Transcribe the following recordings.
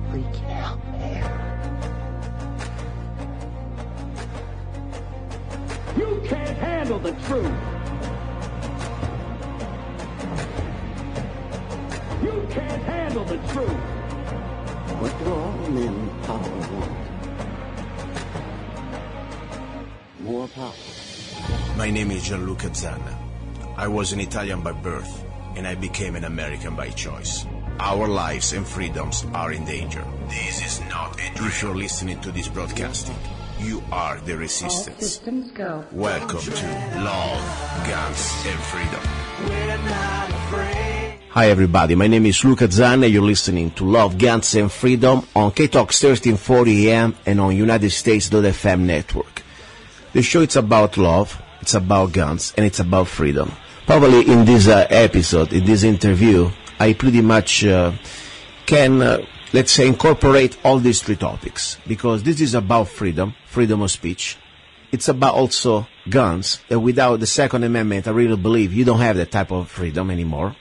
Freaking out, man. You can't handle the truth. You can't handle the truth. What do all men in power want? More power. My name is Gianluca Zanna. I was an Italian by birth, and I became an American by choice. Our lives and freedoms are in danger. This is not a drill. If you're listening to this broadcasting, you are the resistance. All systems go. Welcome to Love, Guns, and Freedom. We're not afraid. Hi everybody, my name is Luca Zanna. You're listening to Love, Guns, and Freedom on KTOX 1340 AM and on United States.FM network. The show is about love, it's about guns, and it's about freedom. Probably in this episode, in this interview, I pretty much can, let's say, incorporate all these three topics, because this is about freedom, freedom of speech. It's about also guns, and without the Second Amendment, I really believe you don't have that type of freedom anymore.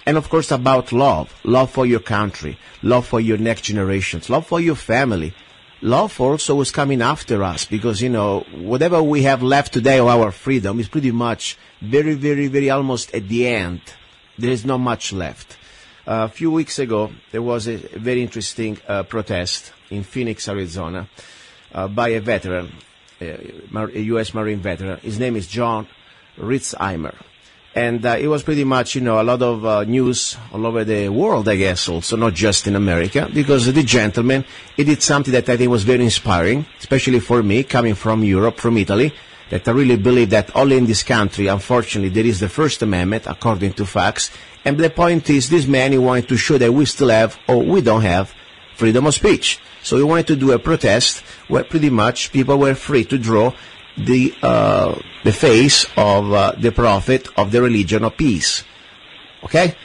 And of course about love, love for your country, love for your next generations, love for your family, love also what's coming after us, because, you know, whatever we have left today of our freedom is pretty much very, very, very almost at the end. There is not much left. A few weeks ago, there was a very interesting protest in Phoenix, Arizona, by a veteran, a U.S. Marine veteran. His name is jon-ritzheimer. And it was pretty much, you know, a lot of news all over the world, I guess, also, not just in America, because the gentleman, he did something that I think was very inspiring, especially for me, coming from Europe, from Italy, that I really believe that only in this country, unfortunately, there is the First Amendment, according to facts. And the point is, this man, he wanted to show that we still have, or we don't have, freedom of speech. So he wanted to do a protest where pretty much people were free to draw the face of the prophet of the religion of peace. Okay?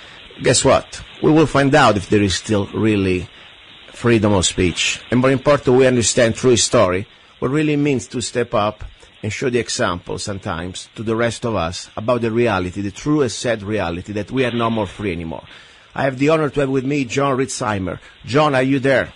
Guess what? We will find out if there is still really freedom of speech. And more important, we understand through his story what really means to step up and show the example sometimes to the rest of us about the reality, the true and sad reality that we are no more free anymore. I have the honor to have with me jon-ritzheimer. John, are you there?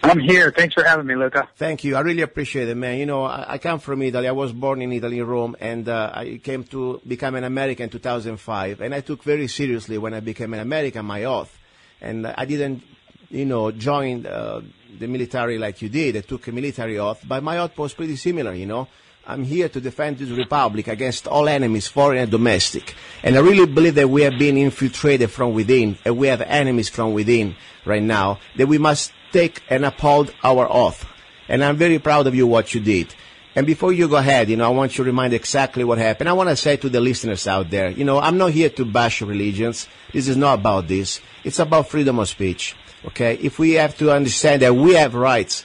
I'm here. Thanks for having me, Luca. Thank you. I really appreciate it, man. You know, I come from Italy. I was born in Italy, in Rome, and I came to become an American in 2005. And I took very seriously when I became an American my oath. And I didn't, you know, join the military like you did. I took a military oath, but my oath was pretty similar, you know. I'm here to defend this republic against all enemies, foreign and domestic. And I really believe that we have been infiltrated from within, and we have enemies from within right now, that we must take and uphold our oath. And I'm very proud of you what you did. And before you go ahead, you know, I want you to remind exactly what happened. I want to say to the listeners out there, you know, I'm not here to bash religions. This is not about this. It's about freedom of speech. Okay? If we have to understand that we have rights,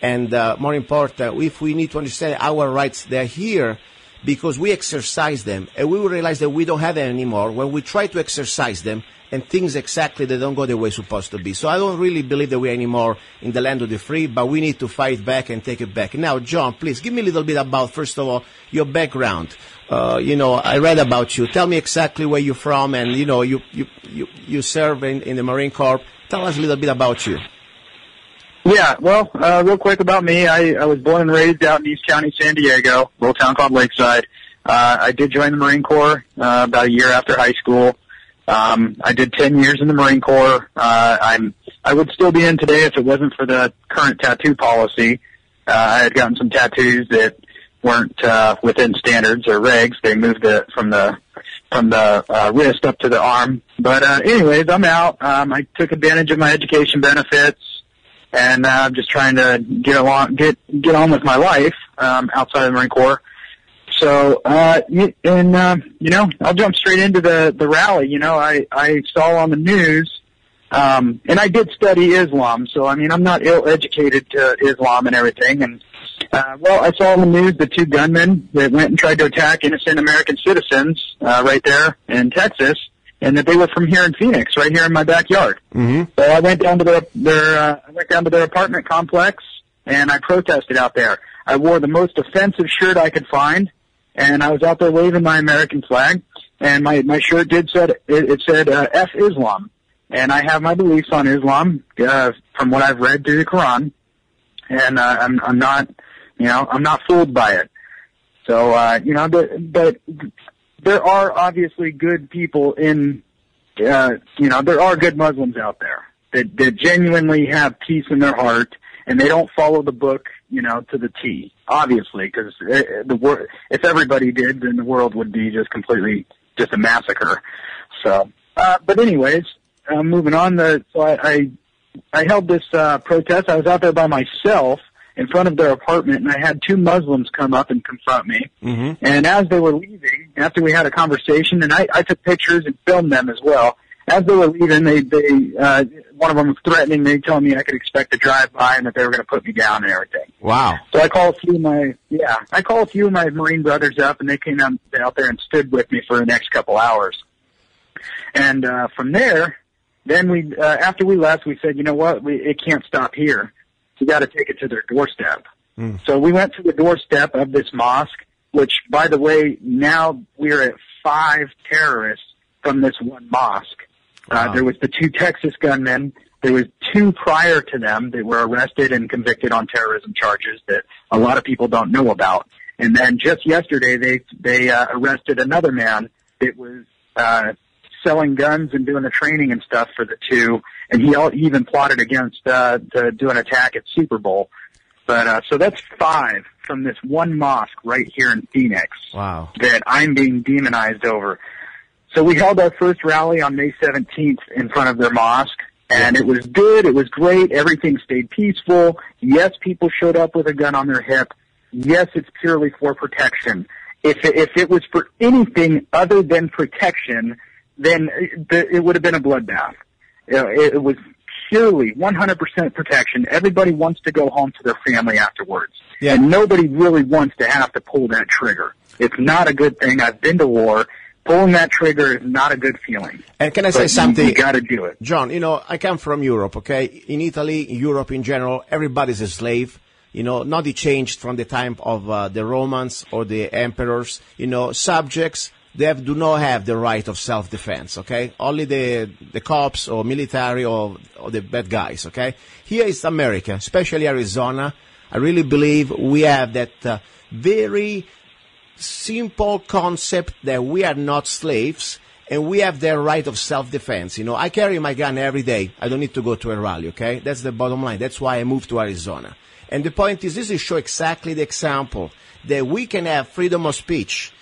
and more important, if we need to understand our rights, they're here because we exercise them, and we will realize that we don't have them anymore when we try to exercise them, and things exactly they don't go the way it's supposed to be. So I don't really believe that we're anymore in the land of the free, but we need to fight back and take it back. Now, John, please give me a little bit about, first of all, your background. You know, I read about you. Tell me exactly where you're from, and you know, you serve in the Marine Corps. Tell us a little bit about you. Yeah, well, real quick about me. I was born and raised out in East County, San Diego, a little town called Lakeside. I did join the Marine Corps about a year after high school. I did 10 years in the Marine Corps. I would still be in today if it wasn't for the current tattoo policy. I had gotten some tattoos that weren't within standards or regs. They moved it from the wrist up to the arm. But anyways, I'm out. I took advantage of my education benefits, and I'm just trying to get on with my life outside of the Marine Corps. So, you know, I'll jump straight into the rally. You know, I saw on the news, and I did study Islam, so I mean, I'm not ill-educated to Islam and everything. And, well, I saw on the news the two gunmen that went and tried to attack innocent American citizens, right there in Texas, and that they were from here in Phoenix, right here in my backyard. Mm-hmm. So I went down to their apartment complex, and I protested out there. I wore the most offensive shirt I could find. and I was out there waving my American flag, and my shirt said F Islam, and I have my beliefs on Islam from what I've read through the Quran, and I'm not fooled by it. So but there are obviously good people in there are good Muslims out there that genuinely have peace in their heart, and they don't follow the book, to the T, obviously, because if everybody did, then the world would be just a massacre. So, but anyways, moving on, so I held this protest. I was out there by myself in front of their apartment, and I had two Muslims come up and confront me. Mm-hmm. And as they were leaving, after we had a conversation, and I took pictures and filmed them as well, as they were leaving, one of them was threatening me, telling me I could expect to drive by and that they were going to put me down and everything. Wow. So I called a few of my Marine brothers up, and they came out there and stood with me for the next couple hours. And from there, then after we left, we said, you know what, it can't stop here. We got to take it to their doorstep. Mm. So we went to the doorstep of this mosque, which, by the way, now we're at 5 terrorists from this one mosque. Wow. There was the 2 Texas gunmen. There was 2 prior to them that were arrested and convicted on terrorism charges that a lot of people don't know about. And then just yesterday, they arrested another man that was selling guns and doing the training and stuff for the 2. And he even plotted against to do an attack at Super Bowl. But so that's 5 from this one mosque right here in Phoenix. Wow. That I'm being demonized over. So we held our first rally on May 17th in front of their mosque, and it was good. It was great. Everything stayed peaceful. Yes, people showed up with a gun on their hip. Yes, it's purely for protection. If it was for anything other than protection, then it would have been a bloodbath. It was purely 100% protection. Everybody wants to go home to their family afterwards, and nobody really wants to have to pull that trigger. It's not a good thing. I've been to war. Pulling that trigger is not a good feeling. And can I say something? You got to do it. John, I come from Europe, okay? In Italy, Europe in general, everybody's a slave. Nothing changed from the time of the Romans or the emperors. Subjects, they do not have the right of self-defense, okay? Only the cops or military or the bad guys, okay? Here is America, especially Arizona. I really believe we have that very simple concept that we are not slaves and we have the right of self-defense. I carry my gun every day. I don't need to go to a rally, okay? That's the bottom line. That's why I moved to Arizona. And the point is, this is show exactly the example that we can have freedom of speech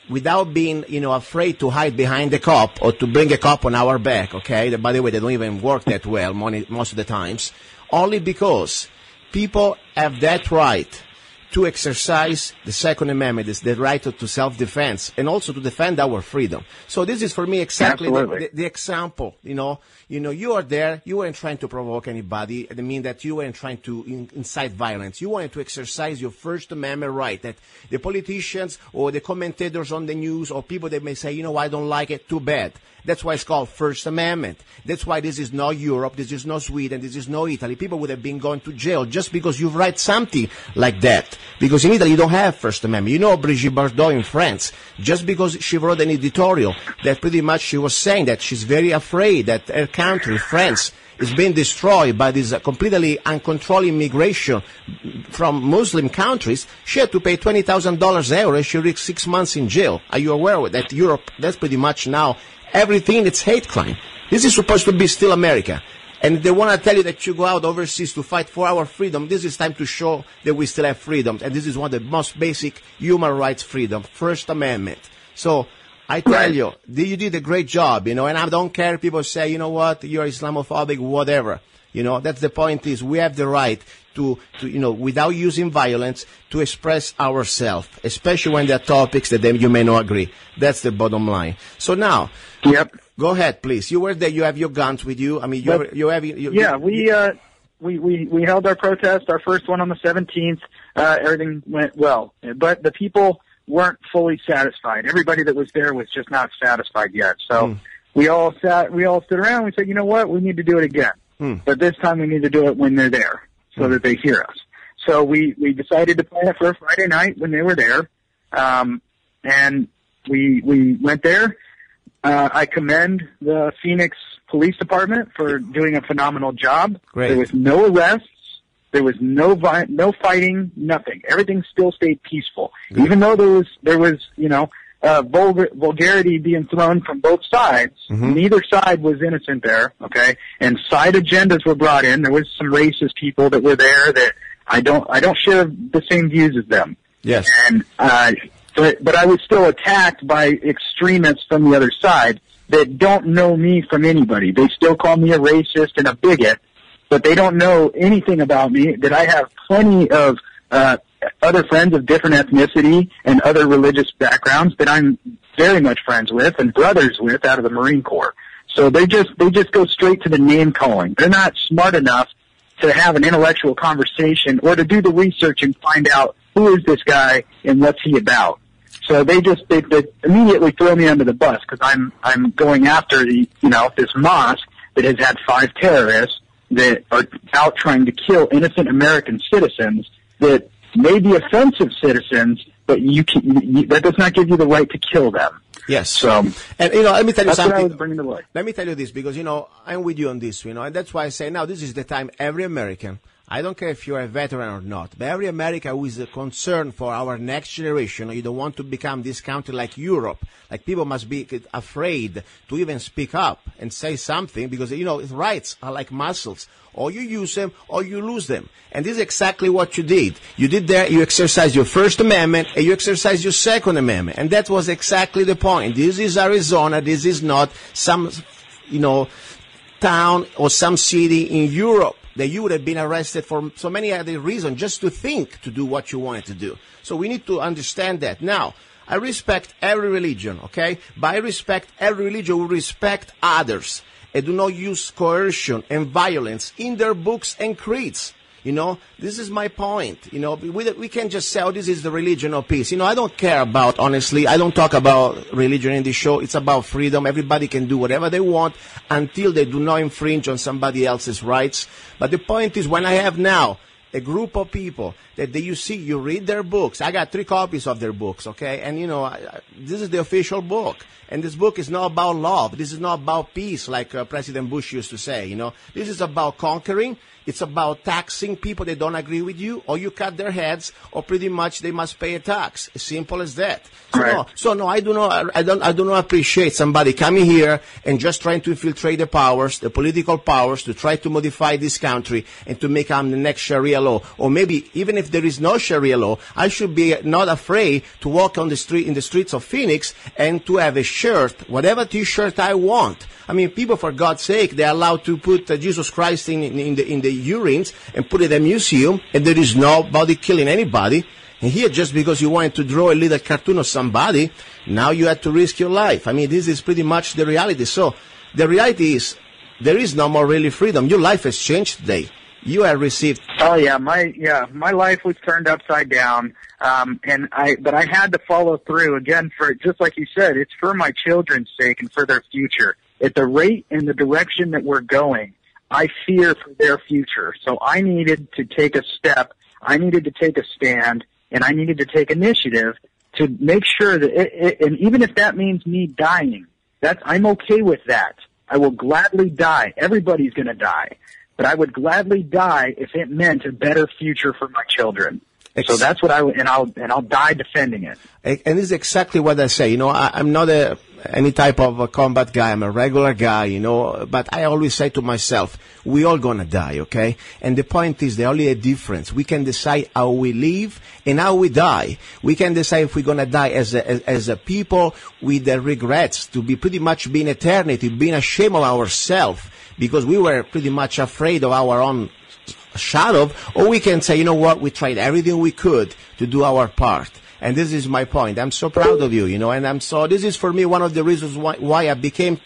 without being, afraid to hide behind the cop or to bring a cop on our back, okay? By the way, they don't even work that well most of the times, only because people have that right to exercise the Second Amendment, is the right to self-defense, and also to defend our freedom. So this is for me exactly the example. You are there. You weren't trying to provoke anybody. I mean that you weren't trying to incite violence. You wanted to exercise your First Amendment right. That the politicians or the commentators on the news or people that may say, I don't like it, too bad. That's why it's called First Amendment. That's why this is not Europe, this is not Sweden, this is not Italy. People would have been going to jail just because you write something like that. Because in Italy you don't have First Amendment. Brigitte Bardot in France, just because she wrote an editorial that pretty much she was saying that she's very afraid that her country, France, is being destroyed by this completely uncontrolled immigration from Muslim countries, she had to pay $20,000 euro and she reached 6 months in jail. Are you aware that Europe, that's pretty much now everything, it's hate crime. This is supposed to be still America. And they want to tell you that you go out overseas to fight for our freedom. This is time to show that we still have freedom. And this is one of the most basic human rights freedom, First Amendment. So I tell you, you did a great job, and I don't care if people say, you're Islamophobic, whatever. That's the point is we have the right to without using violence, to express ourselves, especially when there are topics that you may not agree. That's the bottom line. So now, go ahead, please. You were there. You have your guns with you. I mean, we held our protest, our first one on the 17th. Everything went well, but the people weren't fully satisfied. Everybody that was there was just not satisfied yet. So we all stood around and we said, you know what, we need to do it again. But this time we need to do it when they're there so that they hear us. So we decided to plan it for a Friday night when they were there. And we went there. I commend the Phoenix Police Department for doing a phenomenal job. Great. There was no arrests. There was no fighting, nothing. Everything still stayed peaceful. Good. Even though there was vulgarity being thrown from both sides. Mm-hmm. Neither side was innocent there, okay? And side agendas were brought in. There was some racist people that were there that I don't share the same views as them. Yes. And but I was still attacked by extremists from the other side that don't know me from anybody. They still call me a racist and a bigot, but they don't know anything about me, that I have plenty of other friends of different ethnicity and other religious backgrounds that I'm very much friends with and brothers with out of the Marine Corps. So they just go straight to the name calling. They're not smart enough to have an intellectual conversation or to do the research and find out who is this guy and what's he about. So they immediately throw me under the bus because I'm going after this mosque that has had 5 terrorists that are out trying to kill innocent American citizens that may be offensive citizens, but that does not give you the right to kill them. Yes. So, and let me tell you that's something. what I was bringing to light. Let me tell you this, because I'm with you on this, and that's why I say now this is the time every American, I don't care if you're a veteran or not, but every American who is concerned for our next generation, you don't want to become this country like Europe. Like, people must be afraid to even speak up and say something because, rights are like muscles. Or you use them or you lose them. And this is exactly what you did. You did there, you exercised your First Amendment and you exercised your Second Amendment. And that was exactly the point. This is Arizona. This is not some, town or some city in Europe that you would have been arrested for so many other reasons just to think to do what you wanted to do. So we need to understand that. Now, I respect every religion, okay? But I respect every religion who respect others and do not use coercion and violence in their books and creeds. This is my point. We can't just say, oh, this is the religion of peace. I don't care about, honestly, I don't talk about religion in this show. It's about freedom. Everybody can do whatever they want until they do not infringe on somebody else's rights. But the point is, when I have now a group of people that you read their books. I got 3 copies of their books, okay? And, this is the official book. And this book is not about love. This is not about peace, like President Bush used to say, This is about conquering. It's about taxing people that don't agree with you, or you cut their heads, or pretty much they must pay a tax. As simple as that. So I do not appreciate somebody coming here and just trying to infiltrate the powers, the political powers, to try to modify this country and to make the next Sharia law. Or maybe even if there is no Sharia law, I should be not afraid to walk on the street in the streets of Phoenix and to have a shirt, whatever T-shirt I want. I mean, people, for God's sake, they're allowed to put Jesus Christ in the urines and put it in a museum, and there is nobody killing anybody. And here, just because you wanted to draw a little cartoon of somebody, now you have to risk your life. I mean, this is pretty much the reality. So the reality is, there is no more really freedom. Your life has changed today. You have received. Oh yeah, my life was turned upside down. But I had to follow through again for, just like you said, it's for my children's sake and for their future. At the rate and the direction that we're going, I fear for their future. So I needed to take a step. I needed to take a stand, and I needed to take initiative to make sure that and even if that means me dying, I'm okay with that. I will gladly die. Everybody's going to die. But I would gladly die if it meant a better future for my children. So that's what I'll die defending it. And this is exactly what I say. I'm not any type of a combat guy. I'm a regular guy, but I always say to myself, we all gonna die, okay? And the point is, there's only a difference. We can decide how we live and how we die. We can decide if we're gonna die as a people with the regrets, to be pretty much being eternity, being ashamed of ourselves, because we were pretty much afraid of our own shadow, or we can say, we tried everything we could to do our part. And this is my point. I'm so proud of you, and this is for me one of the reasons why I became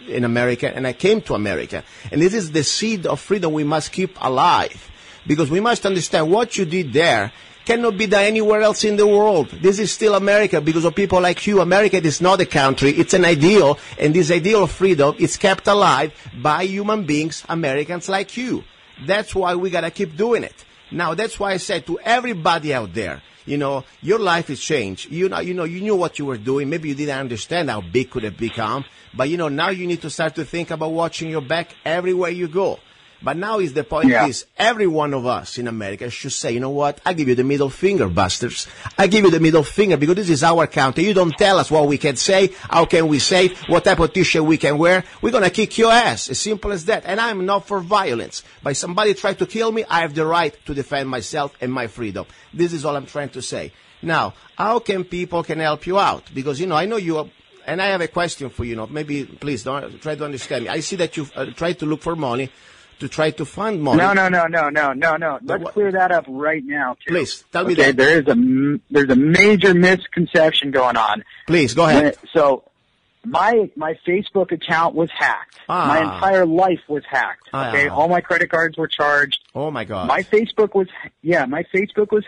in America and I came to America. And this is the seed of freedom we must keep alive, because we must understand what you did there cannot be done anywhere else in the world. This is still America because of people like you. America is not a country, it's an ideal, and this ideal of freedom is kept alive by human beings, Americans like you. That's why we gotta keep doing it. Now, that's why I said to everybody out there, You know, your life has changed. You knew what you were doing. Maybe you didn't understand how big could have become. But, you know, now you need to start to think about watching your back everywhere you go. But now is the point is every one of us in America should say, you know what, I give you the middle finger, bastards. I give you the middle finger because this is our country. You don't tell us what we can say, how can we say it, what type of t-shirt we can wear. We're going to kick your ass, as simple as that. And I'm not for violence. But if somebody try to kill me, I have the right to defend myself and my freedom. This is all I'm trying to say. Now, how can people can help you out? Because, you know, I know you are, and I have a question for you. Maybe, please, don't try to understand me. I see that you try to look for money. To try to fund money. No. Let's clear that up right now, too. Please, tell me that. There's a major misconception going on. Please, go ahead. So, my Facebook account was hacked. My entire life was hacked. Okay, all my credit cards were charged. Oh my God. My Facebook was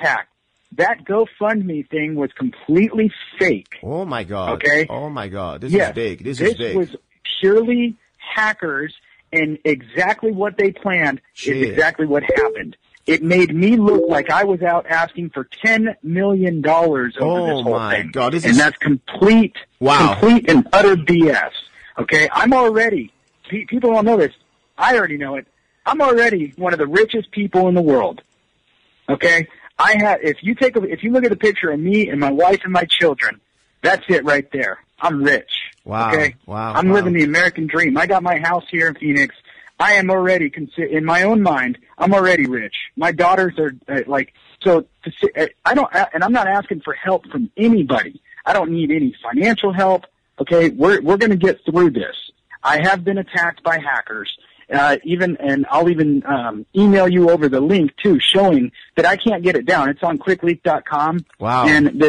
hacked. That GoFundMe thing was completely fake. Oh my God. Okay. Oh my God. This is big. This is big. This was purely hackers. And exactly what they planned is exactly what happened. It made me look like I was out asking for $10 million over this whole thing. Oh my God! That's complete and utter BS. Okay, I'm already. People don't know this. I already know it. I'm already one of the richest people in the world. Okay, if you look at the picture of me and my wife and my children, that's it right there. I'm rich. Wow. Okay? I'm living the American dream. I got my house here in Phoenix. I am already, in my own mind, I'm already rich. My daughters are, and I'm not asking for help from anybody. I don't need any financial help. Okay? We're gonna get through this. I have been attacked by hackers. And I'll even email you over the link too, showing that I can't get it down. It's on quickleak.com. Wow. And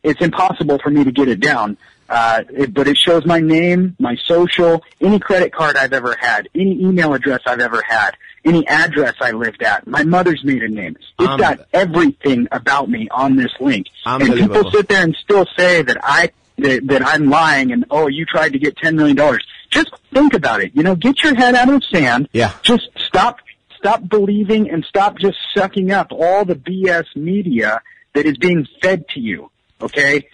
it's impossible for me to get it down. But it shows my name, my social, any credit card I've ever had, any email address I've ever had, any address I lived at, my mother's maiden name. It's got everything about me on this link. And people sit there and still say that I'm lying and, oh, you tried to get $10 million. Just think about it. You know, get your head out of the sand. Yeah. Just stop believing and stop just sucking up all the BS media that is being fed to you. Okay?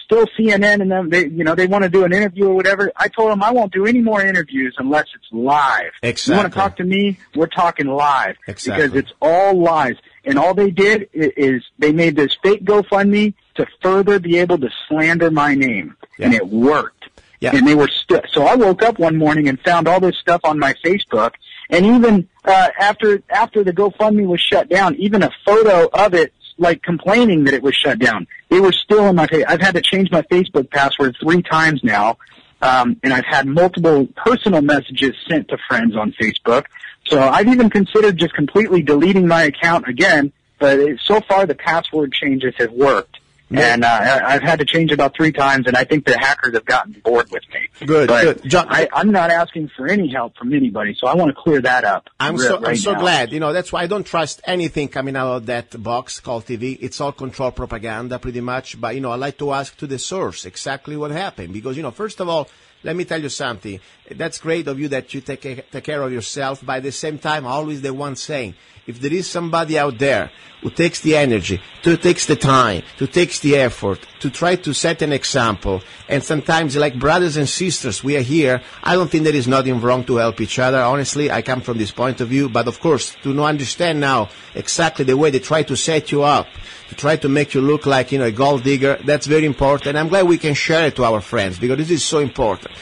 Still CNN and them, they want to do an interview or whatever. I told them I won't do any more interviews unless it's live. Exactly. You want to talk to me? We're talking live. Exactly. Because it's all lies. And all they did is they made this fake GoFundMe to further be able to slander my name. Yeah. And it worked. Yeah. And they were so I woke up one morning and found all this stuff on my Facebook. And even after the GoFundMe was shut down, even a photo of it, like complaining that it was shut down. They were still on my page. I've had to change my Facebook password 3 times now, and I've had multiple personal messages sent to friends on Facebook. So I've even considered just completely deleting my account again, but so far the password changes have worked. And I've had to change about 3 times, and I think the hackers have gotten bored with me. Good. John, I'm not asking for any help from anybody, so I want to clear that up. I'm so glad. You know, that's why I don't trust anything coming out of that box called TV. It's all controlled propaganda, pretty much. But, you know, I like to ask to the source exactly what happened. Because, you know, first of all, let me tell you something. That's great of you that you take care of yourself. But at the same time, always the one saying, if there is somebody out there who takes the energy, who takes the time, who takes the effort to try to set an example, and sometimes like brothers and sisters, we are here, I don't think there is nothing wrong to help each other. Honestly, I come from this point of view. But of course, to not understand now exactly the way they try to set you up, to try to make you look like, you know, a gold digger, that's very important. I'm glad we can share it to our friends because this is so important.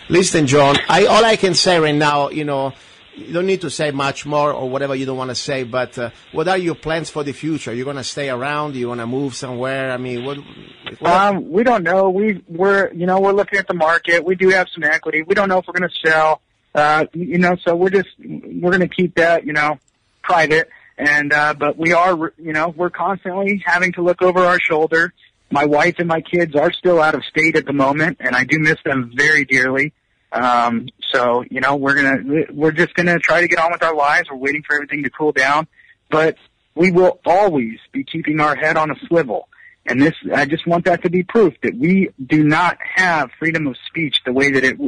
Listen, John, all I can say right now, you know, you don't need to say much more or whatever you don't want to say, but what are your plans for the future? You're going to stay around? You want to move somewhere? I mean, what we don't know. We're looking at the market. We do have some equity. We don't know if we're going to sell. So we're going to keep that, private. And, but we are, we're constantly having to look over our shoulder. My wife and my kids are still out of state at the moment, and I do miss them very dearly. So, we're just gonna try to get on with our lives. We're waiting for everything to cool down, but we will always be keeping our head on a swivel. And I just want that to be proof that we do not have freedom of speech the way that it,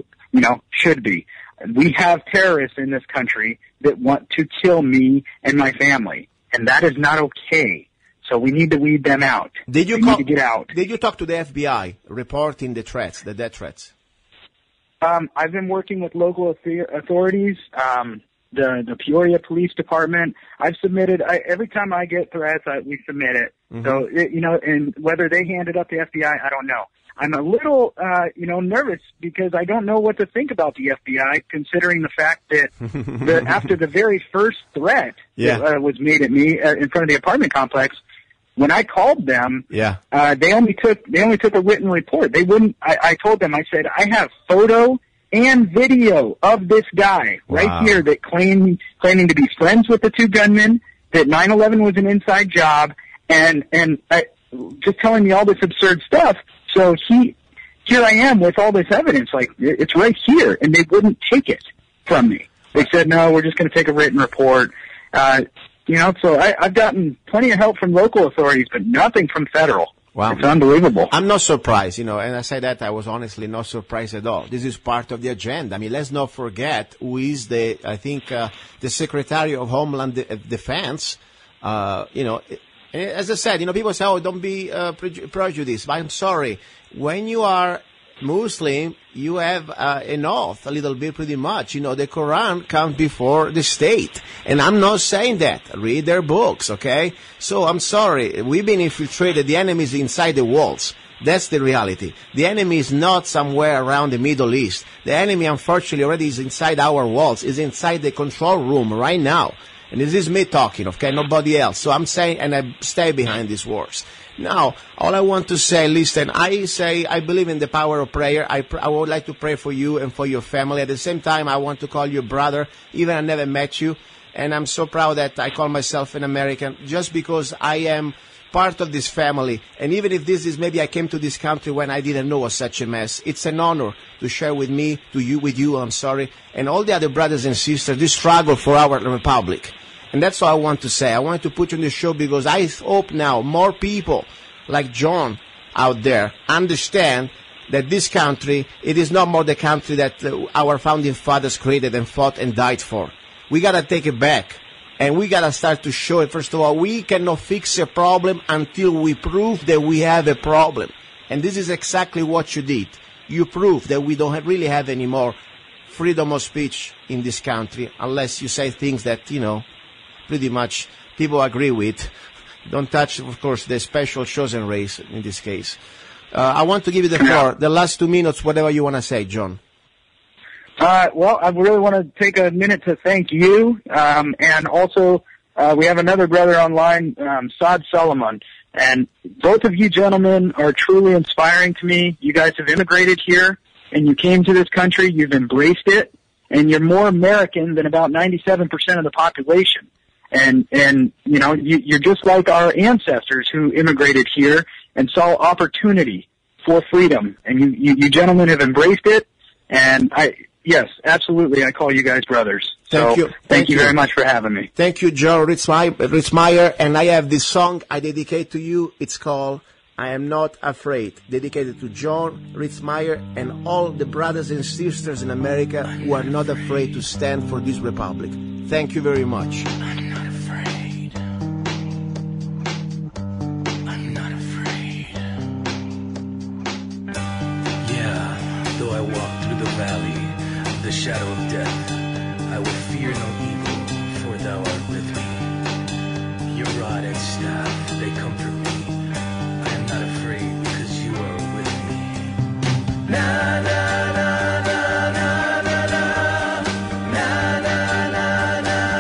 should be. We have terrorists in this country that want to kill me and my family, and that is not okay. So we need to weed them out. Did you need to get out. Did you talk to the FBI reporting the threats, the death threats? I've been working with local authorities, the Peoria Police Department. I've submitted, every time I get threats, we submit it. Mm-hmm. So, and whether they hand it up to FBI, I don't know. I'm a little, nervous because I don't know what to think about the FBI, considering the fact that after the very first threat that was made at me in front of the apartment complex, when I called them, they only took a written report. They wouldn't. I told them, I said, I have photo and video of this guy right here that claiming to be friends with the two gunmen, that 9/11 was an inside job, and just telling me all this absurd stuff. So here I am with all this evidence, like it's right here, and they wouldn't take it from me. They said, no, we're just going to take a written report. So I've gotten plenty of help from local authorities, but nothing from federal. Wow. It's unbelievable. I'm not surprised, and I say that I was honestly not surprised at all. This is part of the agenda. I mean, let's not forget who is the Secretary of Homeland Defense, as I said, people say, oh, don't be prejudiced. But I'm sorry. When you are Muslim, you have an oath, a little bit pretty much. The Quran comes before the state. And I'm not saying that. Read their books, okay? So I'm sorry. We've been infiltrated. The enemy is inside the walls. That's the reality. The enemy is not somewhere around the Middle East. The enemy, unfortunately, already is inside our walls, is inside the control room right now. And this is me talking, okay, nobody else. So I'm saying, and I stay behind these words. Now, all I want to say, listen, I believe in the power of prayer. I would like to pray for you and for your family. At the same time, I want to call you brother, even I never met you. And I'm so proud that I call myself an American just because I am part of this family. And even if this is, maybe I came to this country when I didn't know was such a mess. It's an honor to share with you, and all the other brothers and sisters, this struggle for our republic. And that's all I want to say. I wanted to put you on the show because I hope now more people like John out there understand that this country, it is not more the country that our founding fathers created and fought and died for. We got to take it back. And we got to start to show it. First of all, we cannot fix a problem until we prove that we have a problem. And this is exactly what you did. You proved that we don't really have any more freedom of speech in this country unless you say things that, pretty much people agree with. Don't touch, of course, the special chosen race in this case. I want to give you the floor, the last 2 minutes, whatever you want to say, John. Well, I really want to take a minute to thank you, and also we have another brother online, Saad Solomon, and both of you gentlemen are truly inspiring to me. You guys have immigrated here, and you came to this country, you've embraced it, and you're more American than about 97% of the population. And you're just like our ancestors who immigrated here and saw opportunity for freedom, and you gentlemen have embraced it, and yes, absolutely. I call you guys brothers. Thank you. Thank you very much for having me. Thank you, jon-ritzheimer. And I have this song I dedicate to you. It's called I Am Not Afraid, dedicated to jon-ritzheimer and all the brothers and sisters in America who are not afraid to stand for this republic. Thank you very much. I'm not afraid. I'm not afraid. Yeah, though I walk through the valley, the shadow of death, I will fear no evil, for thou art with me. Your rod and staff, they comfort me. I am not afraid, because you are with me. Na na na na na na na na na na na na na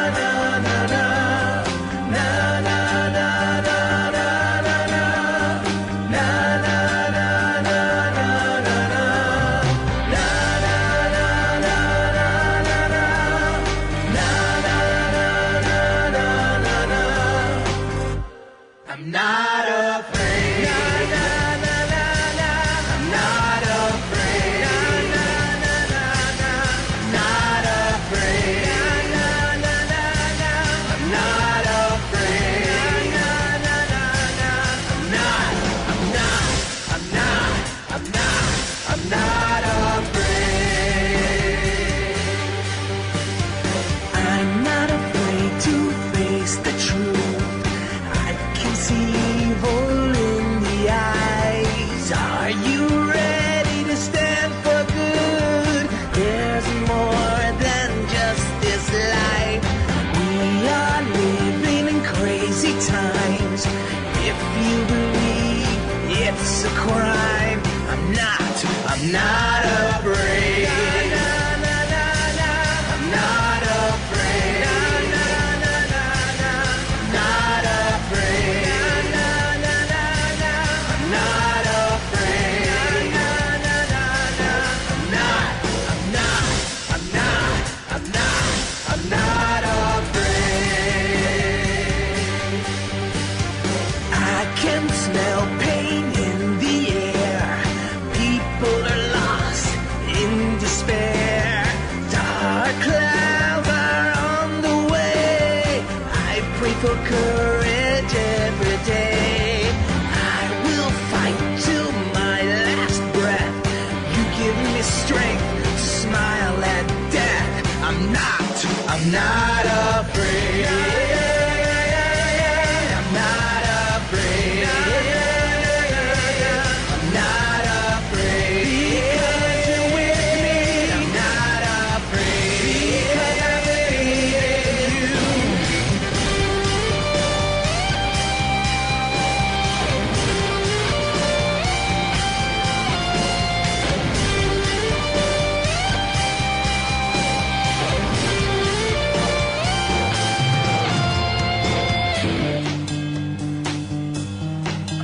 I'm not afraid. I'm not afraid. Not afraid. I'm not afraid. I'm not afraid. I'm not afraid to face the truth. I can see I'm not afraid. I'm not afraid. I'm not afraid. I'm not afraid. I'm not afraid. I can smell pain in the air. People are lost in despair. Dark clouds are on the way. I pray for courage every day. I will fight till my last breath. You give me strength to smile at death. I'm not afraid. I'm not afraid. I'm not afraid. Because you're with me. I'm not afraid. Because I believe in you.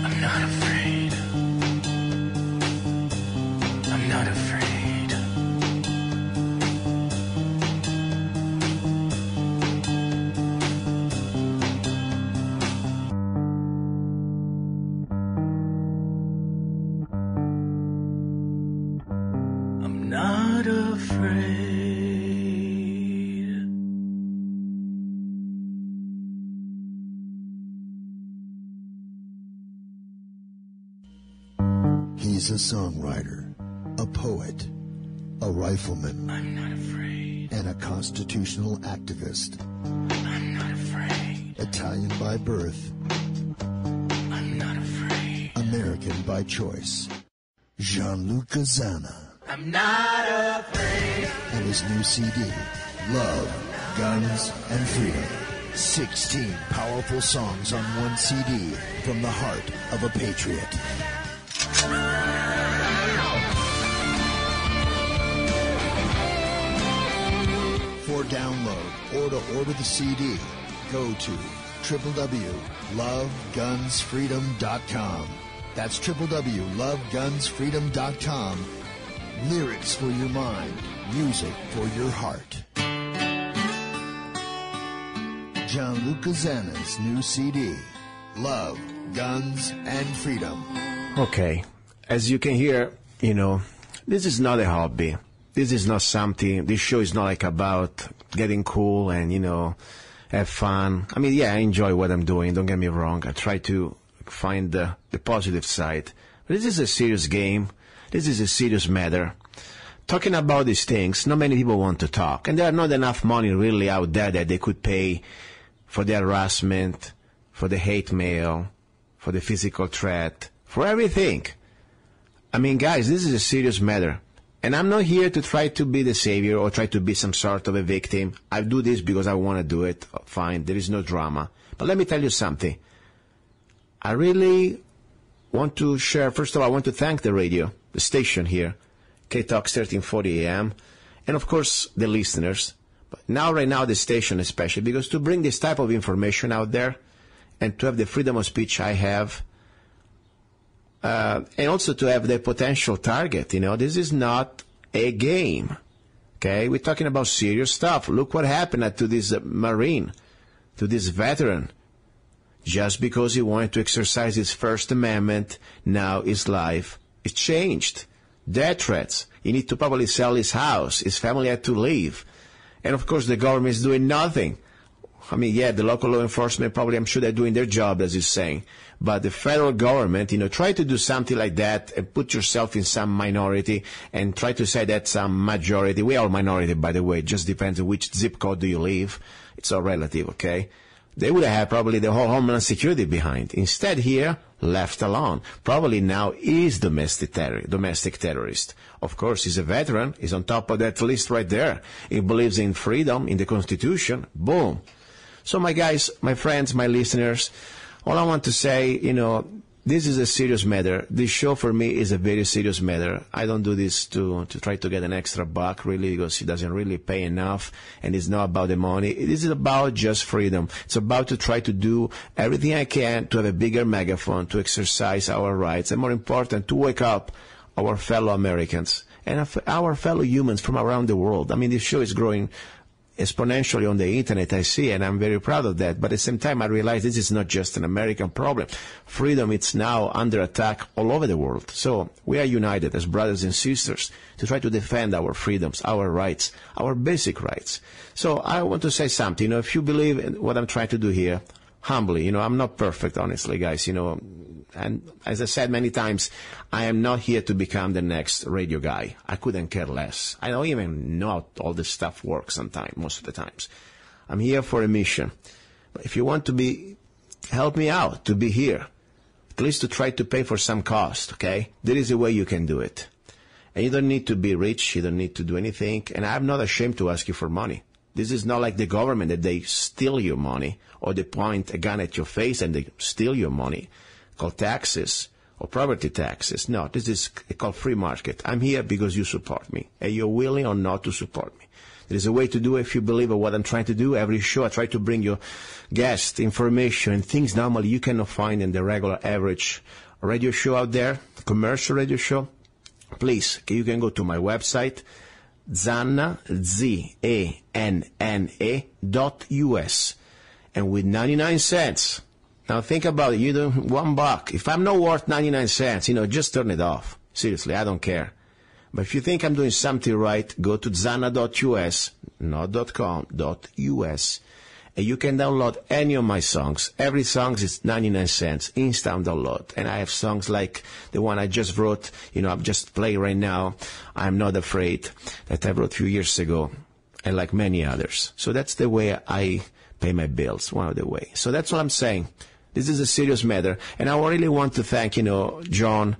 I'm not afraid. I'm not afraid. I'm not afraid. He's a songwriter, a poet, a rifleman, I'm not afraid. and a constitutional activist. I'm not afraid. Italian by birth, I'm not afraid. American by choice. Gianluca Zanna I'm not afraid. and his new CD, Love, Guns, and Freedom. 16 powerful songs on one CD from the heart of a patriot. For download or to order the CD, go to www.lovegunsfreedom.com. That's www.lovegunsfreedom.com. Lyrics for your mind, music for your heart. Gianluca Zanna's new CD, Love, Guns, and Freedom. Okay, as you can hear, this is not a hobby. This is not something, this show is not like about getting cool and, have fun. I mean, yeah, I enjoy what I'm doing, don't get me wrong. I try to find the positive side. But this is a serious game. This is a serious matter. Talking about these things, not many people want to talk. And there are not enough money really out there that they could pay for the harassment, for the hate mail, for the physical threat, for everything. I mean, guys, this is a serious matter. And I'm not here to try to be the savior or try to be some sort of a victim. I do this because I want to do it. Fine, there is no drama. But let me tell you something. I really want to share, first of all, I want to thank the radio, the station here, KTOX 1340 AM, and of course the listeners. But right now the station especially, because to bring this type of information out there and to have the freedom of speech I have, and also to have the potential target, this is not a game. Okay, we're talking about serious stuff. Look what happened to this Marine, to this veteran. Just because he wanted to exercise his First Amendment, now his life is changed. Death threats. He need to probably sell his house. His family had to leave. And of course the government is doing nothing. I mean, yeah, the local law enforcement probably, I'm sure they're doing their job, as you're saying. But the federal government, try to do something like that and put yourself in some minority and try to say that's some majority. We are minority, by the way. It just depends on which zip code do you live. It's all relative, okay? They would have had probably the whole Homeland Security behind. Instead here, left alone. Probably now is domestic terrorist. Of course, he's a veteran. He's on top of that list right there. He believes in freedom, in the Constitution. Boom. So my guys, my friends, my listeners, all I want to say, this is a serious matter. This show for me is a very serious matter. I don't do this to try to get an extra buck, really, because it doesn't really pay enough, and it's not about the money. It is about just freedom. It's about to try to do everything I can to have a bigger megaphone, to exercise our rights, and more important, to wake up our fellow Americans and our fellow humans from around the world. I mean, this show is growing exponentially on the internet, I see, and I'm very proud of that. But at the same time, I realize this is not just an American problem. Freedom, it's now under attack all over the world. So we are united as brothers and sisters to try to defend our freedoms, our rights, our basic rights. So I want to say something. You know, if you believe in what I'm trying to do here, humbly, you know, I'm not perfect, honestly, guys, you know, and as I said many times, I am not here to become the next radio guy. I couldn't care less. I don't even know how all this stuff works sometimes, most of the times. I'm here for a mission. But if you want to help me out to be here, at least to try to pay for some cost, okay? There is a way you can do it. And you don't need to be rich, you don't need to do anything, and I'm not ashamed to ask you for money. This is not like the government that they steal your money or they point a gun at your face and they steal your money, called taxes or property taxes. No, this is called free market. I'm here because you support me and you're willing or not to support me. There is a way to do it if you believe in what I'm trying to do. Every show I try to bring you guests, information, and things normally you cannot find in the regular average radio show out there, commercial radio show. Please, you can go to my website, Zanna, ZANNA.US. And with 99 cents, now think about it, you do $1. If I'm not worth 99 cents, you know, just turn it off. Seriously, I don't care. But if you think I'm doing something right, go to Zanna.us, not .com, .us. And you can download any of my songs. Every song is 99 cents, instant download. And I have songs like the one I just wrote, you know, I'm just playing right now, I'm Not Afraid, that I wrote a few years ago, and like many others. So that's the way I pay my bills, one of the ways. So that's what I'm saying. This is a serious matter. And I really want to thank, you know, John,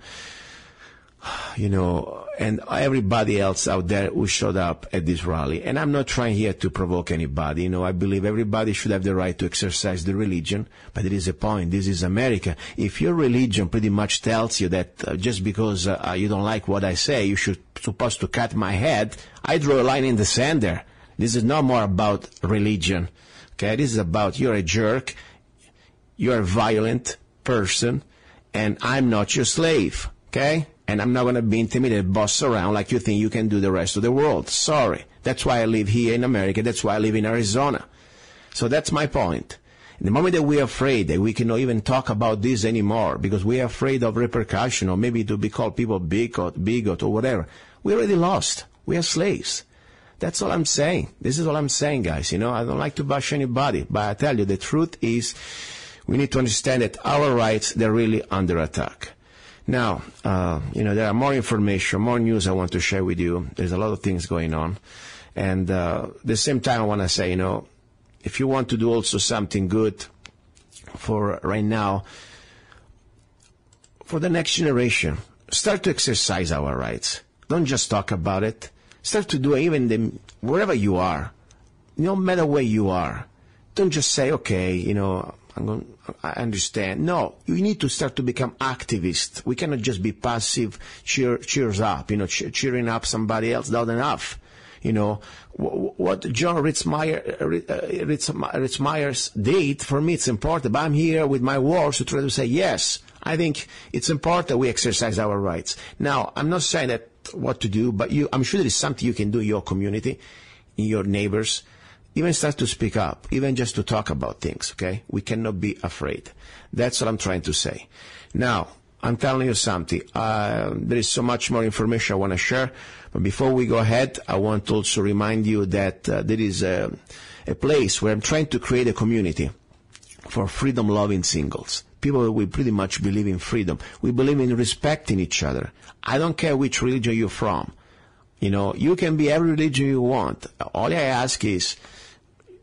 you know, and everybody else out there who showed up at this rally. And I'm not trying here to provoke anybody. You know, I believe everybody should have the right to exercise the religion. But there is a point. This is America. If your religion pretty much tells you that just because you don't like what I say, you should supposed to cut my head, I draw a line in the sand there. This is not more about religion. Okay, this is about you're a jerk, you're a violent person, and I'm not your slave. Okay? And I'm not going to be intimidated, boss around like you think you can do the rest of the world. Sorry. That's why I live here in America. That's why I live in Arizona. So that's my point. In the moment that we are afraid that we cannot even talk about this anymore because we are afraid of repercussion or maybe to be called people bigot or whatever, we already lost. We are slaves. That's all I'm saying. This is all I'm saying, guys. You know, I don't like to bash anybody, but I tell you the truth is we need to understand that our rights, they're really under attack. Now, you know, there are more information, more news I want to share with you. There's a lot of things going on. And at the same time, I want to say, you know, if you want to do also something good for right now, for the next generation, start to exercise our rights. Don't just talk about it. Start to do it even wherever you are, no matter where you are. Don't just say, okay, you know, I understand. No, you need to start to become activists. We cannot just be passive, cheers up, you know, cheering up somebody else, not enough. You know, what jon-ritzheimer did, for me it's important, but I'm here with my words to try to say, yes, I think it's important we exercise our rights. Now, I'm not saying that what to do, but I'm sure there is something you can do in your community, in your neighbors. Even start to speak up, even just to talk about things, okay? We cannot be afraid. That's what I'm trying to say. Now, I'm telling you something. There is so much more information I want to share. But before we go ahead, I want to also remind you that there is a place where I'm trying to create a community for freedom-loving singles. People that we pretty much believe in freedom. We believe in respecting each other. I don't care which religion you're from. You know, you can be every religion you want. All I ask is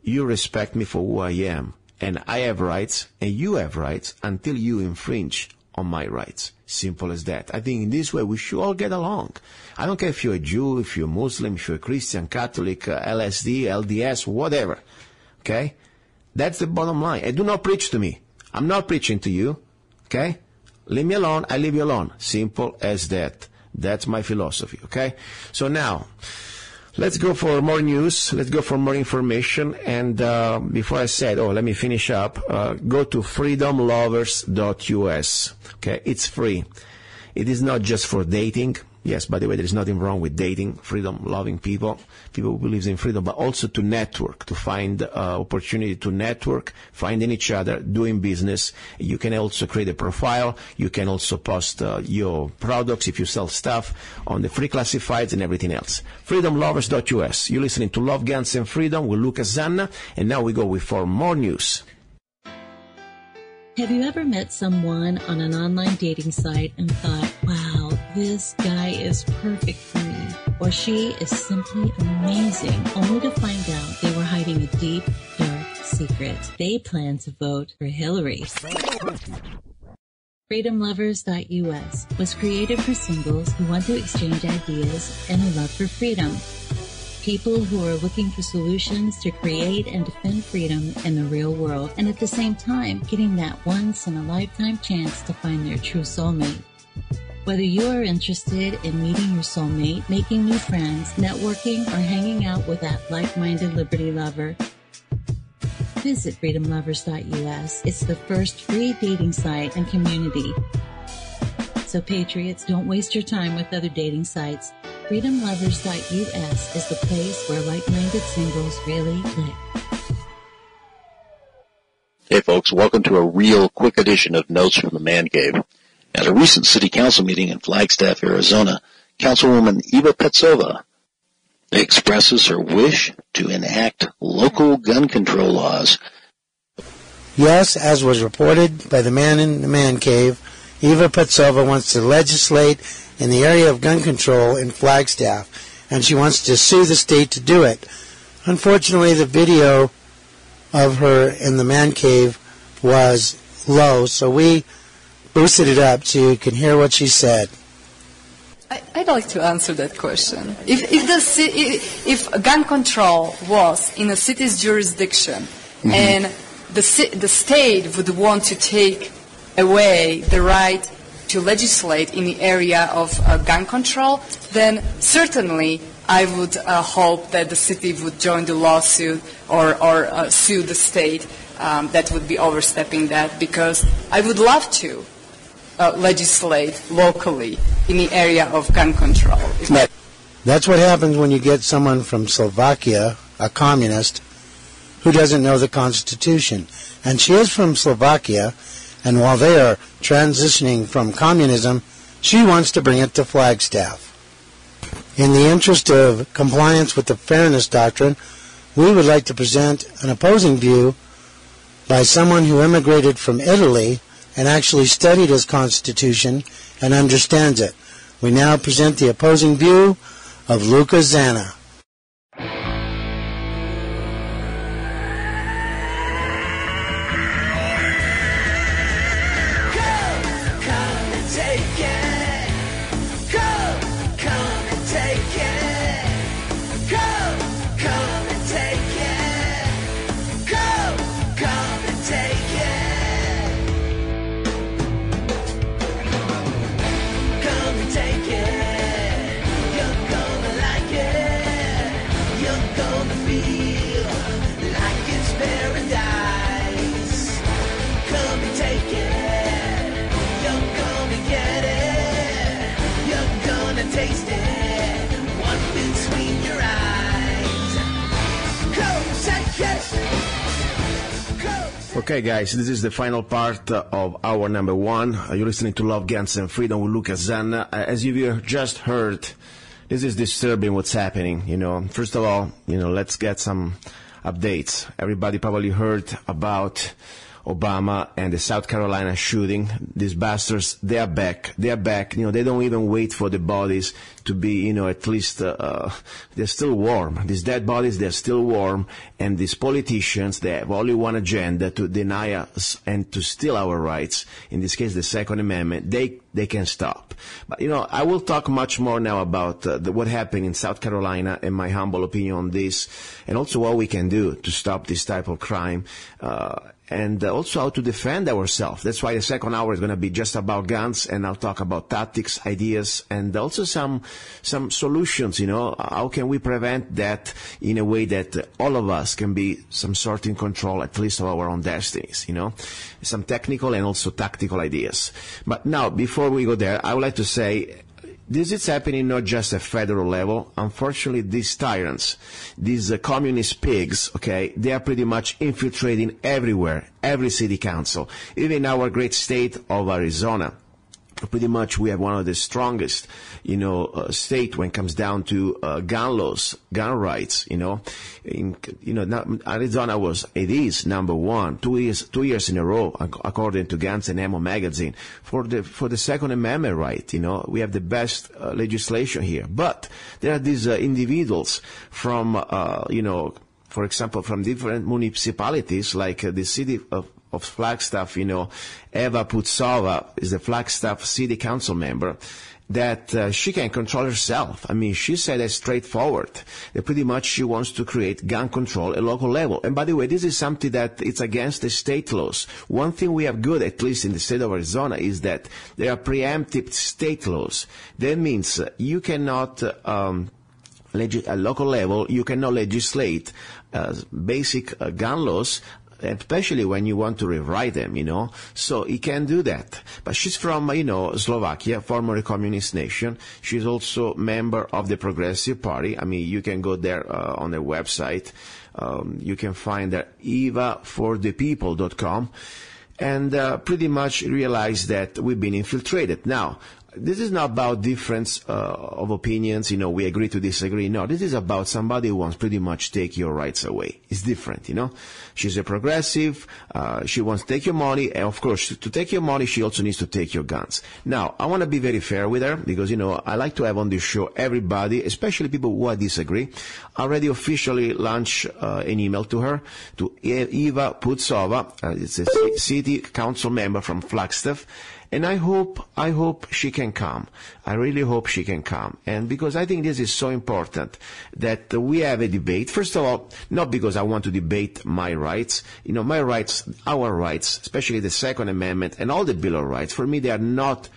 you respect me for who I am. And I have rights, and you have rights until you infringe on my rights. Simple as that. I think in this way we should all get along. I don't care if you're a Jew, if you're Muslim, if you're a Christian, Catholic, LSD, LDS, whatever. Okay? That's the bottom line. And do not preach to me. I'm not preaching to you. Okay? Leave me alone, I leave you alone. Simple as that. That's my philosophy, okay? So now, let's go for more news. Let's go for more information. And before I said, let me finish up. Go to freedomlovers.us. Okay, it's free. It is not just for dating. Yes, by the way, there is nothing wrong with dating, freedom-loving people who believe in freedom, but also to network, to find opportunity to network, finding each other, doing business. You can also create a profile. You can also post your products if you sell stuff on the free classifieds and everything else. Freedomlovers.us. You're listening to Love, Guns, and Freedom with Luca Zanna, and now we go for more news. Have you ever met someone on an online dating site and thought, wow, this guy is perfect for me, or she is simply amazing, only to find out they were hiding a deep, dark secret? They plan to vote for Hillary. FreedomLovers.us was created for singles who want to exchange ideas and a love for freedom. People who are looking for solutions to create and defend freedom in the real world, and at the same time, getting that once-in-a-lifetime chance to find their true soulmate. Whether you are interested in meeting your soulmate, making new friends, networking, or hanging out with that like-minded liberty lover, visit freedomlovers.us. It's the first free dating site and community. So patriots, don't waste your time with other dating sites. freedomlovers.us is the place where like-minded singles really click. Hey folks, welcome to a real quick edition of Notes from the Man Cave. At a recent city council meeting in Flagstaff, Arizona, Councilwoman Eva-putzova expresses her wish to enact local gun control laws. Yes, as was reported by the man in the Man Cave, Eva-putzova wants to legislate in the area of gun control in Flagstaff, and she wants to sue the state to do it. Unfortunately, the video of her in the Man Cave was low, so we boosted it up so you can hear what she said. I'd like to answer that question. If gun control was in a city's jurisdiction, and the state would want to take away the right to legislate in the area of gun control, then certainly I would hope that the city would join the lawsuit or sue the state that would be overstepping that, because I would love to legislate locally in the area of gun control. That's what happens when you get someone from Slovakia, a communist, who doesn't know the Constitution. And she is from Slovakia, and while they are transitioning from communism, she wants to bring it to Flagstaff. In the interest of compliance with the fairness doctrine, we would like to present an opposing view by someone who immigrated from Italy and actually studied his Constitution and understands it. We now present the opposing view of Luca Zanna. Okay, guys, this is the final part of hour number one. You're listening to Love, Guns, and Freedom with Luca Zanna. As you just heard, this is disturbing what's happening. First of all, let's get some updates. Everybody probably heard about Obama and the South Carolina shooting. These bastards, they are back. They are back. They don't even wait for the bodies to be, at least they're still warm. These dead bodies, they're still warm, and these politicians, they have only one agenda: to deny us and to steal our rights. In this case, the Second Amendment. They can stop. But I will talk much more now about what happened in South Carolina and my humble opinion on this, and also what we can do to stop this type of crime. And also how to defend ourselves. That's why the second hour is going to be just about guns, and I'll talk about tactics, ideas, and also some solutions. How can we prevent that in a way that all of us can be some sort in control, at least of our own destinies. Some technical and also tactical ideas. But now, before we go there, I would like to say, this is happening not just at federal level. Unfortunately, these tyrants, these communist pigs, they are pretty much infiltrating everywhere, every city council, even in our great state of Arizona. Pretty much we have one of the strongest, state when it comes down to gun laws, gun rights. Arizona is number one, 2 years in a row, according to Guns and Ammo magazine, for the Second Amendment right. We have the best legislation here, but there are these individuals from, for example, from different municipalities, like the city of Flagstaff, eva-putzova is the Flagstaff city council member, that she can control herself. I mean, she said that straightforward, that pretty much she wants to create gun control at local level. And by the way, this is something that it's against the state laws. One thing we have good, at least in the state of Arizona, is that there are preemptive state laws. That means you cannot at local level, you cannot legislate basic gun laws, especially when you want to rewrite them, So he can do that. But she's from, Slovakia, former communist nation. She's also member of the Progressive Party. I mean, you can go there on their website. You can find that eva-for-the-people.com, and pretty much realize that we've been infiltrated. Now, this is not about difference of opinions, we agree to disagree. No, this is about somebody who wants pretty much take your rights away. It's different, She's a progressive, she wants to take your money, and of course, to take your money, she also needs to take your guns. Now, I want to be very fair with her, because, I like to have on this show everybody, especially people who I disagree. I already officially launched an email to her, to eva-putzova, it's a city council member from Flagstaff. And I hope she can come. I really hope she can come. And because I think this is so important that we have a debate. First of all, not because I want to debate my rights. My rights, our rights, especially the Second Amendment and all the Bill of Rights, for me, they are not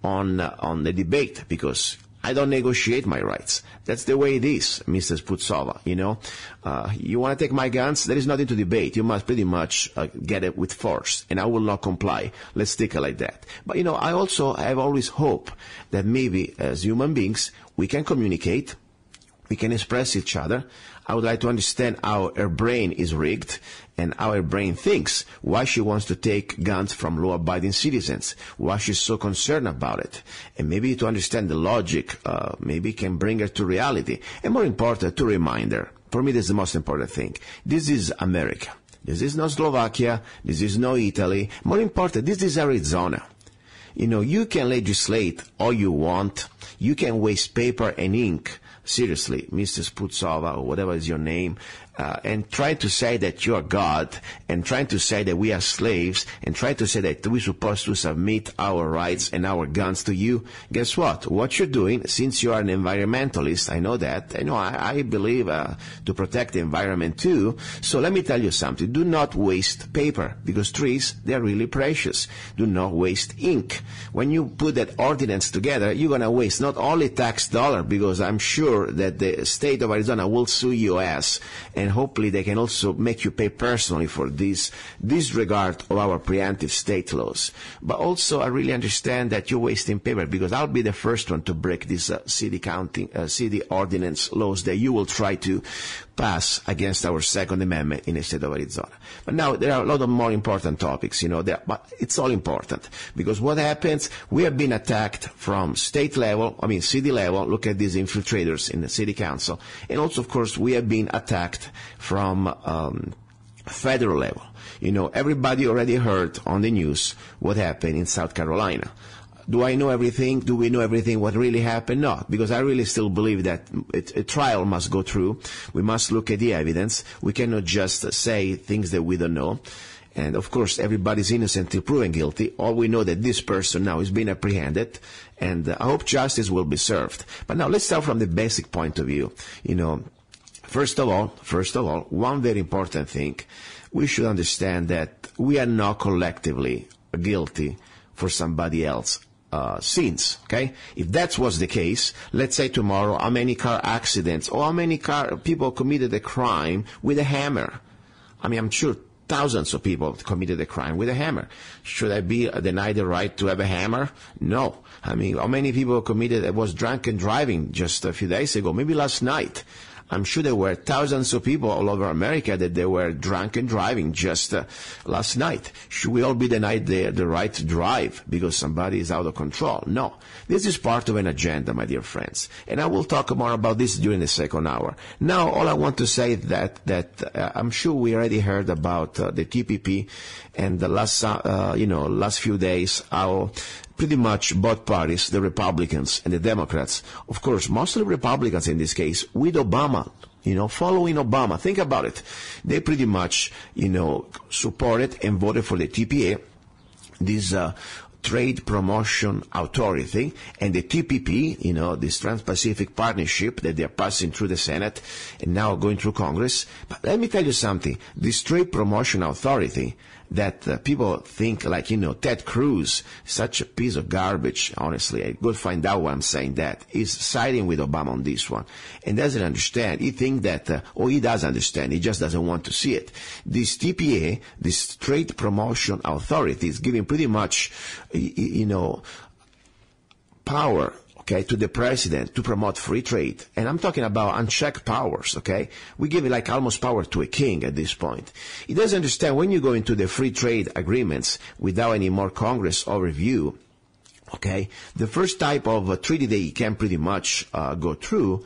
on the debate, because I don't negotiate my rights. That's the way it is, Mrs. Putzova, You want to take my guns? There is nothing to debate. You must pretty much get it with force, and I will not comply. Let's take it like that. But, I also have always hope that maybe as human beings, we can communicate, we can express each other. I would like to understand how her brain is rigged and how her brain thinks, why she wants to take guns from law-abiding citizens, why she's so concerned about it. And maybe to understand the logic, maybe can bring her to reality. And more important, to remind her. For me, this is the most important thing. This is America. This is not Slovakia. This is not Italy. More important, this is Arizona. You can legislate all you want. You can waste paper and ink. Seriously, Mrs. Putzova, or whatever is your name, and try to say that you're God, and trying to say that we are slaves, and try to say that we're supposed to submit our rights and our guns to you. Guess what? What you're doing, since you are an environmentalist, I know that, I believe to protect the environment too. So let me tell you something. Do not waste paper, because trees, they're really precious. Do not waste ink. When you put that ordinance together, you're going to waste not only tax dollar, because I'm sure that the state of Arizona will sue your ass, and hopefully they can also make you pay personally for this disregard of our preemptive state laws. But also, I really understand that you're wasting paper, because I'll be the first one to break these city ordinance laws that you will try to pass against our Second Amendment in the state of Arizona. But now there are a lot of more important topics, but it's all important, because what happens, we have been attacked from state level, city level. Look at these infiltrators in the city council. And also, of course, we have been attacked from federal level. Everybody already heard on the news what happened in South Carolina. Do I know everything? Do we know everything what really happened? No, because I really still believe that a trial must go through. We must look at the evidence. We cannot just say things that we don't know. And of course, everybody's innocent till proven guilty. All we know that this person now is being apprehended, and I hope justice will be served. But now let's start from the basic point of view. First of all, one very important thing, we should understand that we are not collectively guilty for somebody else's sins, okay? If that was the case, let's say tomorrow, how many car accidents or how many people committed a crime with a hammer? I mean, I'm sure thousands of people committed a crime with a hammer. Should I be denied the right to have a hammer? No. I mean, how many people was drunk and driving just a few days ago, maybe last night? I'm sure there were thousands of people all over America that they were drunk and driving just last night. Should we all be denied the right to drive because somebody is out of control? No. This is part of an agenda, my dear friends. And I will talk more about this during the second hour. Now, all I want to say is that I'm sure we already heard about the TPP and the last few days, how pretty much both parties, the Republicans and the Democrats, of course, mostly Republicans in this case, with Obama, following Obama. Think about it. They pretty much, supported and voted for the TPA, this Trade Promotion Authority, and the TPP, this Trans-Pacific Partnership that they're passing through the Senate and now going through Congress. But let me tell you something. This Trade Promotion Authority that people think like, Ted Cruz, such a piece of garbage, honestly. I go find out why I'm saying that. He's siding with Obama on this one and doesn't understand. He thinks that, he does understand. He just doesn't want to see it. This TPA, this Trade Promotion Authority, is giving pretty much, power, okay, to the president to promote free trade. And I'm talking about unchecked powers, okay? We give it like almost power to a king at this point. He doesn't understand when you go into the free trade agreements without any more Congress overview, okay? The first type of treaty that he can pretty much go through,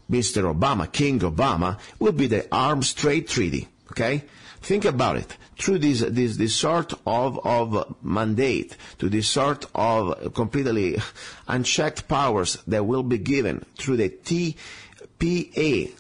Mr. Obama, King Obama, will be the Arms Trade Treaty, okay? Think about it. Through this sort of mandate, to this sort of completely unchecked powers that will be given through the TPA,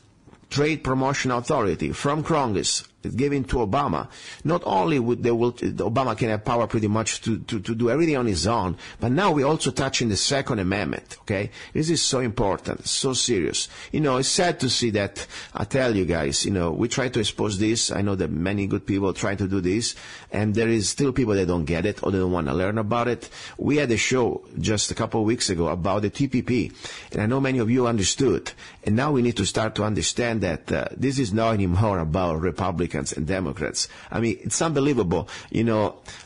Trade Promotion Authority, from Congress, given to Obama, not only Obama can have power pretty much to do everything on his own, but now we're also touching the Second Amendment, okay? This is so important, so serious. It's sad to see that, I tell you guys, we try to expose this. I know that many good people try to do this, and there is still people that don't get it or they don't want to learn about it. We had a show just a couple of weeks ago about the TPP, and I know many of you understood, and now we need to start to understand that this is not anymore about Republicans and Democrats. I mean, it's unbelievable.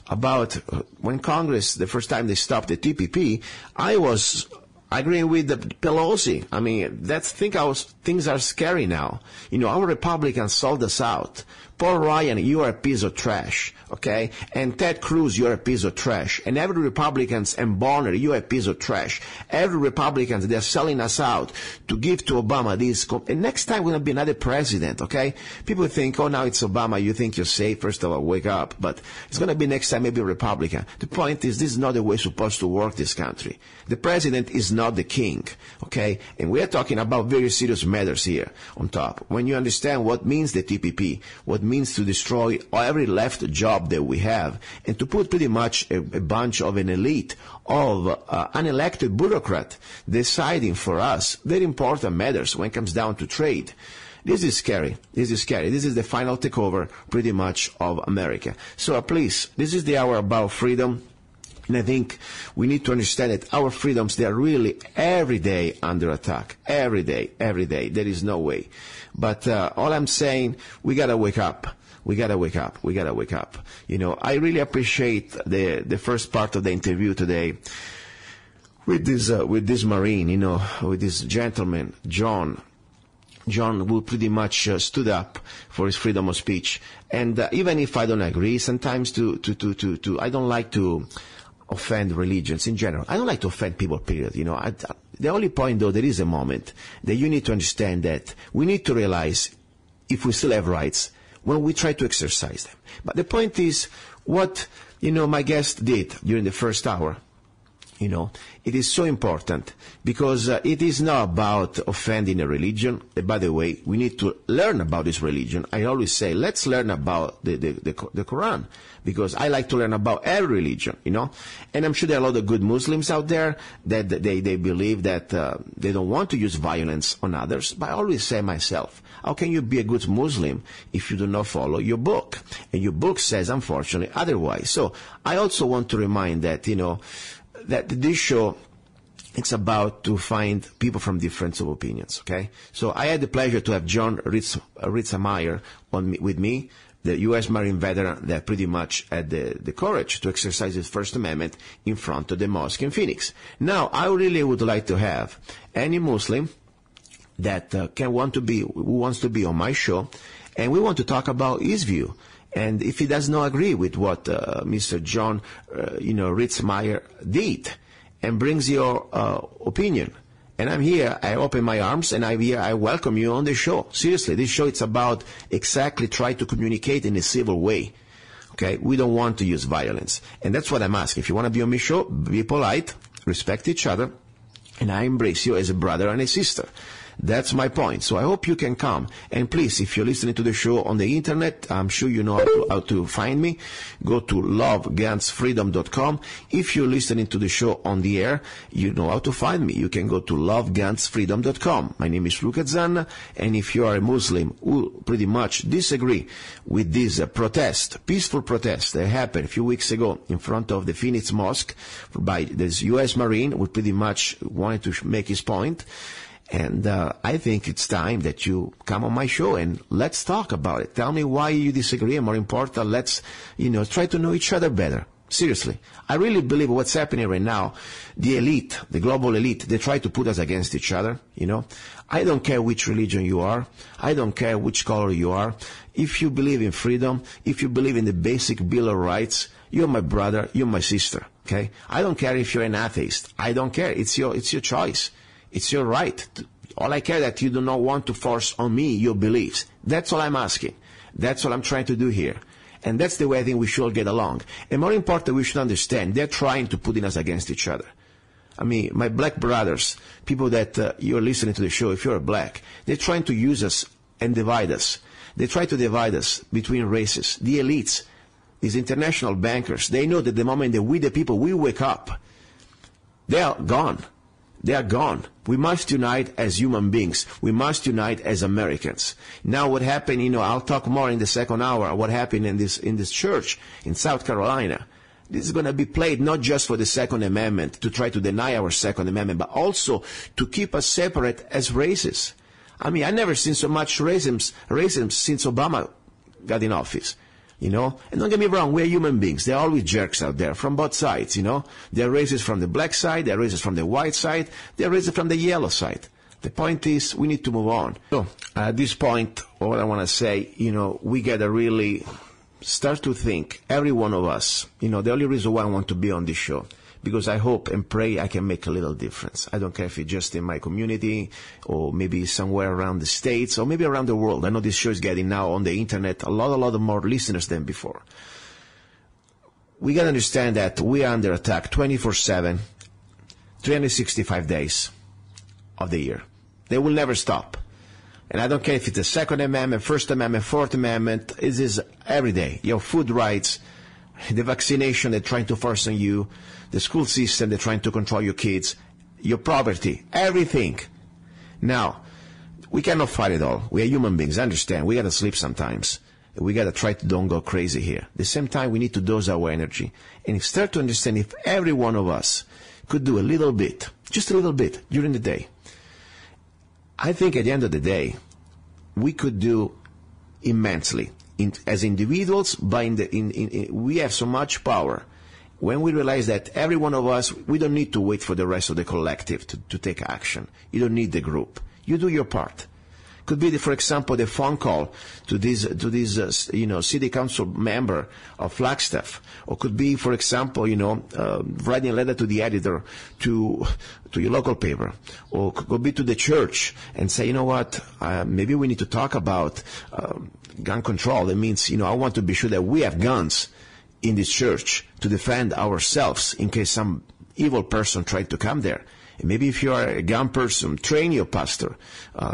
About when Congress, the first time they stopped the TPP, I was agreeing with the Pelosi. I mean, things are scary now. Our Republicans sold us out. Paul Ryan, you are a piece of trash, okay? And Ted Cruz, you're a piece of trash. And every Republicans and Bonner, you're a piece of trash. Every Republicans, they're selling us out to give to Obama this. And next time we're going to be another president, okay? People think, now it's Obama, you think you're safe. First of all, wake up. But it's going to be next time maybe a Republican. The point is, this is not the way it's supposed to work this country. The president is not the king, okay? And we are talking about very serious matters here on top. When you understand what means the TPP, what means to destroy every left job that we have, and to put pretty much a bunch of an elite of unelected bureaucrat deciding for us very important matters when it comes down to trade. This is scary. This is the final takeover pretty much of America. So please, this is the hour about freedom. And I think we need to understand that our freedoms, they are really every day under attack. Every day. There is no way. But all I'm saying, we gotta wake up. We gotta wake up. I really appreciate the first part of the interview today with this Marine, with this gentleman, John, who pretty much stood up for his freedom of speech. And even if I don't agree, sometimes I don't like to offend religions in general. I don't like to offend people, period. The only point, though, there is a moment that you need to understand that we need to realize if we still have rights when we try to exercise them. But the point is, what, my guest did during the first hour, It is so important because it is not about offending a religion. By the way, we need to learn about this religion. I always say, let's learn about the Quran, because I like to learn about every religion, And I'm sure there are a lot of good Muslims out there that they believe that they don't want to use violence on others. But I always say myself, how can you be a good Muslim if you do not follow your book? And your book says, unfortunately, otherwise. So I also want to remind that, that this show, it's about to find people from different opinions, okay? So I had the pleasure to have jon-ritzheimer with me, the U.S. Marine veteran that pretty much had the courage to exercise his First Amendment in front of the mosque in Phoenix. Now, I really would like to have any Muslim that who wants to be on my show, and we want to talk about his view. And if he does not agree with what Mr. jon-ritzheimer did, and brings your opinion, and I'm here, I open my arms, and I'm here, I welcome you on the show. Seriously, this show, it's about exactly try to communicate in a civil way. Okay, we don't want to use violence, and that's what I'm asking. If you want to be on my show, be polite, respect each other, and I embrace you as a brother and a sister. That's my point. So I hope you can come. And please, if you're listening to the show on the internet, I'm sure you know how to find me. Go to lovegunsfreedom.com. If you're listening to the show on the air, you know how to find me. You can go to lovegunsfreedom.com. My name is Luca Zanna, and if you are a Muslim who pretty much disagree with this peaceful protest that happened a few weeks ago in front of the Phoenix Mosque by this U.S. Marine who pretty much wanted to make his point, and I think it's time that you come on my show and let's talk about it. Tell me why you disagree, and more important, let's, try to know each other better. Seriously. I really believe what's happening right now, the elite, the global elite, they try to put us against each other, I don't care which religion you are. I don't care which color you are. If you believe in freedom, if you believe in the basic Bill of Rights, you're my brother, you're my sister, okay? I don't care if you're an atheist. I don't care. It's your choice. It's your right. All I care that you do not want to force on me your beliefs. That's all I'm asking. That's what I'm trying to do here. And that's the way I think we should all get along. And more important, we should understand, they're trying to put us against each other. I mean, my black brothers, people that you're listening to the show, if you're black, they're trying to use us and divide us. They try to divide us between races. The elites, these international bankers, they know that the moment that we, the people, we wake up, they are gone. They are gone. We must unite as human beings. We must unite as Americans. Now what happened, I'll talk more in the second hour, what happened in this church in South Carolina. This is going to be played not just for the Second Amendment, to try to deny our Second Amendment, but also to keep us separate as races. I mean, I've never seen so much racism since Obama got in office. And don't get me wrong, we're human beings. There are always jerks out there from both sides, There are racists from the black side, there are racists from the white side, there are racists from the yellow side. The point is, we need to move on. So, at this point, what I want to say, we got to really start to think, every one of us, the only reason why I want to be on this show, because I hope and pray I can make a little difference. I don't care if it's just in my community or maybe somewhere around the States or maybe around the world. I know this show is getting now on the internet a lot of more listeners than before. We got to understand that we are under attack 24/7, 365 days of the year. They will never stop. And I don't care if it's the Second Amendment, First Amendment, Fourth Amendment. It is every day. Your food rights, the vaccination they're trying to force on you, the school system they're trying to control your kids, your property, everything. Now, we cannot fight it all. We are human beings, I understand. We gotta sleep sometimes. We gotta try to don't go crazy here. At the same time, we need to dose our energy. And start to understand if every one of us could do a little bit, just a little bit, during the day. I think at the end of the day, we could do immensely. As individuals, we have so much power. When we realize that every one of us, we don't need to wait for the rest of the collective to take action. You don't need the group. You do your part. Could be, for example, the phone call to this city council member of Flagstaff, or could be, for example, writing a letter to the editor to your local paper, or could be to the church and say, maybe we need to talk about gun control. That means, I want to be sure that we have guns in this church to defend ourselves in case some evil person trying to come there. And maybe if you are a gun person, train your pastor.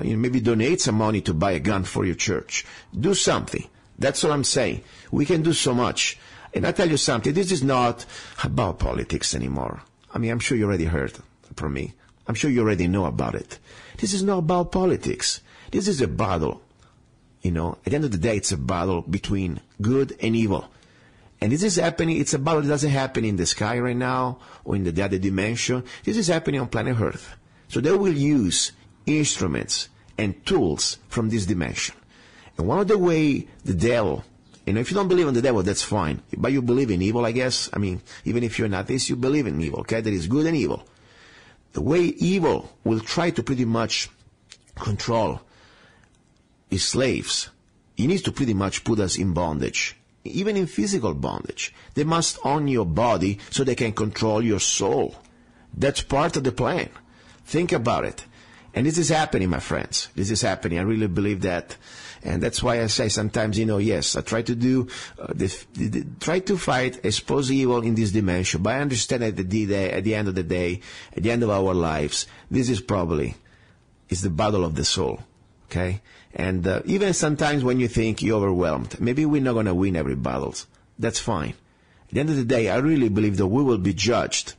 Maybe donate some money to buy a gun for your church. Do something. That's what I'm saying. We can do so much. And I tell you something, this is not about politics anymore. I mean, I'm sure you already heard from me. I'm sure you already know about it. This is not about politics. This is a battle. At the end of the day, it's a battle between good and evil. And this is happening, it's a battle that doesn't happen in the sky right now or in the other dimension. This is happening on planet Earth. So they will use instruments and tools from this dimension. And one of the way the devil, if you don't believe in the devil, that's fine. But you believe in evil, I guess. I mean, even if you're not this, you believe in evil, okay? There is good and evil. The way evil will try to pretty much control his slaves, he needs to pretty much put us in bondage. Even in physical bondage. They must own your body so they can control your soul. That's part of the plan. Think about it. And this is happening, my friends. This is happening. I really believe that. And that's why I say sometimes, yes, I try to do, try to fight, expose evil in this dimension. But I understand that at the end of the day, at the end of our lives, this is probably, it's the battle of the soul. Okay? And even sometimes when you think you're overwhelmed, maybe we're not going to win every battle. That's fine. At the end of the day, I really believe that we will be judged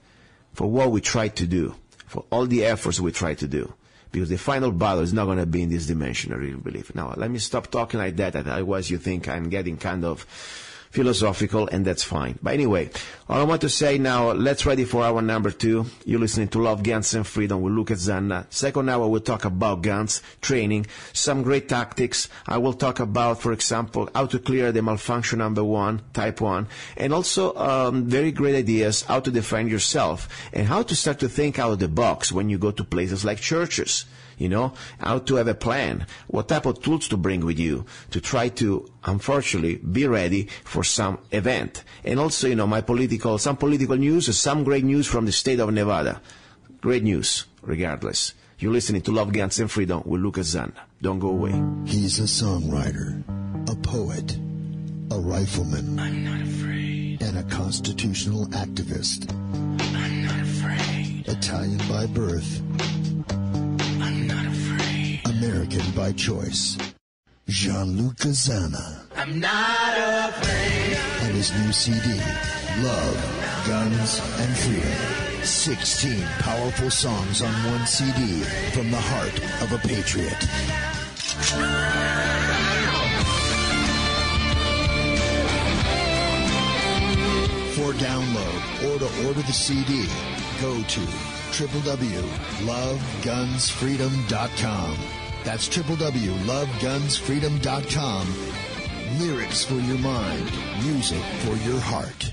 for what we try to do, for all the efforts we try to do. Because the final battle is not going to be in this dimension, I really believe. Now, let me stop talking like that. Otherwise, you think I'm getting kind of philosophical, and that's fine. But anyway, all I want to say now, let's ready for hour number 2. You're listening to Love, Guns, and Freedom with Luca Zanna. Second hour, we'll talk about guns, training, some great tactics. I will talk about, for example, how to clear the malfunction number 1, type 1, and also very great ideas, how to defend yourself, and how to start to think out of the box when you go to places like churches. How to have a plan, what type of tools to bring with you to try to, unfortunately, be ready for some event. And also, some political news, some great news from the state of Nevada. Great news, regardless. You're listening to Love, Guns, and Freedom with Luca Zanna. Don't go away. He's a songwriter, a poet, a rifleman. I'm not afraid. And a constitutional activist. I'm not afraid. Italian by birth. I'm not afraid. American by choice. Gianluca Zanna. I'm not afraid. And his new CD, Love, Guns, and Freedom. 16 powerful songs on one CD from the heart of a patriot. For download or to order the CD, go to www.lovegunsfreedom.com. That's www.lovegunsfreedom.com. Lyrics for your mind, music for your heart.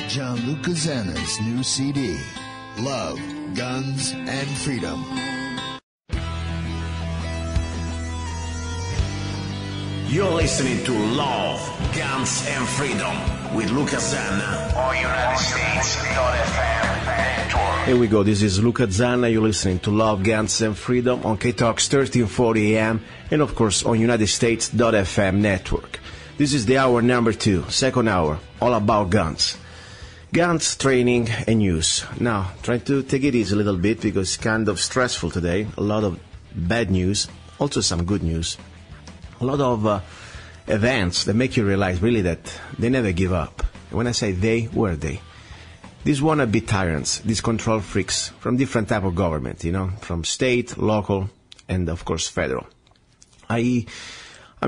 Gianluca Zanna's new CD, Love, Guns, and Freedom. You're listening to Love, Guns, and Freedom with Luca Zanna on United States.FM network. Here we go. This is Luca Zanna. You're listening to Love, Guns, and Freedom on KTOX 1340 AM and, of course, on United States.FM network. This is the hour number 2, second hour, all about guns. Guns, training, and use. Now, trying to take it easy a little bit because it's kind of stressful today. A lot of bad news, also some good news. A lot of events that make you realize really that they never give up. When I say they, who are they? These wannabe tyrants, these control freaks from different type of government, from state, local, and of course federal. I'm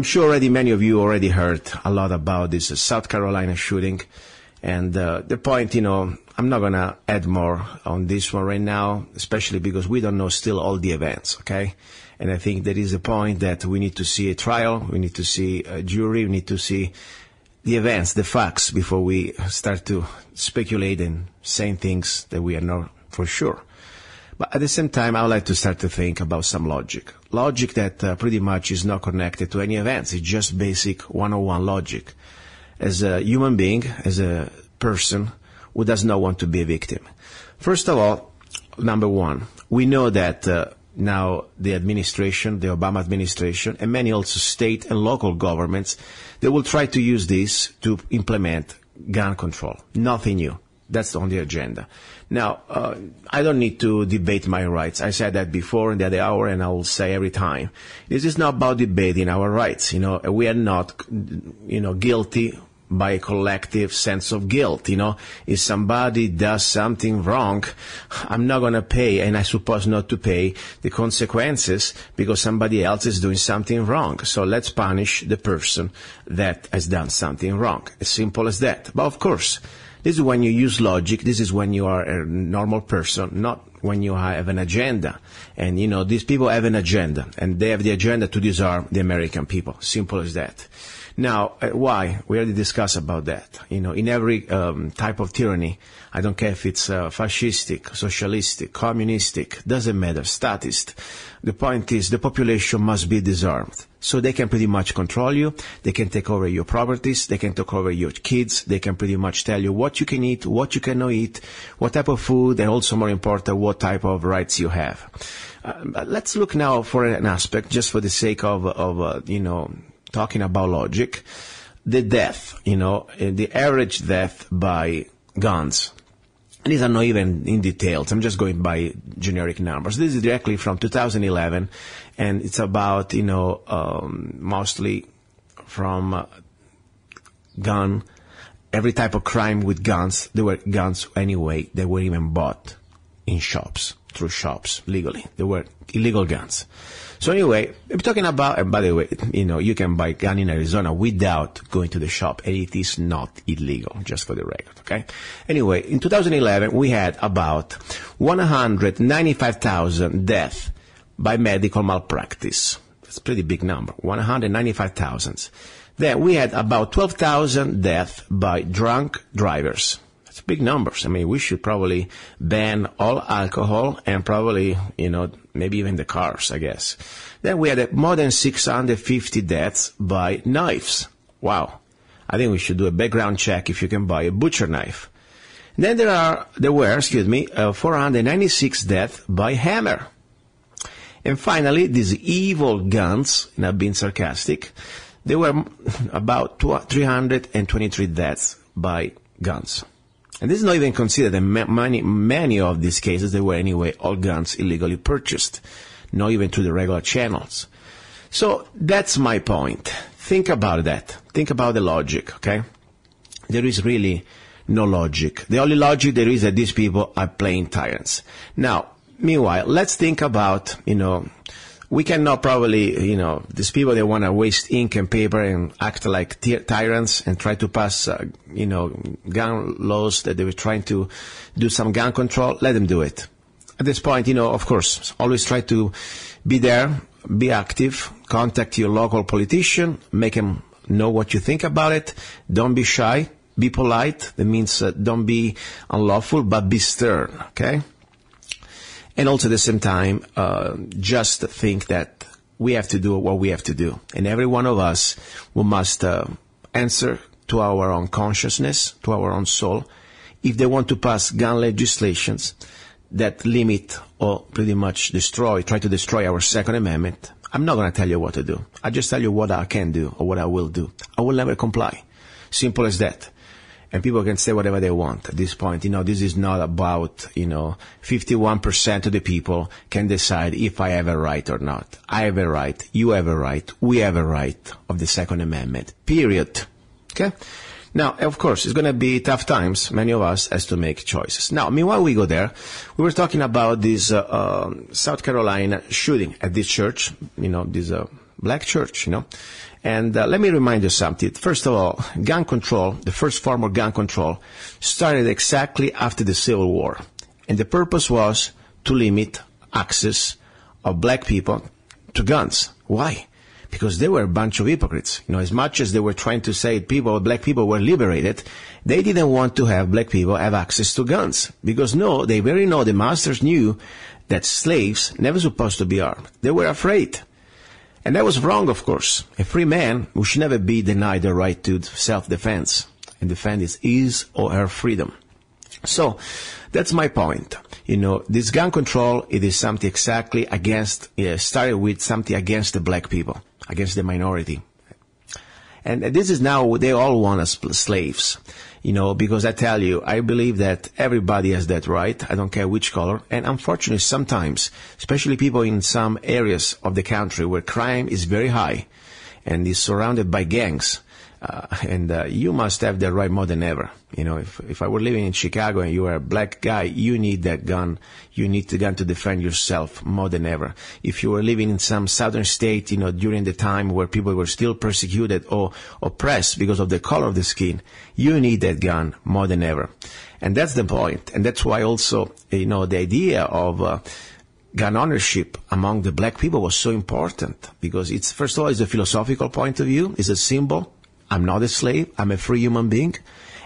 sure already many of you already heard a lot about this South Carolina shooting. And the point, I'm not going to add more on this one right now, especially because we don't know still all the events, okay? And I think there is a point that we need to see a trial, we need to see a jury, we need to see the events, the facts, before we start to speculate and saying things that we are not for sure. But at the same time, I would like to start to think about some logic. Logic that pretty much is not connected to any events. It's just basic 101 logic. As a human being, as a person who does not want to be a victim. First of all, number one, we know that now the administration, the Obama administration, and many also state and local governments, they will try to use this to implement gun control. Nothing new. That's on the agenda. Now, I don't need to debate my rights. I said that before in the other hour, and I will say every time. This is not about debating our rights. We are not, guilty by a collective sense of guilt. If somebody does something wrong, I'm not going to pay, and I suppose not to pay the consequences because somebody else is doing something wrong. So let's punish the person that has done something wrong. As simple as that. But of course, this is when you use logic. This is when you are a normal person, not when you have an agenda. And, these people have an agenda, and they have the agenda to disarm the American people. Simple as that. Now, why? We already discussed about that. In every type of tyranny, I don't care if it's fascistic, socialistic, communistic, doesn't matter, statist. The point is the population must be disarmed. So they can pretty much control you, they can take over your properties, they can take over your kids, they can pretty much tell you what you can eat, what you cannot eat, what type of food, and also more important, what type of rights you have. Let's look now for an aspect, just for the sake of talking about logic, the death, the average death by guns. And these are not even in details. I'm just going by generic numbers. This is directly from 2011, and it's about, mostly from every type of crime with guns. There were guns anyway. They were even bought in shops, through shops, legally. They were illegal guns. So anyway, I'm talking about, and by the way, you can buy a gun in Arizona without going to the shop, and it is not illegal, just for the record, okay? Anyway, in 2011, we had about 195,000 deaths by medical malpractice. That's a pretty big number, 195,000. Then we had about 12,000 deaths by drunk drivers. That's big numbers. I mean, we should probably ban all alcohol and probably, maybe even the cars, I guess. Then we had more than 650 deaths by knives. Wow. I think we should do a background check if you can buy a butcher knife. Then there were 496 deaths by hammer. And finally, these evil guns, not being sarcastic, there were about 323 deaths by guns. And this is not even considered that many of these cases, they were anyway all guns illegally purchased, not even through the regular channels. So that's my point. Think about that. Think about the logic, okay? There is really no logic. The only logic there is that these people are plain tyrants. Now, meanwhile, let's think about, we cannot probably, these people, they want to waste ink and paper and act like tyrants and try to pass, gun laws that they were trying to do some gun control. Let them do it. At this point, of course, always try to be there, be active, contact your local politician, make them know what you think about it. Don't be shy, be polite. That means don't be unlawful, but be stern, okay? And also at the same time, just think that we have to do what we have to do. And every one of us, we must answer to our own consciousness, to our own soul. If they want to pass gun legislations that limit or pretty much try to destroy our Second Amendment, I'm not going to tell you what to do. I just tell you what I can do or what I will do. I will never comply. Simple as that. And people can say whatever they want at this point. This is not about, 51% of the people can decide if I have a right or not. I have a right. You have a right. We have a right of the Second Amendment. Period. Okay? Now, of course, it's going to be tough times. Many of us has to make choices. Now, meanwhile we go there, we were talking about this South Carolina shooting at this church, this black church, And let me remind you something. First of all, gun control, the first form of gun control, started exactly after the Civil War. And the purpose was to limit access of black people to guns. Why? Because they were a bunch of hypocrites. As much as they were trying to say black people were liberated, they didn't want to have black people have access to guns. Because the masters knew that slaves never supposed to be armed. They were afraid. And that was wrong, of course. A free man who should never be denied the right to self-defense and defend his or her freedom. So, that's my point. This gun control, it is something exactly started with something against the black people, against the minority. And this is now, they all want us slaves. because I tell you, I believe that everybody has that right. I don't care which color. And unfortunately, sometimes, especially people in some areas of the country where crime is very high and is surrounded by gangs, you must have that right more than ever. If I were living in Chicago and you were a black guy, you need that gun. You need the gun to defend yourself more than ever. If you were living in some southern state, during the time where people were still persecuted or oppressed because of the color of the skin, you need that gun more than ever. And that's the point. And that's why also, the idea of gun ownership among the black people was so important, because it's, first of all, it's a philosophical point of view. It's a symbol. I'm not a slave. I'm a free human being.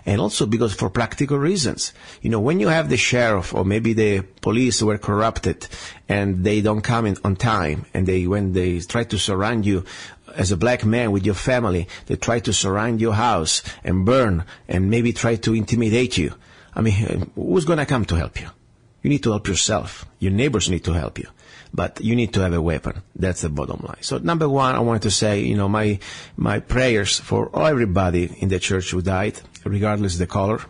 And also because for practical reasons. When you have the sheriff or maybe the police who are corrupted and they don't come in on time, and when they try to surround you as a black man with your family, they try to surround your house and burn and maybe try to intimidate you. Who's going to come to help you? You need to help yourself. Your neighbors need to help you. But you need to have a weapon. That's the bottom line. So number one, I wanted to say, my prayers for everybody in the church who died, regardless of the color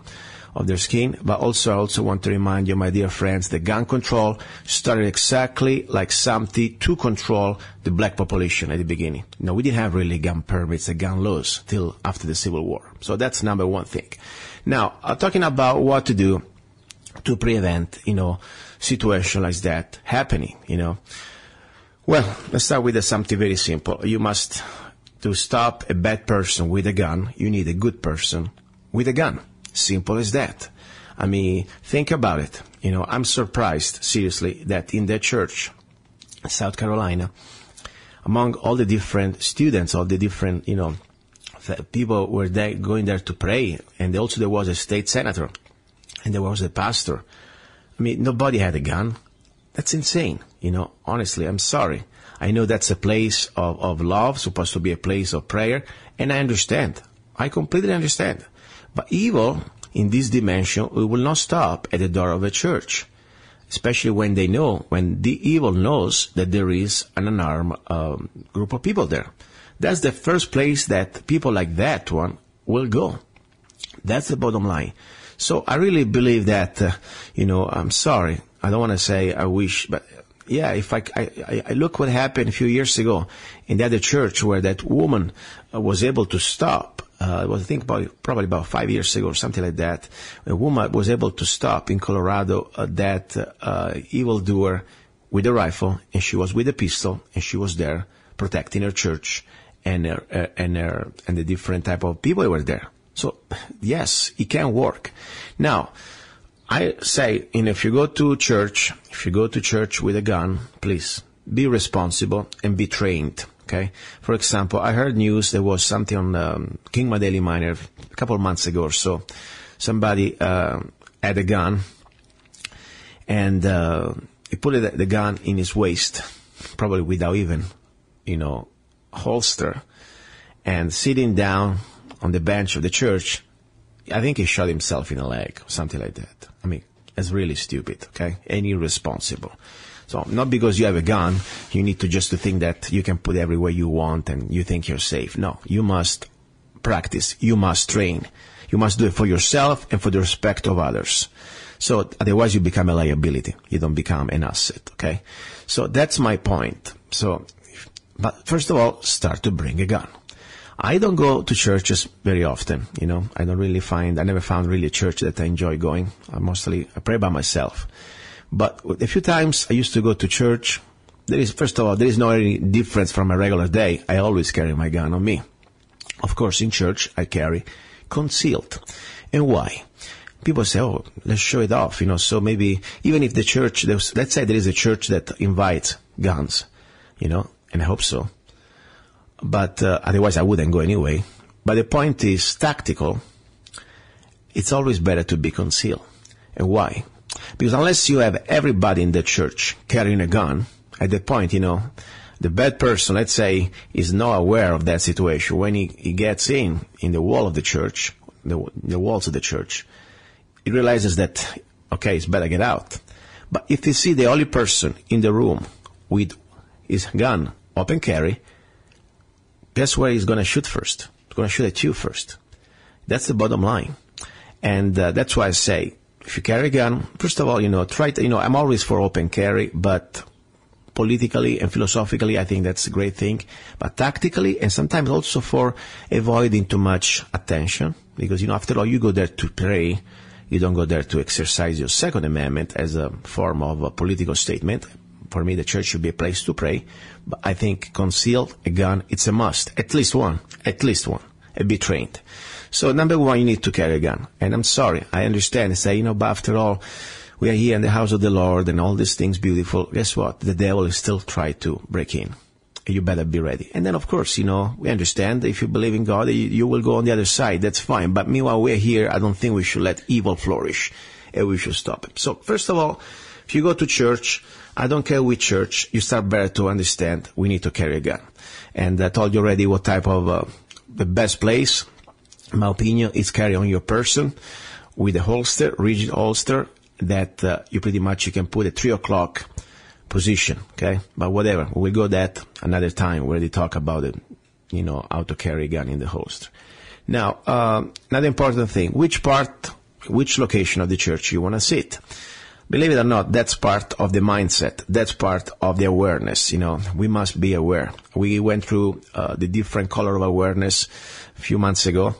of their skin. But I also want to remind you, my dear friends, that gun control started exactly like something to control the black population at the beginning. We didn't have really gun permits and gun laws till after the Civil War. So that's number one thing. Now, talking about what to do to prevent, situation like that happening, Well, let's start with something very simple. To stop a bad person with a gun, you need a good person with a gun. Simple as that. Think about it. I'm surprised, seriously, that in the church, South Carolina, among all the different students, all the different, people were there going there to pray, and also there was a state senator, and there was a pastor. Nobody had a gun. That's insane. Honestly, I'm sorry. I know that's a place of love, supposed to be a place of prayer, and I understand. I completely understand. But evil in this dimension, it will not stop at the door of a church, especially when the evil knows that there is an unarmed group of people there. That's the first place that people like that one will go. That's the bottom line. So I really believe that, I'm sorry. I don't want to say I wish, but yeah, if I look what happened a few years ago in the other church where that woman was able to stop. It was, I think, probably about 5 years ago or something like that. A woman was able to stop in Colorado that evildoer with a rifle, and she was with a pistol, and she was there protecting her church and the different type of people who were there. So, yes, it can work. Now, I say, if you go to church with a gun, please be responsible and be trained. Okay. For example, I heard news there was something on King Daily Miner a couple of months ago or so. Somebody had a gun, and he put the gun in his waist, probably without even, holster, and sitting down on the bench of the church, I think he shot himself in the leg, something like that. It's really stupid, okay, and irresponsible. So not because you have a gun, you need to think that you can put it everywhere you want and you think you're safe. No, you must practice, you must train, you must do it for yourself and for the respect of others. So otherwise you become a liability, you don't become an asset, okay? So that's my point. But first of all, start to bring a gun. I don't go to churches very often, I never found really a church that I enjoy going. I pray by myself. But a few times I used to go to church. There is no any difference from a regular day. I always carry my gun on me. Of course, in church, I carry concealed. And why? People say, let's show it off, so maybe, even if the church, let's say there is a church that invites guns, and I hope so. But otherwise I wouldn't go anyway. But the point is tactical. It's always better to be concealed. And why? Because unless you have everybody in the church carrying a gun, at that point, the bad person, let's say, is not aware of that situation. When he gets in the wall of the church, the walls of the church, he realizes that, okay, it's better get out. But if you see the only person in the room with his gun open carry, guess where he's going to shoot first? He's going to shoot at you first. That's the bottom line. And that's why I say, if you carry a gun, first of all, try to, I'm always for open carry, but politically and philosophically, I think that's a great thing. But tactically, and sometimes also for avoiding too much attention, because, after all, you go there to pray. You don't go there to exercise your Second Amendment as a form of a political statement. For me, the church should be a place to pray. But I think concealed a gun, it's a must. At least one. And be trained. So number one, you need to carry a gun. And I'm sorry, I understand. I say, but after all, we are here in the house of the Lord and all these things beautiful. Guess what? The devil is still trying to break in. You better be ready. And then, of course, we understand if you believe in God, you will go on the other side. That's fine. But meanwhile, we're here. I don't think we should let evil flourish, and we should stop it. So, first of all, if you go to church, I don't care which church, you start better to understand we need to carry a gun. And I told you already what type of the best place, in my opinion, is carry on your person with a holster, rigid holster, that you can put at 3 o'clock position, okay? But whatever, we'll go that another time where they talk about it, how to carry a gun in the holster. Now, another important thing, which location of the church you want to sit. Believe it or not, that's part of the mindset. That's part of the awareness, We must be aware. We went through the different color of awareness a few months ago.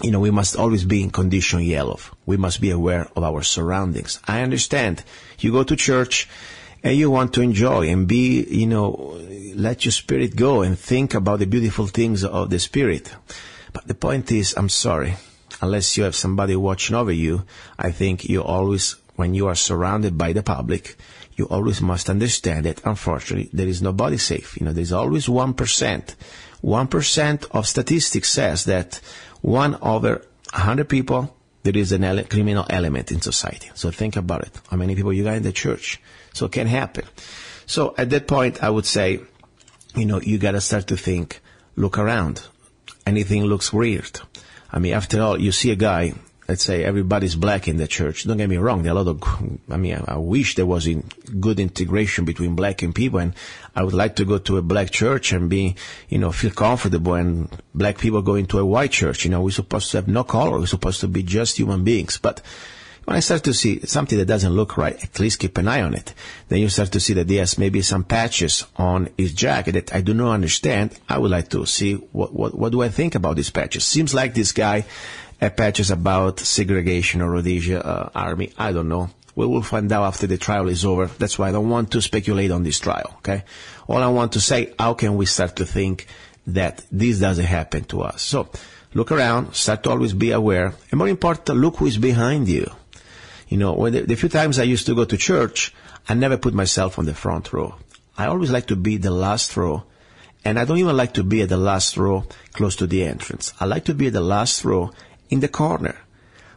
We must always be in condition yellow. We must be aware of our surroundings. I understand. You go to church and you want to enjoy and be, let your spirit go and think about the beautiful things of the spirit. But the point is, I'm sorry, unless you have somebody watching over you, I think you always, when you are surrounded by the public, you always must understand that, unfortunately, there is nobody safe. There's always 1%. 1% of statistics says that 1 over 100 people, there is a criminal element in society. So think about it. How many people you got in the church? So it can happen. So at that point, I would say, you got to start to think, look around. Anything looks weird. After all, you see a guy, let's say everybody's black in the church. Don't get me wrong. There are a lot of, I wish there was good integration between black and people, and I would like to go to a black church and be, feel comfortable, and black people go into a white church. We're supposed to have no color. We're supposed to be just human beings. But when I start to see something that doesn't look right, at least keep an eye on it. Then you start to see that yes, maybe some patches on his jacket that I do not understand. I would like to see what do I think about these patches. Seems like this guy had patches about segregation or Rhodesia army. I don't know. We will find out after the trial is over. That's why I don't want to speculate on this trial, okay? All I want to say, how can we start to think that this doesn't happen to us? So look around, start to always be aware, and more important, look who is behind you. When the few times I used to go to church, I never put myself on the front row. I always like to be the last row, and I don't even like to be at the last row close to the entrance. I like to be at the last row in the corner.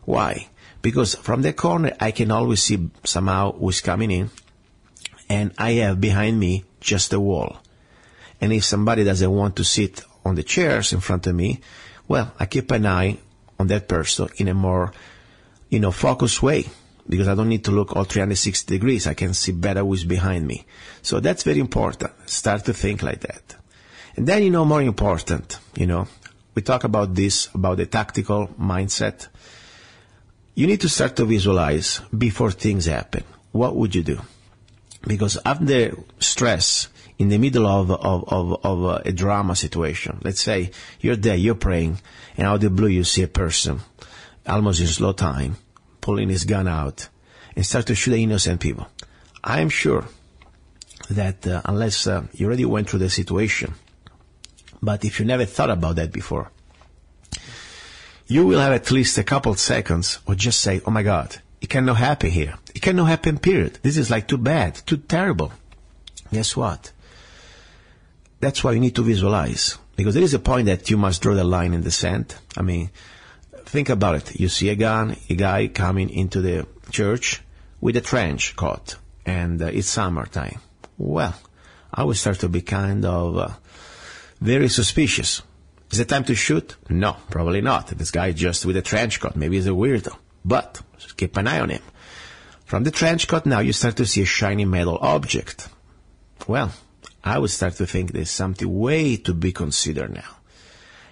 Why? Because from the corner, I can always see somehow who's coming in, and I have behind me just a wall. And if somebody doesn't want to sit on the chairs in front of me, well, I keep an eye on that person in a more, focused way, because I don't need to look all 360 degrees. I can see better who's behind me. So that's very important. Start to think like that. And then, more important, we talk about this, about the tactical mindset. You need to start to visualize before things happen. What would you do? Because under stress, in the middle of a drama situation, let's say you're there, you're praying, and out of the blue you see a person, almost in slow time, pulling his gun out and start to shoot at innocent people. I am sure that unless you already went through the situation, but if you never thought about that before, you will have at least a couple seconds or just say, oh my God, it cannot happen here. It cannot happen, period. This is like too bad, too terrible. Guess what? That's why you need to visualize. Because there is a point that you must draw the line in the sand. Think about it. You see a guy coming into the church with a trench coat, and it's summertime. Well, I will start to be kind of very suspicious. Is it time to shoot? No, probably not. This guy just with a trench coat. Maybe he's a weirdo. But keep an eye on him. From the trench coat now you start to see a shiny metal object. Well, I would start to think there's something way to be considered now.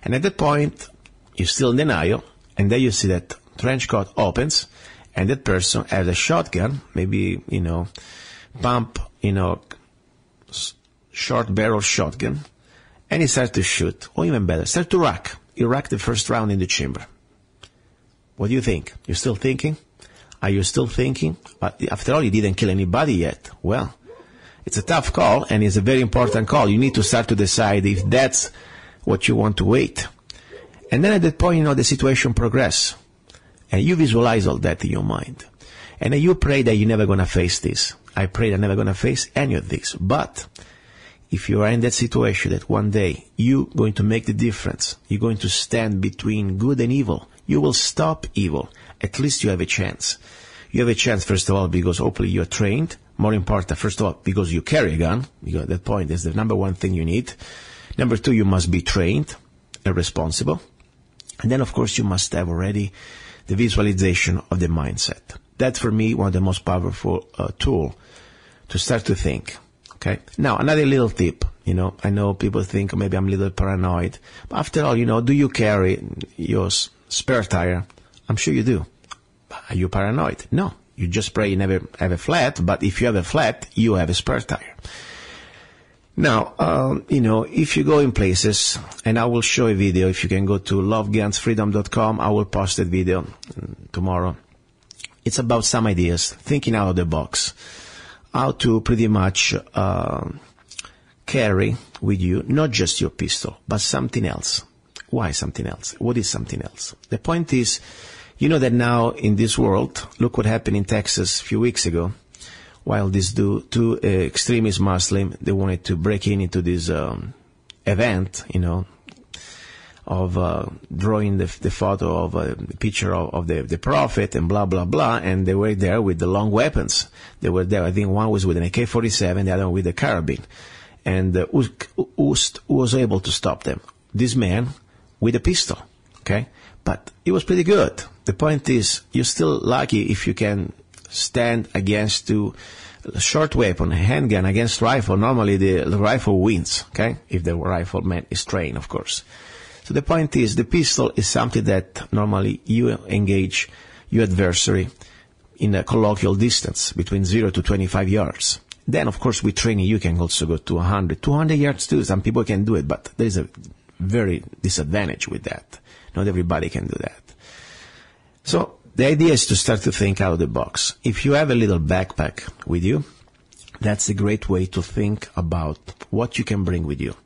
And at that point, you're still in denial, and then you see that trench coat opens, and that person has a shotgun, maybe, pump, short barrel shotgun, and he starts to shoot, or even better, start to rack. He racked the first round in the chamber. What do you think? You're still thinking? Are you still thinking? But after all, you didn't kill anybody yet. Well, it's a tough call, and it's a very important call. You need to start to decide if that's what you want to wait. And then at that point, the situation progresses. And you visualize all that in your mind. And then you pray that you're never going to face this. I pray that I'm never going to face any of this. But if you are in that situation that one day you're going to make the difference, you're going to stand between good and evil, you will stop evil, at least you have a chance. You have a chance, first of all, because hopefully you're trained. More important, first of all, because you carry a gun. Because at that point, that's the number one thing you need. Number two, you must be trained and responsible. And then, of course, you must have already the visualization of the mindset. That's, for me, one of the most powerful tools to start to think. Okay. Now, another little tip. I know people think maybe I'm a little paranoid. But after all, do you carry your spare tire? I'm sure you do. Are you paranoid? No. You just pray you never have a flat, but if you have a flat, you have a spare tire. Now, if you go in places, and I will show a video, if you can go to lovegunsfreedom.com, I will post that video tomorrow. It's about some ideas, thinking out of the box, how to pretty much carry with you not just your pistol, but something else. Why something else? What is something else? The point is, that now in this world, look what happened in Texas a few weeks ago, while these two extremist Muslims, they wanted to break into this event, of drawing the photo of a picture of the Prophet and blah, blah, blah, and they were there with the long weapons. They were there, I think one was with an AK-47, the other one with a carabine. And who was able to stop them? This man with a pistol, okay? But it was pretty good. The point is, you're still lucky if you can stand against a short weapon, a handgun against rifle. Normally the rifle wins, okay? If the rifleman is trained, of course. So the point is, the pistol is something that normally you engage your adversary in a colloquial distance between 0 to 25 yards. Then, of course, with training, you can also go to 100, 200 yards too. Some people can do it, but there's a very disadvantage with that. Not everybody can do that. So the idea is to start to think out of the box. If you have a little backpack with you, that's a great way to think about what you can bring with you.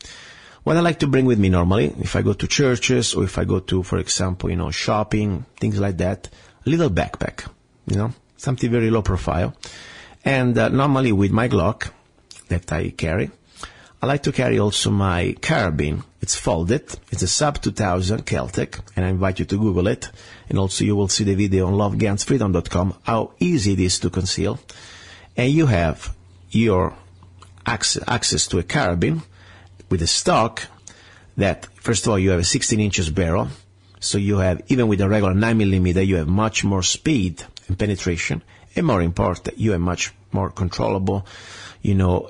What I like to bring with me normally, if I go to churches or if I go to, for example, shopping, things like that, a little backpack, something very low profile. And normally with my Glock that I carry, I like to carry also my carabine. It's folded. It's a sub 2000 Kel-Tec, and I invite you to Google it. And also you will see the video on lovegunsfreedom.com, how easy it is to conceal. And you have your access to a carabine with a stock that, first of all, you have a 16 inches barrel. So you have, even with a regular 9mm, you have much more speed and penetration. And more important, you have much more controllable,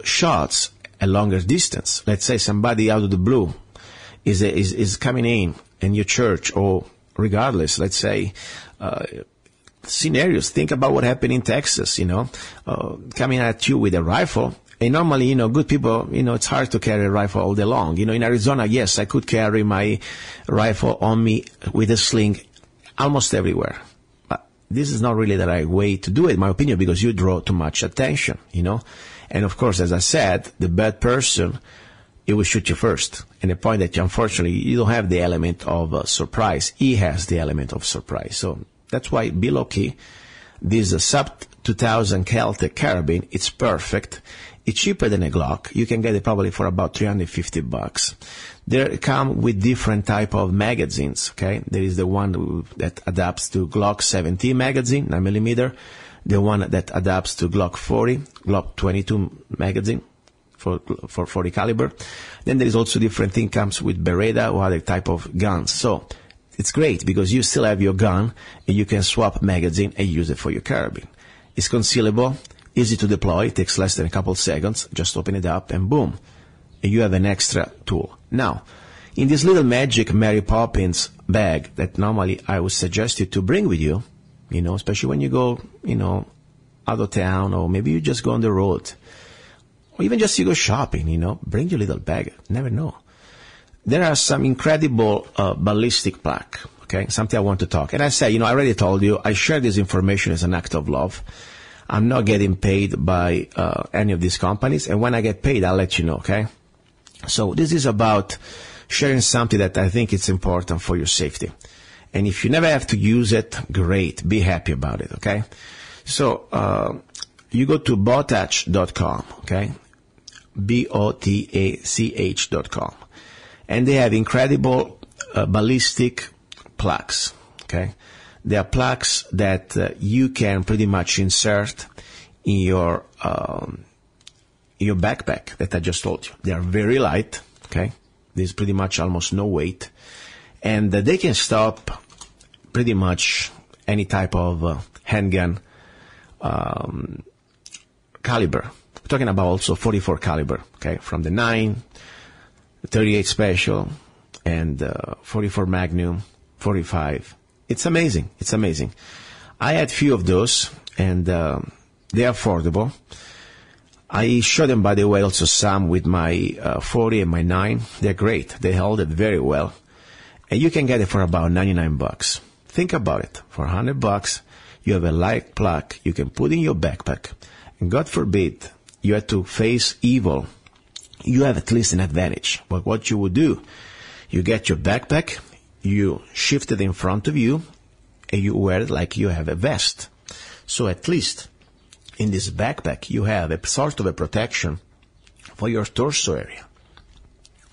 shots a longer distance. Let's say somebody out of the blue is coming in your church, or regardless, let's say, scenarios. Think about what happened in Texas, coming at you with a rifle. And normally, good people, it's hard to carry a rifle all day long. In Arizona, yes, I could carry my rifle on me with a sling almost everywhere. But this is not really the right way to do it, in my opinion, because you draw too much attention, And of course, as I said, the bad person, it will shoot you first. And the point that, unfortunately, you don't have the element of surprise. He has the element of surprise. So that's why be low-key. This sub 2000 Kel-Tec carabine, it's perfect. It's cheaper than a Glock. You can get it probably for about $350. They come with different type of magazines, okay? There is the one that adapts to Glock 17 magazine, 9mm. The one that adapts to Glock 40, Glock 22 magazine for 40 caliber. Then there is also different thing comes with Beretta or other type of guns. So it's great because you still have your gun and you can swap magazine and use it for your carabine. It's concealable, easy to deploy, it takes less than a couple seconds. Just open it up and boom, you have an extra tool. Now, in this little magic Mary Poppins bag that normally I would suggest you to bring with you, especially when you go, out of town, or maybe you just go on the road, or even just you go shopping, bring your little bag. Never know. There are some incredible ballistic plaque, okay, something I want to talk. And I say, I already told you, I share this information as an act of love. I'm not getting paid by any of these companies, and when I get paid, I'll let you know, okay? So this is about sharing something that I think is important for your safety. And if you never have to use it, great, be happy about it, okay? So you go to botach.com, okay? BOTACH.com. And they have incredible ballistic plaques, okay? They are plaques that you can pretty much insert in your backpack that I just told you. They are very light, okay? There's pretty much almost no weight. And they can stop pretty much any type of handgun caliber. We're talking about also 44 caliber, okay? From the 9, 38 Special, and 44 Magnum, 45. It's amazing. It's amazing. I had few of those, and they're affordable. I show them, by the way, also some with my 40 and my 9. They're great. They hold it very well. And you can get it for about $99. Think about it. For $100, you have a light plaque you can put in your backpack. And God forbid you have to face evil. You have at least an advantage. But what you would do, you get your backpack, you shift it in front of you, and you wear it like you have a vest. So at least in this backpack, you have a sort of a protection for your torso area.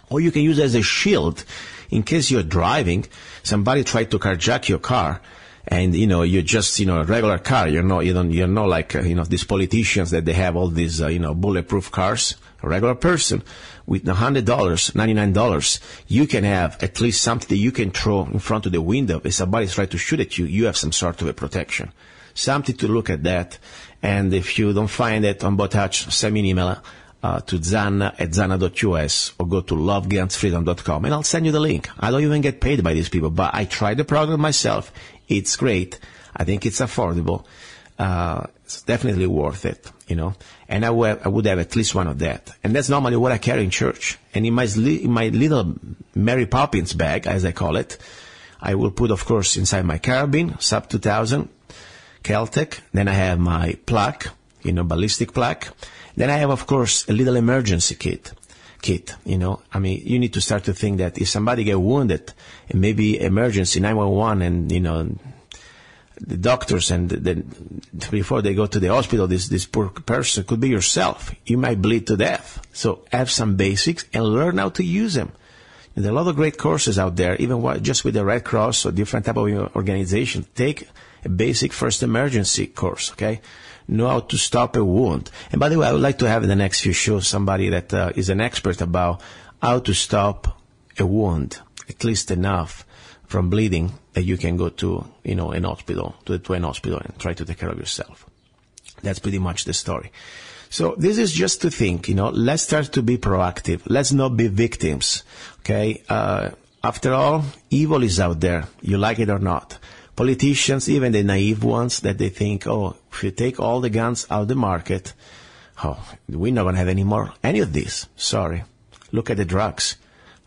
Or you can use it as a shield in case you're driving, somebody tried to carjack your car, and you're just a regular car. You're not like these politicians that they have all these bulletproof cars. A regular person with $100, $99, you can have at least something that you can throw in front of the window. If somebody's trying to shoot at you, you have some sort of a protection. Something to look at that. And if you don't find it on Botach, send me an email to zanna@zanna.us or go to lovegunsfreedom.com and I'll send you the link. I don't even get paid by these people, but I tried the program myself. It's great. I think it's affordable. It's definitely worth it, And I would have at least one of that. And that's normally what I carry in church. And in my little Mary Poppins bag, as I call it, I will put, of course, inside my carabine, Sub 2000, Kel-Tec. Then I have my plaque, ballistic plaque. Then I have, of course, a little emergency kit. You need to start to think that if somebody get wounded, and maybe emergency 911, and the doctors, and before they go to the hospital, this poor person could be yourself. You might bleed to death. So have some basics and learn how to use them. And there are a lot of great courses out there, even just with the Red Cross or different type of organization. Take a basic first emergency course, okay? Know how to stop a wound. And by the way, I would like to have in the next few shows somebody that is an expert about how to stop a wound, at least enough from bleeding that you can go to, an hospital, to an hospital and try to take care of yourself. That's pretty much the story. So this is just to think, let's start to be proactive. Let's not be victims, okay? After all, evil is out there, you like it or not. Politicians, even the naive ones, that they think, if you take all the guns out of the market, we're not going to have any of this. Sorry. Look at the drugs.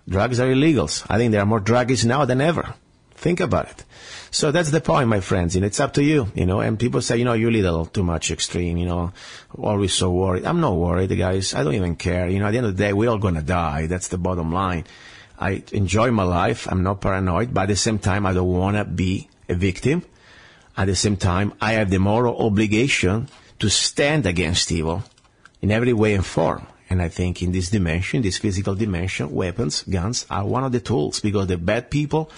Drugs are illegals. I think there are more druggies now than ever. Think about it. So that's the point, my friends. It's up to you, and people say, you're a little too much extreme, always so worried. I'm not worried, guys. I don't even care. At the end of the day, we're all going to die. That's the bottom line. I enjoy my life. I'm not paranoid, but at the same time, I don't want to be a victim. At the same time, I have the moral obligation to stand against evil in every way and form. And I think in this dimension, this physical dimension, weapons, guns are one of the tools, because the bad people,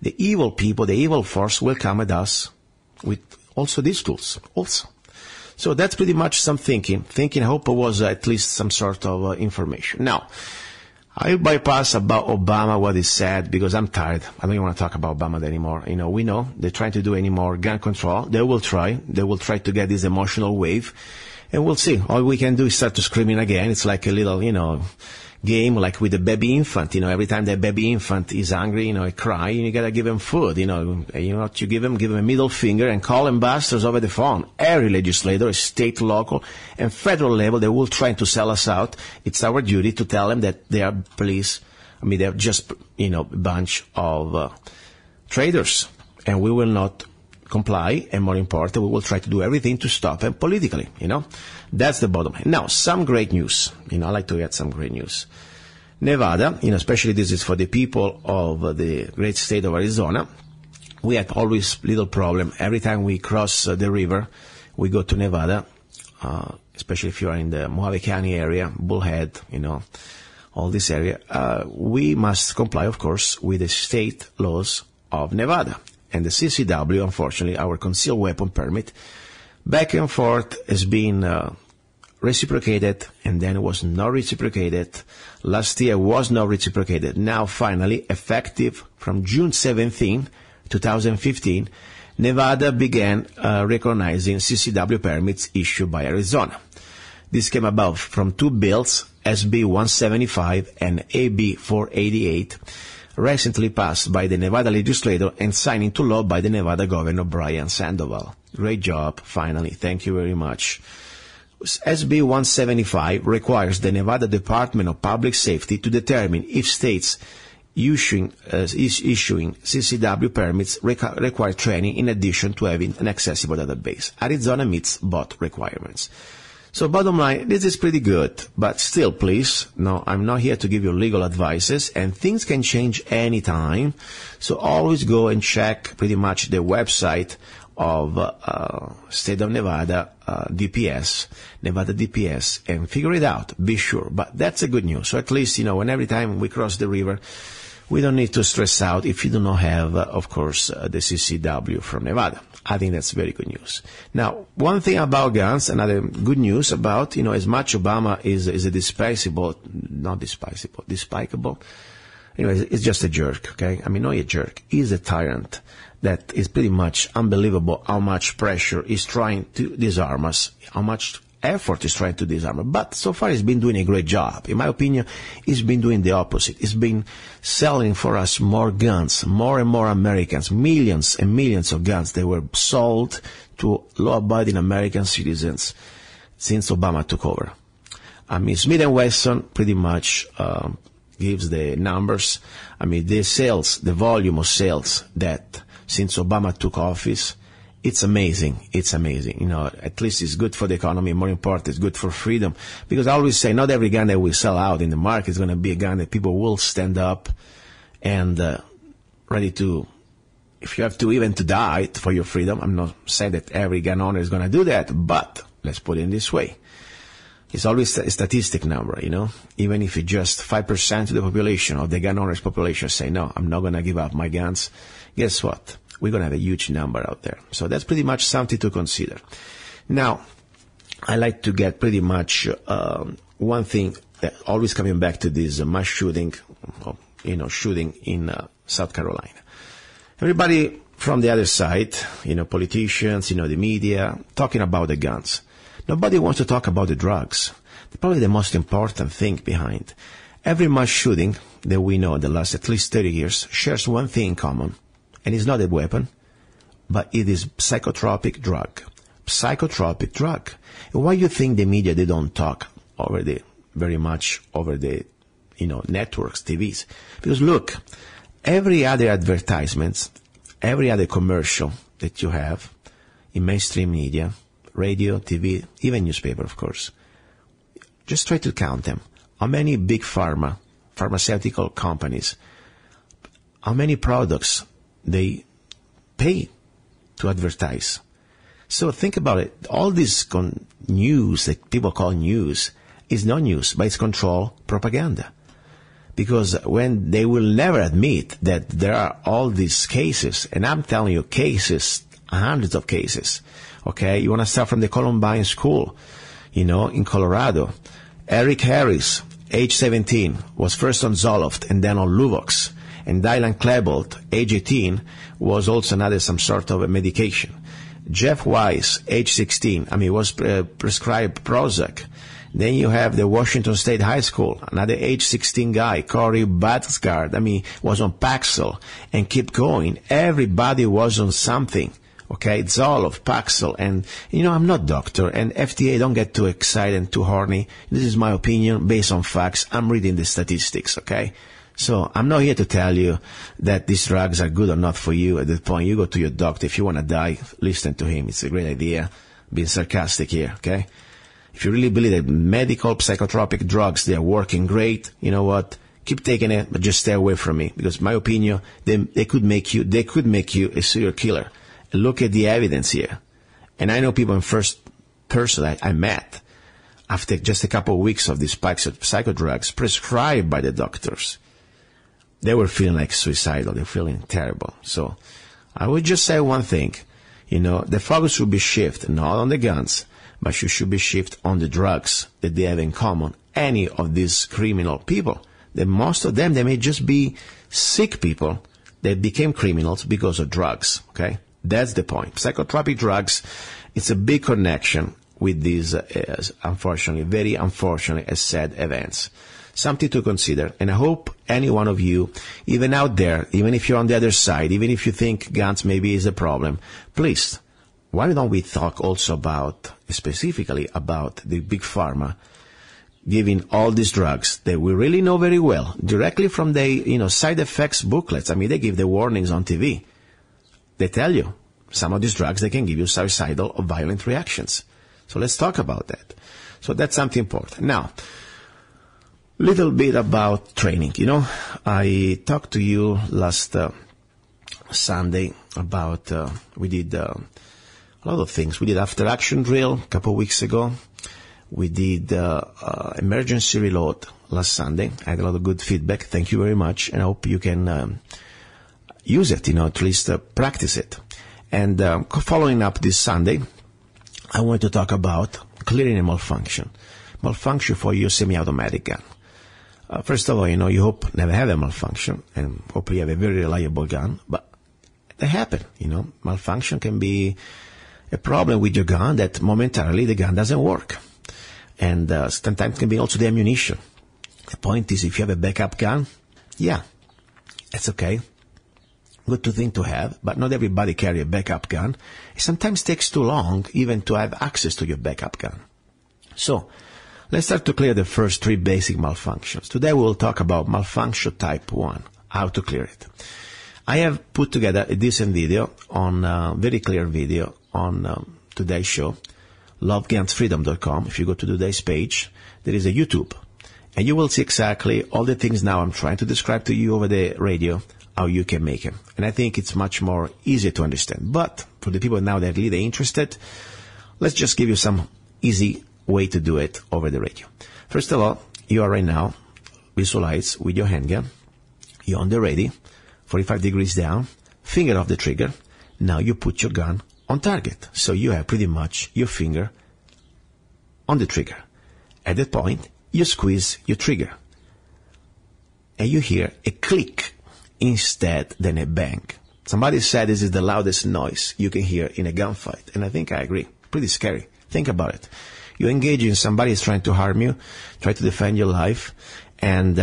the evil force will come at us with also these tools also. So that's pretty much some thinking. I hope it was at least some sort of information. Now, I bypass about Obama, what he said, because I'm tired. I don't even want to talk about Obama anymore. We know they're trying to do any more gun control. They will try to get this emotional wave, and we'll see. All we can do is start to screaming again. It's like a little, game like with the baby infant. Every time the baby infant is hungry, cry, you gotta give him food. You know what you give him a middle finger and call ambassadors over the phone. Every legislator, state, local, and federal level, they will try to sell us out. It's our duty to tell them that they are they're just, a bunch of traders, and we will not comply, and more important, we will try to do everything to stop them politically, That's the bottom line. Now, some great news. I like to get some great news. Nevada, especially this is for the people of the great state of Arizona, we had always little problem. Every time we cross the river, we go to Nevada, especially if you are in the Mojave County area, Bullhead, all this area. We must comply, of course, with the state laws of Nevada. And the CCW, unfortunately, our concealed weapon permit, back and forth has been reciprocated, and then it was not reciprocated. Last year was not reciprocated. Now, finally, effective from June 17, 2015, Nevada began recognizing CCW permits issued by Arizona. This came about from two bills, SB 175 and AB 488, recently passed by the Nevada legislature and signed into law by the Nevada Governor Brian Sandoval. Great job, finally. Thank you very much. SB 175 requires the Nevada Department of Public Safety to determine if states issuing CCW permits require training in addition to having an accessible database. Arizona meets both requirements. So bottom line, this is pretty good, but still, please, no, I'm not here to give you legal advices, and things can change anytime. So always go and check pretty much the website of State of Nevada, DPS, Nevada DPS, and figure it out. Be sure. But that's a good news. So at least, when every time we cross the river, we don't need to stress out if you do not have, of course, the CCW from Nevada. I think that's very good news. Now, one thing about guns, another good news about, as much Obama is a despicable, it's just a jerk, okay? Not a jerk. He's a tyrant that is pretty much unbelievable how much pressure is trying to disarm us, how much effort is trying to disarm us. But so far he's been doing a great job. In my opinion, he's been doing the opposite. He's been selling for us more guns, more and more Americans, millions and millions of guns that were sold to law-abiding American citizens since Obama took over. Smith & Wesson pretty much gives the numbers. The sales, the volume of sales that since Obama took office, it's amazing. It's amazing. At least it's good for the economy. More important, it's good for freedom. Because I always say, not every gun that we sell out in the market is going to be a gun that people will stand up and ready to, if you have to even to die for your freedom. I'm not saying that every gun owner is going to do that, but let's put it in this way. It's always a statistic number, Even if it's just 5% of the population, of the gun owners' population say, no, I'm not going to give up my guns. Guess what? We're going to have a huge number out there. So that's pretty much something to consider. Now, I like to get pretty much one thing, that always coming back to this mass shooting, shooting in South Carolina. Everybody from the other side, politicians, the media, talking about the guns. Nobody wants to talk about the drugs. Probably the most important thing behind. Every mass shooting that we know in the last at least 30 years shares one thing in common. And it's not a weapon, but it is psychotropic drug. Psychotropic drug. And why you think the media, they don't talk very much over the, networks, TVs? Because look, every other advertisements, every other commercial that you have in mainstream media, radio, TV, even newspaper, of course, just try to count them. How many big pharmaceutical companies, how many products they pay to advertise. So think about it. All this news that people call news is not news, but it's control propaganda. Because when they will never admit that there are all these cases, and I'm telling you cases, hundreds of cases, okay? You want to start from the Columbine School, in Colorado. Eric Harris, age 17, was first on Zoloft and then on Luvox. And Dylan Klebold, age 18, was also another some sort of a medication. Jeff Weiss, age 16, was prescribed Prozac. Then you have the Washington State High School, another age 16 guy, Corey Batsgard, was on Paxil, and keep going. Everybody was on something. Okay, Zoloft, Paxil, and, I'm not doctor, and FDA, don't get too excited and too horny. This is my opinion based on facts. I'm reading the statistics, okay? So I'm not here to tell you that these drugs are good or not for you. At that point, you go to your doctor. If you want to die, listen to him. It's a great idea. Being sarcastic here, okay? If you really believe that medical psychotropic drugs, they are working great, you know what? Keep taking it, but just stay away from me. Because my opinion, they could make you a serial killer. Look at the evidence here. And I know people in first person I met after just a couple of weeks of these psychodrugs prescribed by the doctors. They were feeling like suicidal. They were feeling terrible. So I would just say one thing. The focus should be shifted not on the guns, but you should be shifted on the drugs that they have in common. Any of these criminal people, that most of them, they may just be sick people that became criminals because of drugs, okay? That's the point. Psychotropic drugs, it's a big connection with these, unfortunately, very unfortunately, sad events. Something to consider. And I hope any one of you, even out there, even if you're on the other side, even if you think guns maybe is a problem, please, why don't we talk also specifically about the big pharma giving all these drugs that we really know very well, directly from the, side effects booklets. They give the warnings on TV. They tell you some of these drugs, they can give you suicidal or violent reactions. So let's talk about that. So that's something important. Now, little bit about training. I talked to you last Sunday about, we did a lot of things. We did after action drill a couple of weeks ago. We did emergency reload last Sunday. I had a lot of good feedback. Thank you very much. And I hope you can use it, at least practice it. And following up this Sunday, I want to talk about clearing a malfunction for your semi-automatic gun. First of all, you hope never have a malfunction, and hopefully you have a very reliable gun, but they happen, Malfunction can be a problem with your gun that momentarily the gun doesn't work. And sometimes it can be also the ammunition. The point is, if you have a backup gun, yeah, it's okay. Good thing to have, but not everybody carry a backup gun. It sometimes takes too long even to have access to your backup gun. So, let's start to clear the first 3 basic malfunctions. Today we will talk about malfunction type 1, how to clear it. I have put together a decent video very clear video on today's show, lovegunsfreedom.com. If you go to today's page, there is a YouTube, and you will see exactly all the things now I'm trying to describe to you over the radio, how you can make them. And I think it's much more easier to understand. But for the people now that are really interested, let's just give you some easy way to do it over the radio. First of all, you are right now, visualize with your handgun. You're on the ready, 45 degrees down, finger off the trigger. Now you put your gun on target. So you have pretty much your finger on the trigger. At that point, you squeeze your trigger. And you hear a click instead than a bang. Somebody said this is the loudest noise you can hear in a gunfight. And I think I agree. Pretty scary. Think about it. You engage in somebody is trying to harm you, try to defend your life, and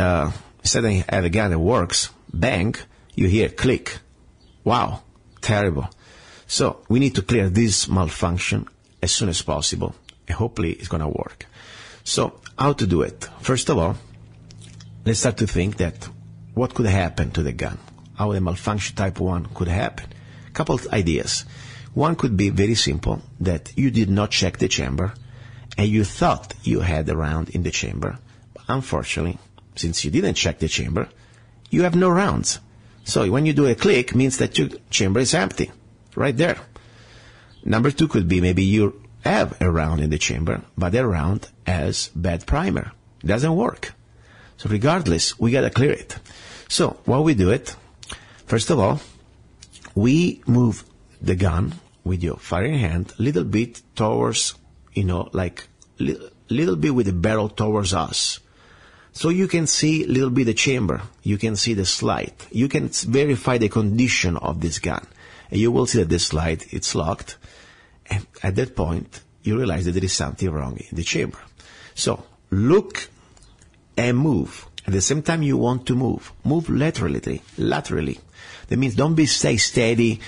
instead of have a gun that works, bang, you hear click. Wow, terrible. So we need to clear this malfunction as soon as possible, and hopefully it's going to work. So how to do it? First of all, let's start to think that what could happen to the gun, how the malfunction type 1 could happen. A couple of ideas. One could be very simple, that you did not check the chamber, and you thought you had a round in the chamber. But unfortunately, since you didn't check the chamber, you have no rounds. So when you do a click, means that your chamber is empty, right there. Number 2 could be maybe you have a round in the chamber, but the round has bad primer. It doesn't work. So regardless, we got to clear it. So while we do it, first of all, we move the gun with your firing hand a little bit towards, like little bit with the barrel towards us. So you can see a little bit the chamber. You can see the slide. You can verify the condition of this gun. And you will see that this slide, it's locked. And at that point, you realize that there is something wrong in the chamber. So look and move. At the same time you want to move. Move laterally. That means don't stay steady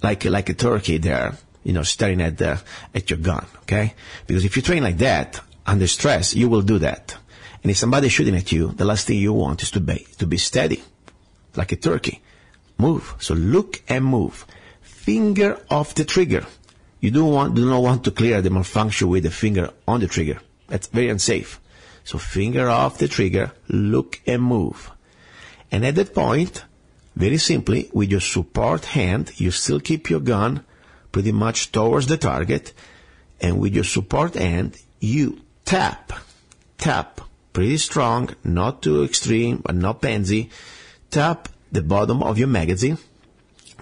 like a turkey there, staring at your gun, okay? Because if you train like that, under stress, you will do that. And if somebody's shooting at you, the last thing you want is to be steady, like a turkey. Move. So look and move. Finger off the trigger. You do not want to clear the malfunction with the finger on the trigger. That's very unsafe. So finger off the trigger, look and move. And at that point, very simply, with your support hand, you still keep your gun pretty much towards the target. And with your support hand, you tap pretty strong, not too extreme, but not pansy. Tap the bottom of your magazine,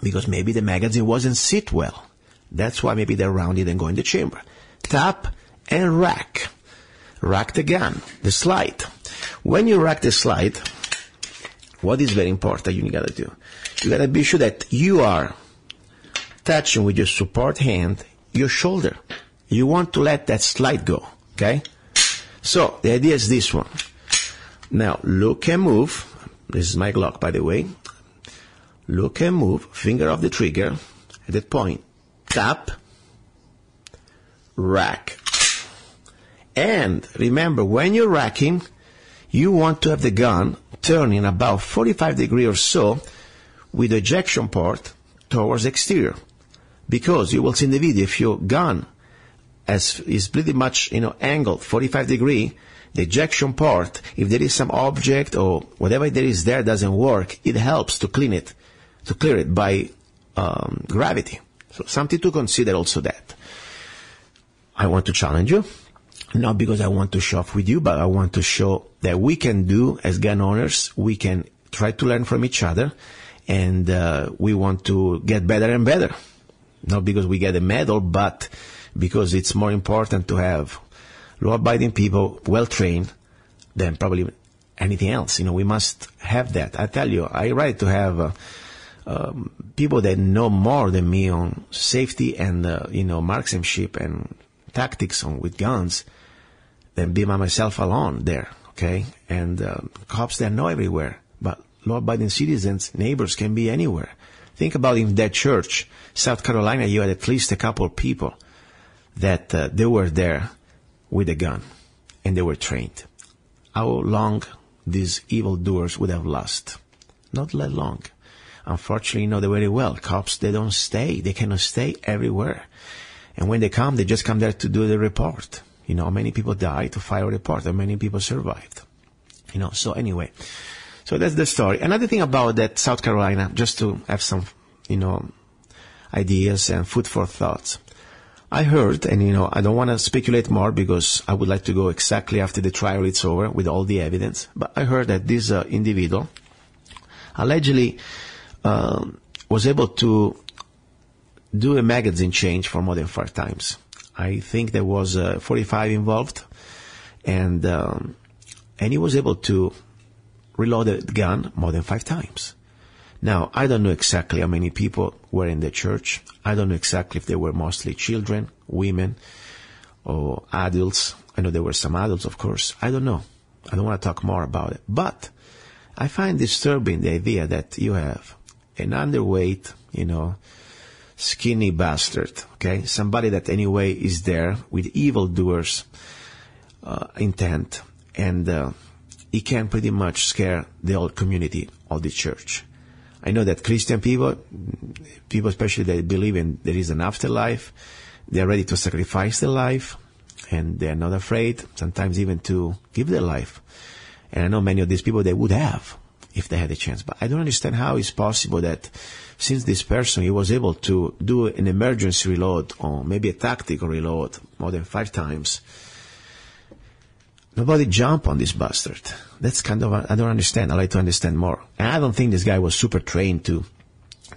because maybe the magazine wasn't sit well. That's why maybe the round didn't go in the chamber. Tap and rack. Rack the gun, the slide. When you rack the slide, what is very important you gotta do? You gotta be sure that you are touching with your support hand your shoulder. You want to let that slide go, okay? So the idea is this one. Now look and move. This is my Glock, by the way. Look and move, finger off the trigger. At that point, tap, rack. And remember, when you're racking, you want to have the gun turning about 45 degrees or so with the ejection port towards the exterior. Because you will see in the video, if your gun is pretty much angled 45 degrees, the ejection port, if there is some object or whatever there is there doesn't work, it helps to clear it by gravity. So something to consider also that. I want to challenge you, not because I want to show off with you, but I want to show that we can do, as gun owners, we can try to learn from each other, and we want to get better and better. Not because we get a medal, but because it's more important to have law-abiding people, well-trained, than probably anything else. We must have that. I tell you, I like to have people that know more than me on safety and, marksmanship and tactics with guns than be by myself alone there, okay? And cops, they know everywhere. But law-abiding citizens, neighbors can be anywhere. Think about in that church, South Carolina, you had at least a couple of people that they were there with a gun, and they were trained. How long these evildoers would have lost? Not that long. Unfortunately, you know they very well. Cops, they don't stay. They cannot stay everywhere. And when they come, they just come there to do the report. How many people died to file a report? How many people survived? So anyway. So that's the story. Another thing about that South Carolina, just to have some, ideas and food for thoughts. I heard, and I don't want to speculate more because I would like to go exactly after the trial is over with all the evidence, but I heard that this individual allegedly was able to do a magazine change for more than 5 times. I think there was 45 involved, and he was able to reload the gun more than 5 times. Now, I don't know exactly how many people were in the church. I don't know exactly if they were mostly children, women, or adults. I know there were some adults, of course. I don't know. I don't want to talk more about it. But I find disturbing the idea that you have an underweight, skinny bastard, okay? Somebody that anyway is there with evildoers intent, and he can pretty much scare the whole community of the church. I know that Christian people especially that believe in there is an afterlife, they are ready to sacrifice their life, and they are not afraid sometimes even to give their life. And I know many of these people they would have if they had a chance. But I don't understand how it's possible that since this person, he was able to do an emergency reload or maybe a tactical reload more than 5 times, nobody jumped on this bastard. That's kind of, I don't understand. I like to understand more. And I don't think this guy was super trained to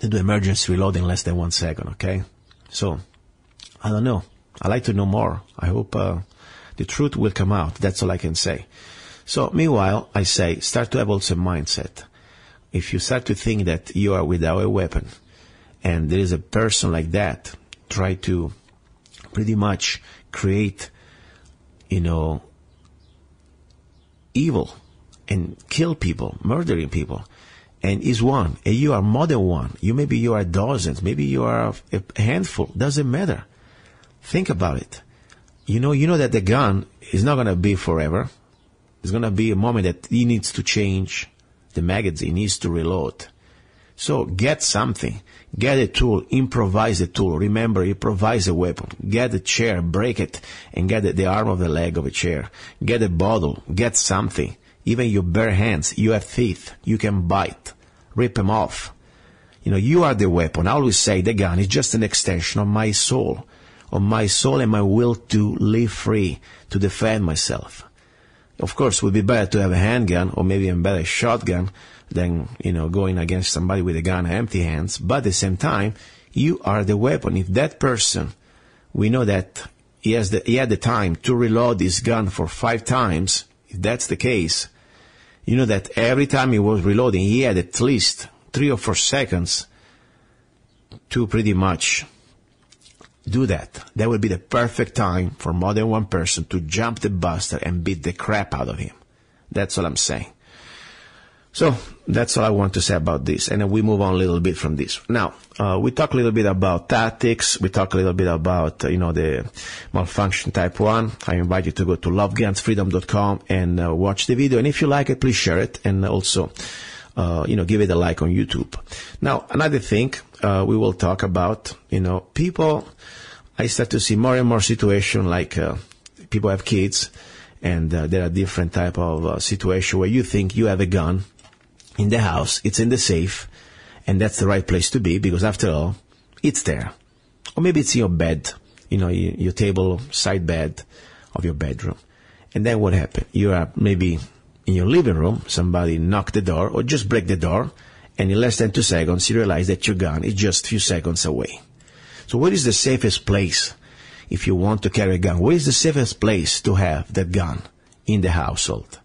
do emergency reload in less than 1 second, okay? So, I don't know. I like to know more. I hope the truth will come out. That's all I can say. So, meanwhile, I say, start to have also a mindset. If you start to think that you are without a weapon, and there is a person like that, try to pretty much create, evil and kill people, murdering people. And is one, and you are more than one. Maybe you are dozens, maybe you are a handful. Doesn't matter. Think about it. You know that the gun is not going to be forever. There's going to be a moment that he needs to change the magazine, needs to reload. So get something. Get a tool. Improvise a tool. Remember, improvise a weapon. Get a chair, break it, and get the arm of the leg of a chair. Get a bottle. Get something. Even your bare hands. You have teeth. You can bite. Rip them off. You are the weapon. I always say the gun is just an extension of my soul. Of my soul and my will to live free, to defend myself. Of course, it would be better to have a handgun or maybe even better a shotgun than, going against somebody with a gun empty hands. But at the same time, you are the weapon. If that person, we know that he had the time to reload his gun for 5 times, if that's the case, you know that every time he was reloading, he had at least 3 or 4 seconds to pretty much do that. That would be the perfect time for more than one person to jump the buster and beat the crap out of him. That's all I'm saying. So that's all I want to say about this. And then we move on a little bit from this. Now, we talk a little bit about tactics. We talk a little bit about, the malfunction type 1. I invite you to go to lovegunsfreedom.com and watch the video. And if you like it, please share it. And also, give it a like on YouTube. Now, another thing, we will talk about, people, I start to see more and more situations like people have kids, and there are different type of situation where you think you have a gun in the house, it's in the safe, and that's the right place to be because after all, it's there. Or maybe it's in your bed, your table, side bed of your bedroom. And then what happened? You are maybe in your living room, somebody knocked the door or just break the door, and in less than 2 seconds, you realize that your gun is just a few seconds away. So what is the safest place if you want to carry a gun? Where is the safest place to have that gun in the household?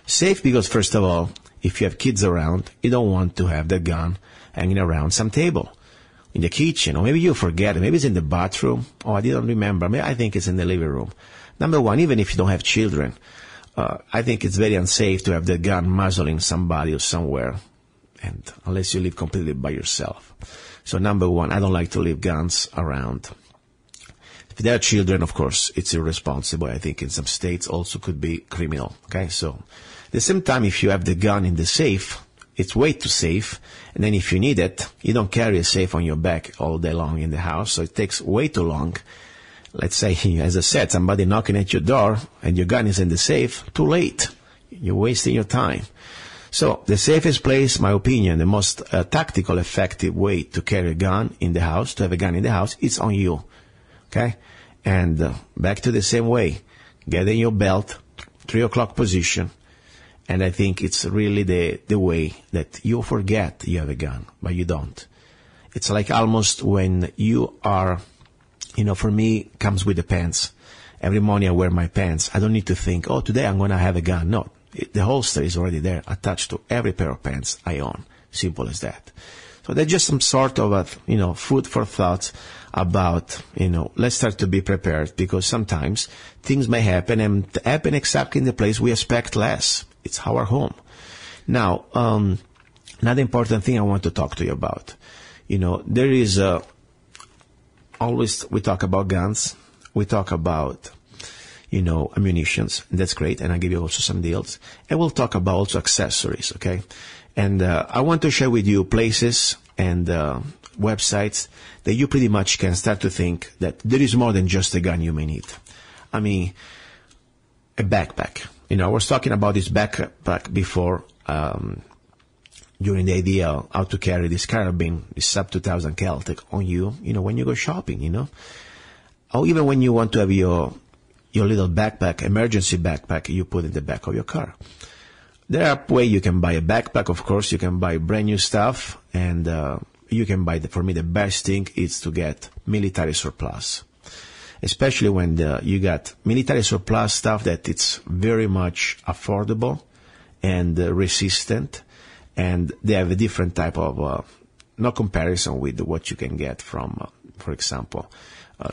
Safe because, first of all, if you have kids around, you don't want to have that gun hanging around some table in the kitchen, or maybe you forget it. Maybe it's in the bathroom. Oh, I didn't remember. Maybe I think it's in the living room. Number one, even if you don't have children, I think it's very unsafe to have the gun muzzling somebody or somewhere, and unless you live completely by yourself. So number one, I don't like to leave guns around. If there are children, of course, it's irresponsible. I think in some states also could be criminal. Okay, so at the same time, if you have the gun in the safe, it's way too safe. And then if you need it, you don't carry a safe on your back all day long in the house, so it takes way too long. Let's say, as I said, somebody knocking at your door and your gun is in the safe, too late. You're wasting your time. So the safest place, my opinion, the most tactical, effective way to carry a gun in the house, to have a gun in the house, is on you. Okay? And back to the same way. Get in your belt, 3 o'clock position. And I think it's really the way that you forget you have a gun, but you don't. It's like almost when you are, for me, comes with the pants. Every morning I wear my pants. I don't need to think, oh, today I'm going to have a gun. No. The holster is already there, attached to every pair of pants I own. Simple as that. So that's just some sort of, food for thought about, let's start to be prepared, because sometimes things may happen and happen exactly in the place we expect less. It's our home. Now, another important thing I want to talk to you about. There is always, we talk about guns, we talk about ammunitions. That's great. And I'll give you also some deals. And we'll talk about also accessories, okay? And I want to share with you places and websites that you pretty much can start to think that there is more than just a gun you may need. I mean, a backpack. I was talking about this backpack before, during the idea how to carry this carabine, this sub 2000 Celtic on you, when you go shopping, or even when you want to have your little backpack, emergency backpack, you put in the back of your car. There are ways you can buy a backpack, of course. You can buy brand new stuff, and you can buy, for me, the best thing is to get military surplus. Especially when you got military surplus stuff that it's very much affordable and resistant, and they have a different type of, no comparison with what you can get from, for example,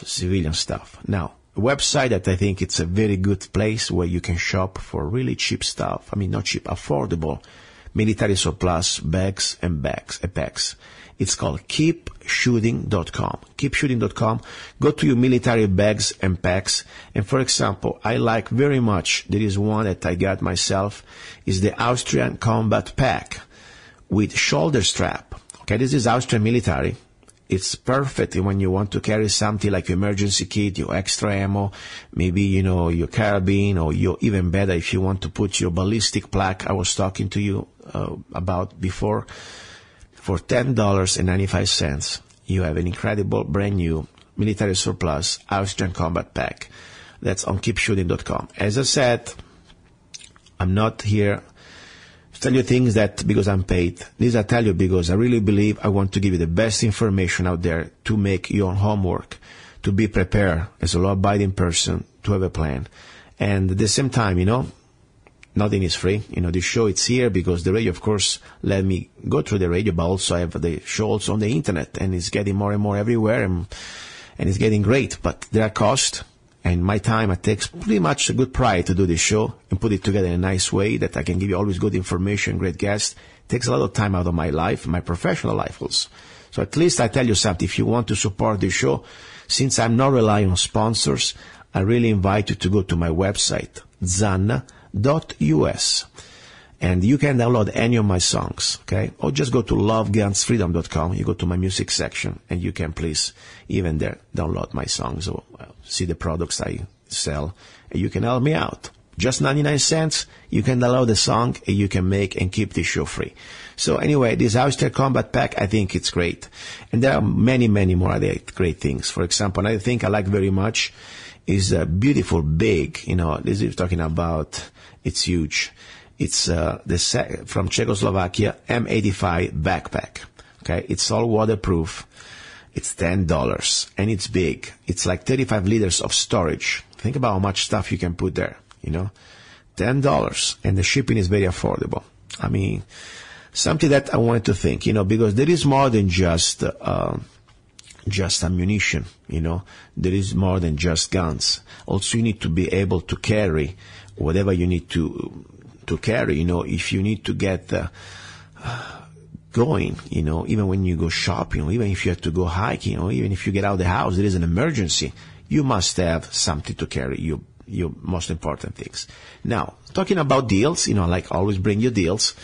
civilian stuff. Now, a website that I think it's a very good place where you can shop for really cheap stuff. I mean, not cheap, affordable military surplus bags and packs. It's called keepshooting.com. Keepshooting.com. Go to your military bags and packs. And for example, I like very much, there is one that I got myself, is the Austrian Combat Pack with shoulder strap. Okay, this is Austrian military. It's perfect when you want to carry something like your emergency kit, your extra ammo, maybe, your carabine, or even better if you want to put your ballistic plaque I was talking to you about before. For $10.95, you have an incredible brand new military surplus Austrian Combat Pack. That's on keepshooting.com. As I said, I'm not here to tell you things that because I'm paid. This I tell you because I really believe I want to give you the best information out there to make your homework, to be prepared as a law-abiding person, to have a plan. And at the same time, nothing is free. The show, it's here because the radio, of course, let me go through the radio, but also I have the show also on the internet, and it's getting more and more everywhere, and it's getting great. But there are costs, and my time, it takes pretty much a good pride to do this show and put it together in a nice way that I can give you always good information, great guests. It takes a lot of time out of my life, my professional life also. So at least I tell you something, if you want to support the show, since I'm not relying on sponsors, I really invite you to go to my website, zanna.us, and you can download any of my songs, okay? Or just go to lovegunsfreedom.com. You go to my music section, and you can please even there download my songs or see the products I sell, and you can help me out. Just 99 cents, you can download the song, and you can make and keep the show free. So anyway, this Austrian Combat Pack, I think it's great. And there are many, many more other great things. For example, another thing I like very much is a beautiful, big, this is talking about, it's huge. It's from Czechoslovakia, M85 backpack. Okay, it's all waterproof. It's $10, and it's big. It's like 35 liters of storage. Think about how much stuff you can put there, $10, and the shipping is very affordable. I mean, something that I wanted to think, because there is more than just ammunition, there is more than just guns. Also, you need to be able to carry whatever you need to carry, if you need to get going, even when you go shopping, even if you have to go hiking, even if you get out of the house, there is an emergency, you must have something to carry, your most important things. Now, talking about deals, like always bring you deals.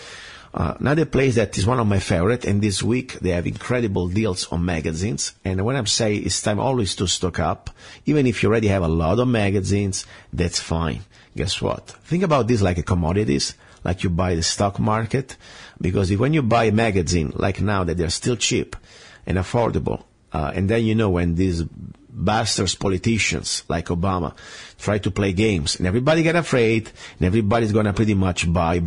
Another place that is one of my favorite, and this week they have incredible deals on magazines. And when I'm saying it's time always to stock up, even if you already have a lot of magazines, that's fine. Guess what? Think about this like a commodities, like you buy the stock market, because when you buy a magazine, like now that they're still cheap and affordable, and then when these bastards politicians like Obama try to play games, and everybody get afraid, and everybody's gonna pretty much buy,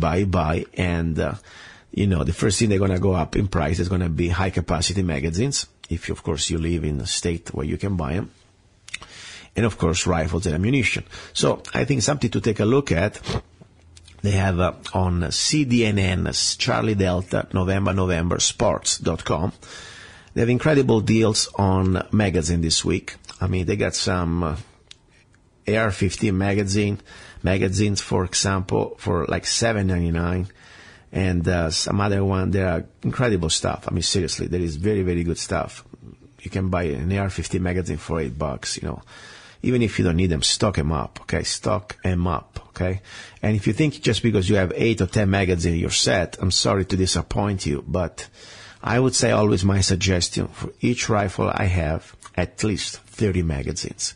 and the first thing they're gonna go up in price is gonna be high capacity magazines, if of course you live in a state where you can buy them, and of course rifles and ammunition. So I think something to take a look at. They have on CDNN, Charlie Delta, November, sports.com. They have incredible deals on magazine this week. I mean, they got some AR-15 magazines, for example, for like $7.99, and some other one. There are incredible stuff. I mean, seriously, there is very, very good stuff. You can buy an AR-15 magazine for $8, Even if you don't need them, stock them up, okay? Stock them up, okay? And if you think just because you have 8 or 10 magazines you're set, I'm sorry to disappoint you, but I would say always my suggestion, for each rifle I have at least 30 magazines.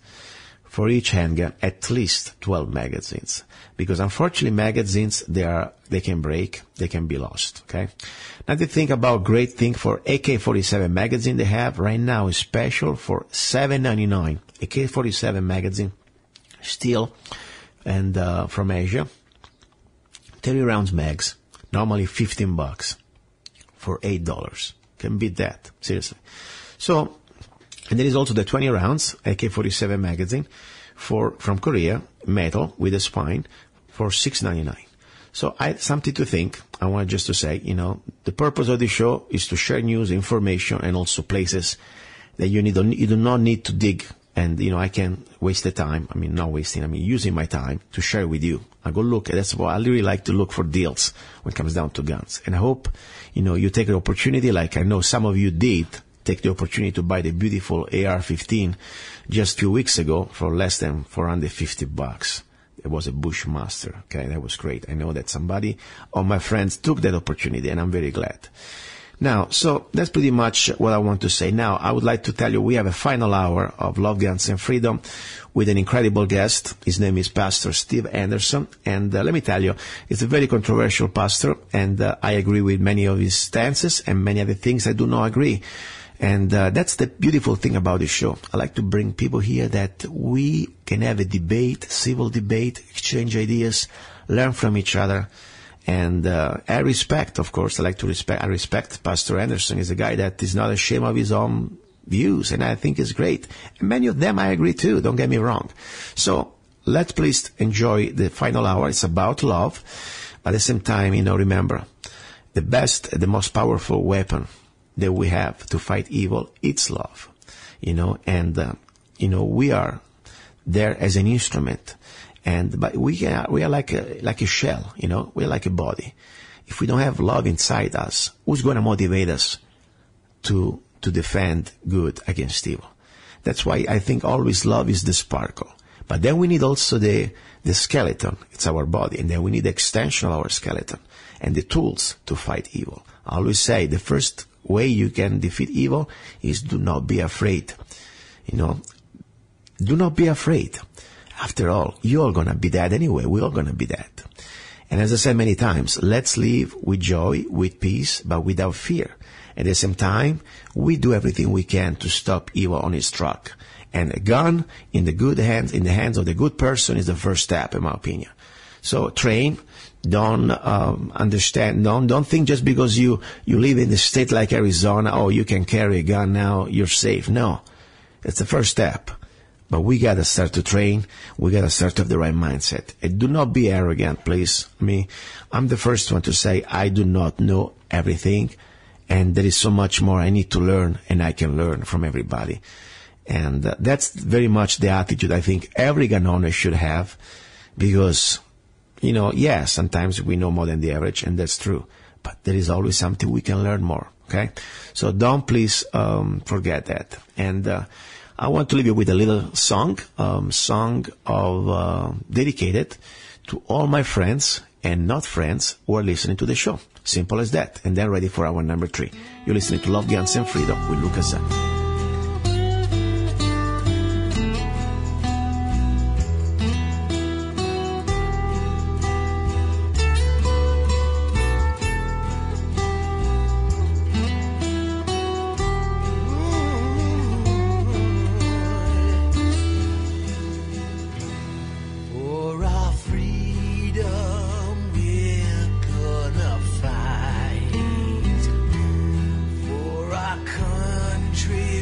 For each handgun, at least 12 magazines. Because unfortunately magazines, they can break, they can be lost, okay? Now to think about great thing for AK-47 magazine they have right now is special for $7.99. AK-47 magazine, steel, and from Asia, 30 rounds mags, normally $15 for $8. Can beat that, seriously. So, and there is also the 20 rounds AK-47 magazine from Korea, metal with a spine for $6.99. So something to think. I want just to say, the purpose of the show is to share news, information, and also places that you do not need to dig And, I can waste the time. Not wasting, using my time to share with you. I go look, that's why I really like to look for deals when it comes down to guns. And I hope, you take the opportunity, like I know some of you did, take the opportunity to buy the beautiful AR-15 just a few weeks ago for less than $450. It was a Bushmaster. Okay, that was great. I know that somebody of my friends took that opportunity, and I'm very glad. Now, so that's pretty much what I want to say. Now, I would like to tell you we have a final hour of Love, Guns, and Freedom with an incredible guest. His name is Pastor Steve Anderson. And let me tell you, it's a very controversial pastor, and I agree with many of his stances and many other things I do not agree. And that's the beautiful thing about this show. I like to bring people here that we can have a debate, civil debate, exchange ideas, learn from each other. And I respect, of course, I respect Pastor Anderson. He's a guy that is not ashamed of his own views, and I think it's great. And many of them I agree too, don't get me wrong. So let's please enjoy the final hour. It's about love. At the same time, remember, the best, the most powerful weapon that we have to fight evil, it's love. And we are there as an instrument. But we are like a shell, we're like a body. If we don't have love inside us, who's going to motivate us to defend good against evil? That's why I think always love is the sparkle. But then we need also the skeleton. It's our body. And then we need the extension of our skeleton and the tools to fight evil. I always say the first way you can defeat evil is do not be afraid. Do not be afraid. After all, you're all going to be dead anyway. We're all going to be dead. And as I said many times, let's live with joy, with peace, but without fear. At the same time, we do everything we can to stop evil on its track. And a gun in the hands of the good person is the first step, in my opinion. So train. Don't don't think just because you live in a state like Arizona, you can carry a gun now, you're safe. No. It's the first step. But we gotta start to train. We gotta start to have the right mindset. And do not be arrogant, please. I'm the first one to say I do not know everything, and there is so much more I need to learn, and I can learn from everybody. And that's very much the attitude I think every gun owner should have, because, sometimes we know more than the average, and that's true. But there is always something we can learn more, okay? So don't please forget that. And I want to leave you with a little song dedicated to all my friends and not friends who are listening to the show. Simple as that. And then ready for our number 3. You're listening to Love, Guns, and Freedom with Luca Zanni. Country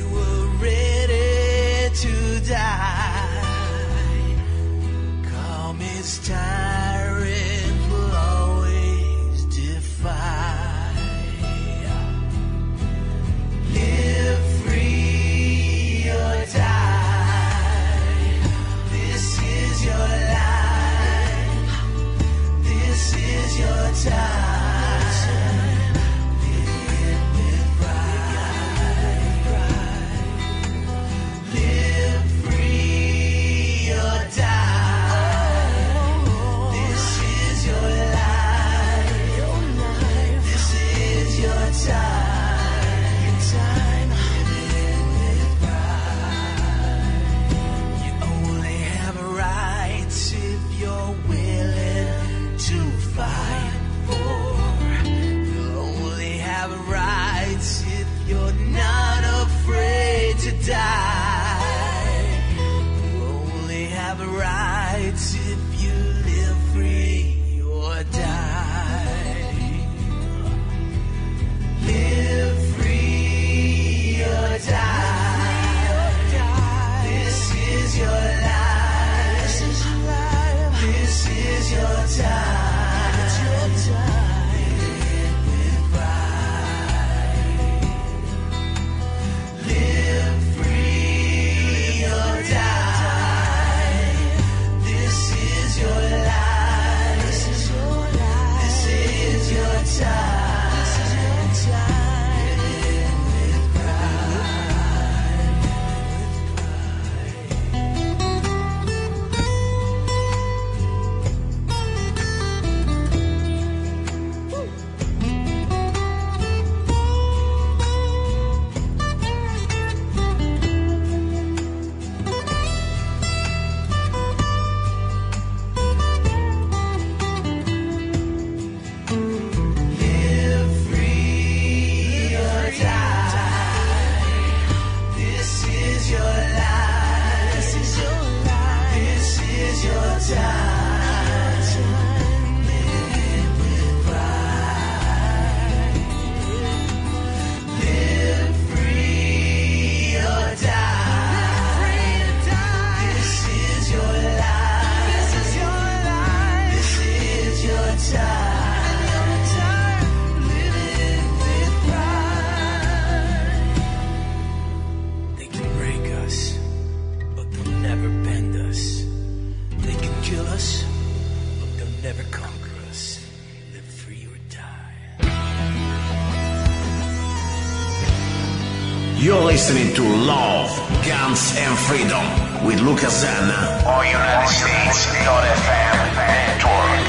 You're listening to Love, Guns, and Freedom with Luca Zanna on United States.FM network.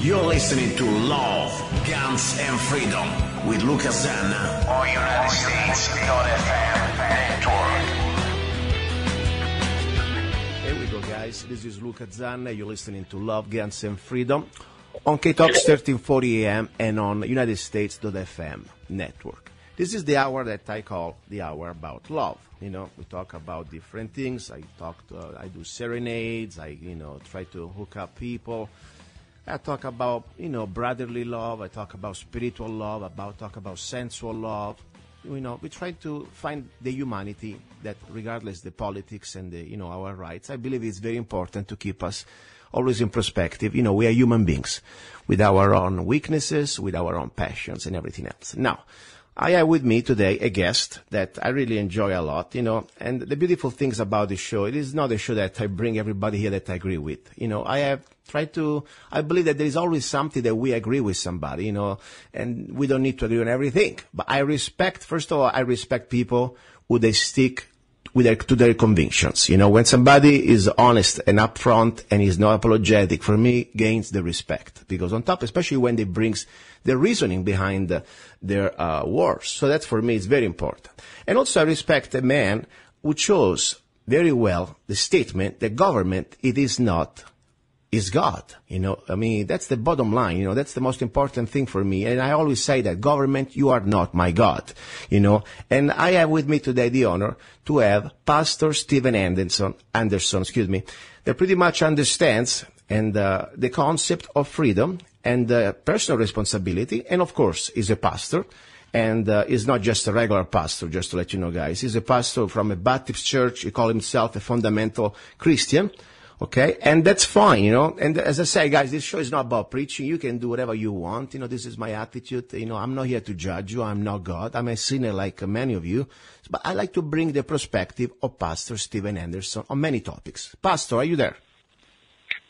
You're listening to Love, Guns, and Freedom with Luca Zanna on United States.FM network. Here we go, guys. This is Luca Zanna. You're listening to Love, Guns, and Freedom on KTOX 1340 AM and on United States.FM network. This is the hour that I call the hour about love. You know, we talk about different things. I do serenades. I try to hook up people. I talk about, brotherly love. I talk about spiritual love, talk about sensual love. We try to find the humanity that, regardless the politics and our rights, I believe it's very important to keep us always in perspective. We are human beings with our own weaknesses, with our own passions and everything else. Now, I have with me today a guest that I really enjoy a lot, and the beautiful things about the show, it is not a show that I bring everybody here that I agree with. I believe that there is always something that we agree with somebody, and we don't need to agree on everything. But first of all, I respect people who they stick to their convictions. When somebody is honest and upfront and is not apologetic, for me, gains the respect. Because on top, especially when they brings the reasoning behind their words. So that, for me, is very important. And also, I respect a man who chose very well the statement that government, it is not, is God. That's the bottom line. That's the most important thing for me. And I always say that government, you are not my God. And I have with me today the honor to have Pastor Stephen Anderson, that pretty much understands the concept of freedom and personal responsibility. And of course, is a pastor. And is not just a regular pastor, just to let you know, guys. He's a pastor from a Baptist church. He calls himself a fundamental Christian. Okay, and that's fine, and as I say, guys, this show is not about preaching. You can do whatever you want. This is my attitude. I'm not here to judge you. I'm not God. I'm a sinner like many of you. But I like to bring the perspective of Pastor Stephen Anderson on many topics. Pastor, are you there?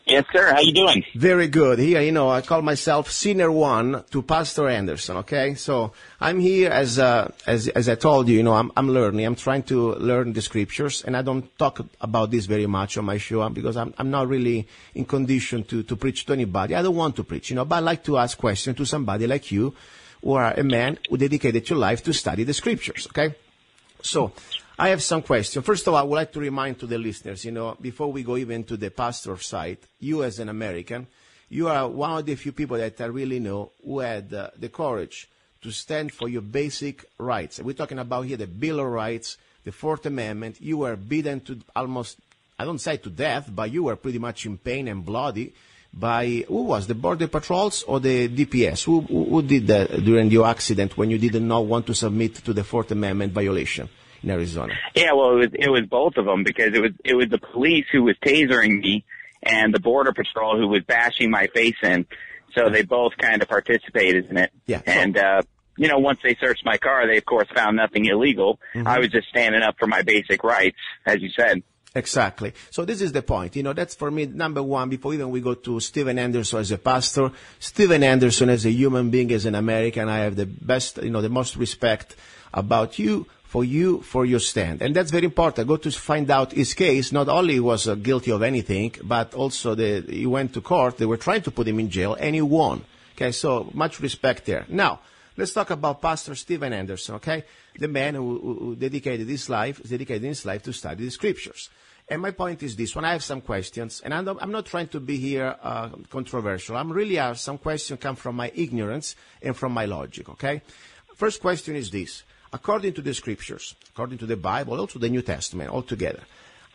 Yes, sir. How you doing? Very good. Here, I call myself Sinner 1 to Pastor Anderson, okay? So I'm here as I told you, I'm learning. I'm trying to learn the scriptures, and I don't talk about this very much on my show because I'm not really in condition to preach to anybody. I don't want to preach, but I like to ask questions to somebody like you who are a man who dedicated your life to study the scriptures, okay? So I have some questions. First of all, I would like to remind to the listeners, before we go even to the pastor side, you as an American, you are one of the few people that I really know who had the courage to stand for your basic rights. We're talking about here the Bill of Rights, the Fourth Amendment. You were beaten to almost, I don't say to death, but you were pretty much in pain and bloody by, who was, the Border Patrols or the DPS? Who did that during your accident when you did not want to submit to the Fourth Amendment violation in Arizona? Yeah, well, it was both of them, because it was the police who was tasering me and the Border Patrol who was bashing my face in. So they both kind of participated in it. Yeah. And, once they searched my car, they, of course, found nothing illegal. Mm-hmm. I was just standing up for my basic rights, as you said. Exactly. So this is the point. That's for me, number one, before even we go to Stephen Anderson as a pastor. Stephen Anderson as a human being, as an American, I have the best, the most respect about you, for your stand. And that's very important. I go to find out his case. Not only was guilty of anything, but also he went to court. They were trying to put him in jail, and he won. Okay, so much respect there. Now, let's talk about Pastor Stephen Anderson, okay? The man who dedicated his life to study the scriptures. And my point is this one. I have some questions, and I'm not trying to be here controversial. I'm really some questions come from my ignorance and from my logic, okay? First question is this. According to the scriptures, according to the Bible, also the New Testament, altogether,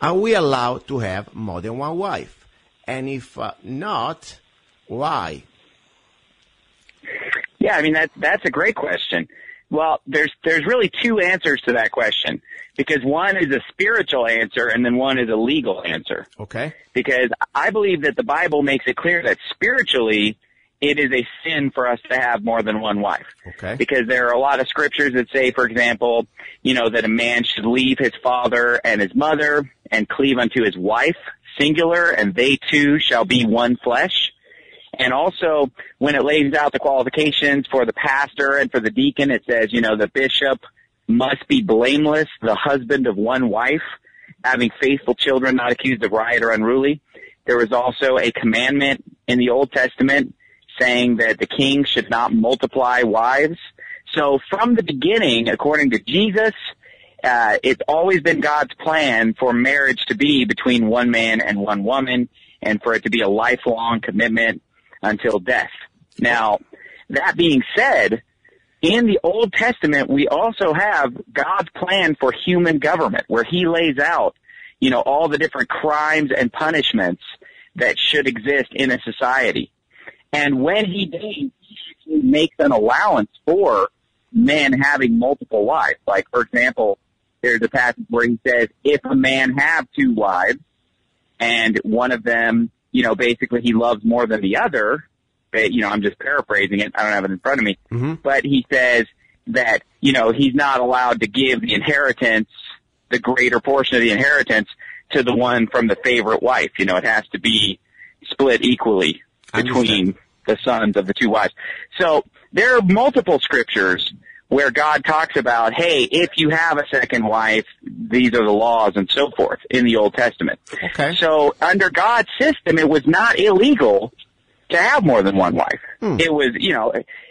are we allowed to have more than one wife? And if not, why? Yeah, that's a great question. Well, there's really two answers to that question, because one is a spiritual answer and then one is a legal answer. Okay. Because I believe that the Bible makes it clear that spiritually it is a sin for us to have more than one wife. Okay. Because there are a lot of scriptures that say, for example, that a man should leave his father and his mother and cleave unto his wife, singular, and they two shall be one flesh. And also, when it lays out the qualifications for the pastor and for the deacon, it says, the bishop must be blameless, the husband of one wife, having faithful children, not accused of riot or unruly. There was also a commandment in the Old Testament saying that the king should not multiply wives. So from the beginning, according to Jesus, it's always been God's plan for marriage to be between one man and one woman, and for it to be a lifelong commitment until death. Now, that being said, in the Old Testament, we also have God's plan for human government, where he lays out, all the different crimes and punishments that should exist in a society. And when he does, he actually makes an allowance for men having multiple wives. Like, for example, there's a passage where he says, if a man have two wives, and one of them, basically he loves more than the other, I'm just paraphrasing it, I don't have it in front of me, but he says that, he's not allowed to give the inheritance, the greater portion of the inheritance, to the one from the favorite wife. It has to be split equally between the sons of the two wives. So there are multiple scriptures where God talks about, hey, if you have a second wife, these are the laws and so forth in the Old Testament. Okay. So under God's system, it was not illegal to have more than one wife. It was,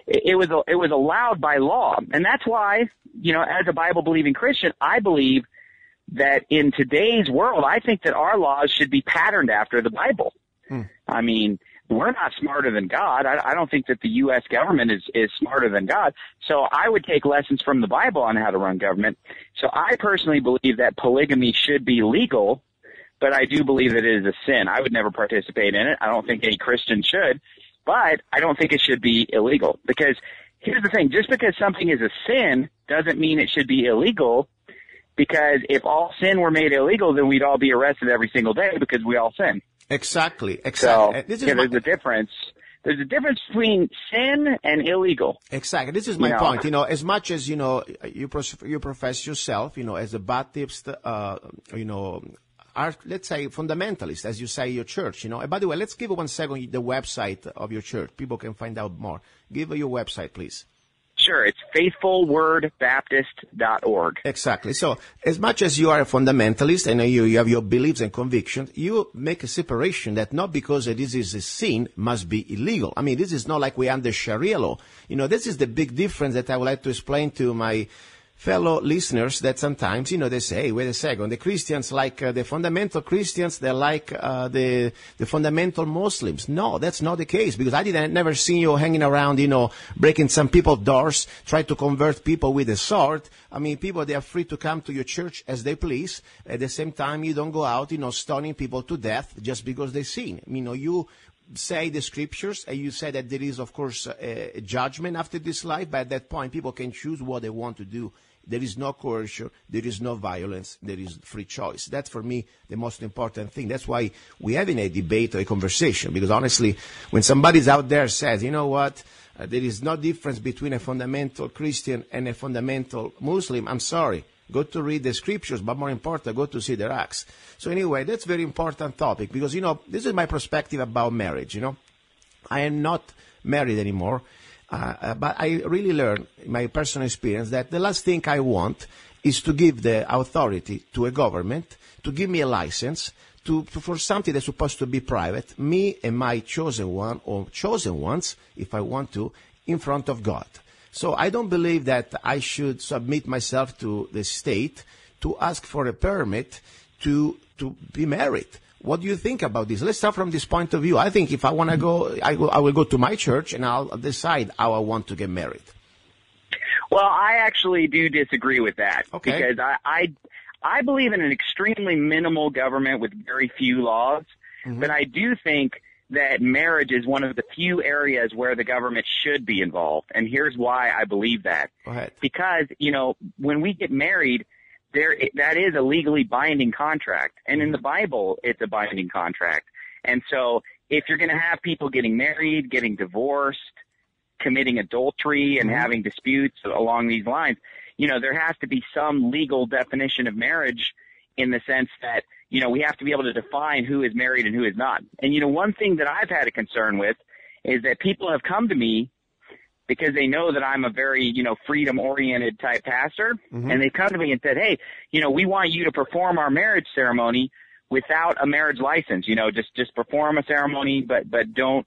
it was allowed by law. And that's why, as a Bible-believing Christian, I believe that in today's world, I think that our laws should be patterned after the Bible. I mean, we're not smarter than God. I don't think that the U.S. government is smarter than God. So I would take lessons from the Bible on how to run government. So I personally believe that polygamy should be legal, but I do believe that it is a sin. I would never participate in it. I don't think any Christian should, but I don't think it should be illegal. Because here's the thing, just because something is a sin doesn't mean it should be illegal, because if all sin were made illegal, then we'd all be arrested every single day because we all sin. Exactly. So, there's a difference. There's a difference between sin and illegal. Exactly. This is my point. As much as, you profess yourself, as a Baptist, are, let's say, fundamentalist, as you say, your church, And by the way, let's give 1 second the website of your church. People can find out more. Give your website, please. Sure, it's faithfulwordbaptist.org. Exactly. So, as much as you are a fundamentalist and you have your beliefs and convictions, you make a separation that not because this is a sin must be illegal. I mean, this is not like we under Sharia law. This is the big difference that I would like to explain to my fellow listeners, that sometimes, they say, hey, wait a second, the Christians like the fundamental Christians, they're like the fundamental Muslims. No, that's not the case, because I never seen you hanging around, breaking some people's doors, try to convert people with a sword. I mean, people, they are free to come to your church as they please. At the same time, you don't go out, stoning people to death just because they sin. You say the scriptures, and you say that there is, of course, a judgment after this life, but at that point, people can choose what they want to do. There is no coercion, there is no violence, there is free choice. That's, for me, the most important thing. That's why we're having a debate or a conversation, because honestly, when somebody's out there says, you know what, there is no difference between a fundamental Christian and a fundamental Muslim, I'm sorry. Go to read the scriptures, but more important, go to see their acts. So anyway, that's a very important topic, because, this is my perspective about marriage, I am not married anymore. But I really learned in my personal experience that the last thing I want is to give the authority to a government to give me a license for something that's supposed to be private, me and my chosen one or chosen ones, if I want to, in front of God. So I don't believe that I should submit myself to the state to ask for a permit to be married. What do you think about this? Let's start from this point of view. I think if I want to go, I will go to my church and I'll decide how I want to get married. Well, I actually do disagree with that. Okay. Because I believe in an extremely minimal government with very few laws. Mm-hmm. But I do think that marriage is one of the few areas where the government should be involved. And here's why I believe that. Go ahead. Because, when we get married, that is a legally binding contract. And in the Bible, it's a binding contract. And so if you're going to have people getting married, getting divorced, committing adultery, and having disputes along these lines, there has to be some legal definition of marriage in the sense that, we have to be able to define who is married and who is not. And, one thing that I've had a concern with, is that people have come to me because they know that I'm a very, freedom-oriented type pastor, and they come to me and said, hey, we want you to perform our marriage ceremony without a marriage license. Just perform a ceremony, but don't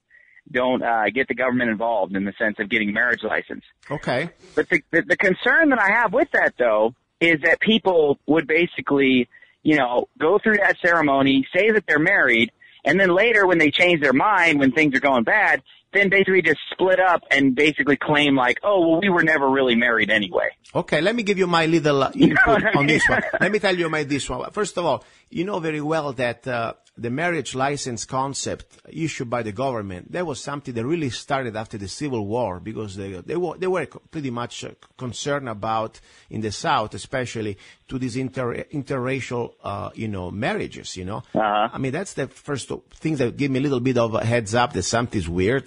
get the government involved in the sense of getting a marriage license. Okay. But the concern that I have with that, though, is that people would basically, go through that ceremony, say that they're married, and then later when they change their mind, when things are going bad, then basically just split up and basically claim like, oh, well, we were never really married anyway. Okay, let me give you my little input on this one. Let me tell you this one. First of all, you know very well that the marriage license concept issued by the government, that was something that really started after the Civil War, because they were pretty much concerned about, in the South especially, to these interracial, marriages, I mean, that's the first thing that give me a little bit of a heads up that something's weird.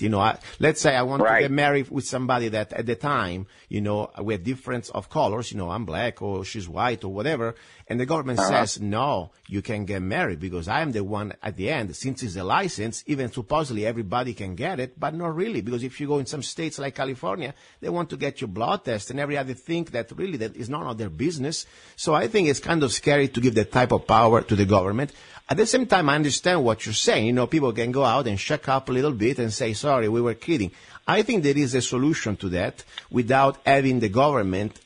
Let's say I want to get married with somebody that at the time, we have difference of colors, I'm black or she's white or whatever, and the government says, no, you can get married because I am the one at the end. Since it's a license, even supposedly everybody can get it, but not really, because if you go in some states like California, they want to get your blood test and every other thing that really that is none of their business. So I think it's kind of scary to give that type of power to the government. At the same time, I understand what you're saying. People can go out and check up a little bit and say, sorry, we were kidding. I think there is a solution to that without having the government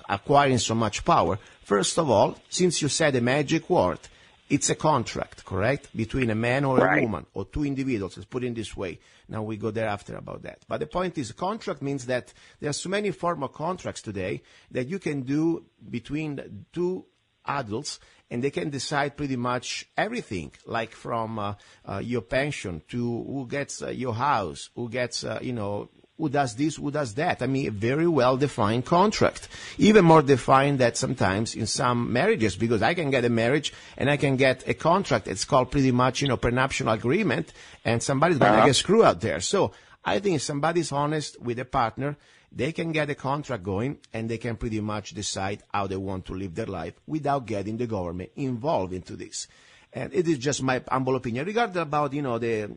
acquiring so much power. First of all, since you said a magic word, it's a contract, correct? Between a man or a woman or two individuals, let's put it this way. Now we go thereafter about that. But the point is, contract means that there are so many forms of contracts today that you can do between two adults, and they can decide pretty much everything, like from your pension to who gets your house, who gets, who does this, who does that. I mean, a very well-defined contract. Even more defined that sometimes in some marriages, because I can get a marriage and I can get a contract. It's called pretty much, prenuptial agreement, and somebody's going to get screwed out there. So I think if somebody's honest with a partner, they can get a contract going, and they can pretty much decide how they want to live their life without getting the government involved into this. And it is just my humble opinion. Regarding about, the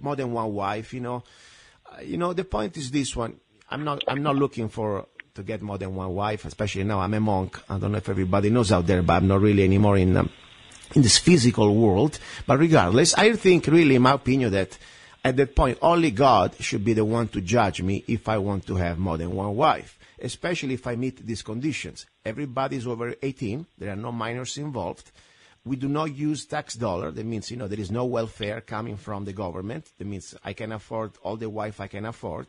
more than one wife, the point is this one. I'm not looking to get more than one wife, especially now I'm a monk. I don't know if everybody knows out there, but I'm not really anymore in this physical world. But regardless, I think really, in my opinion, that at that point, only God should be the one to judge me if I want to have more than one wife, especially if I meet these conditions. Everybody's over 18. There are no minors involved. We do not use tax dollar. That means, there is no welfare coming from the government. That means I can afford all the wife I can afford.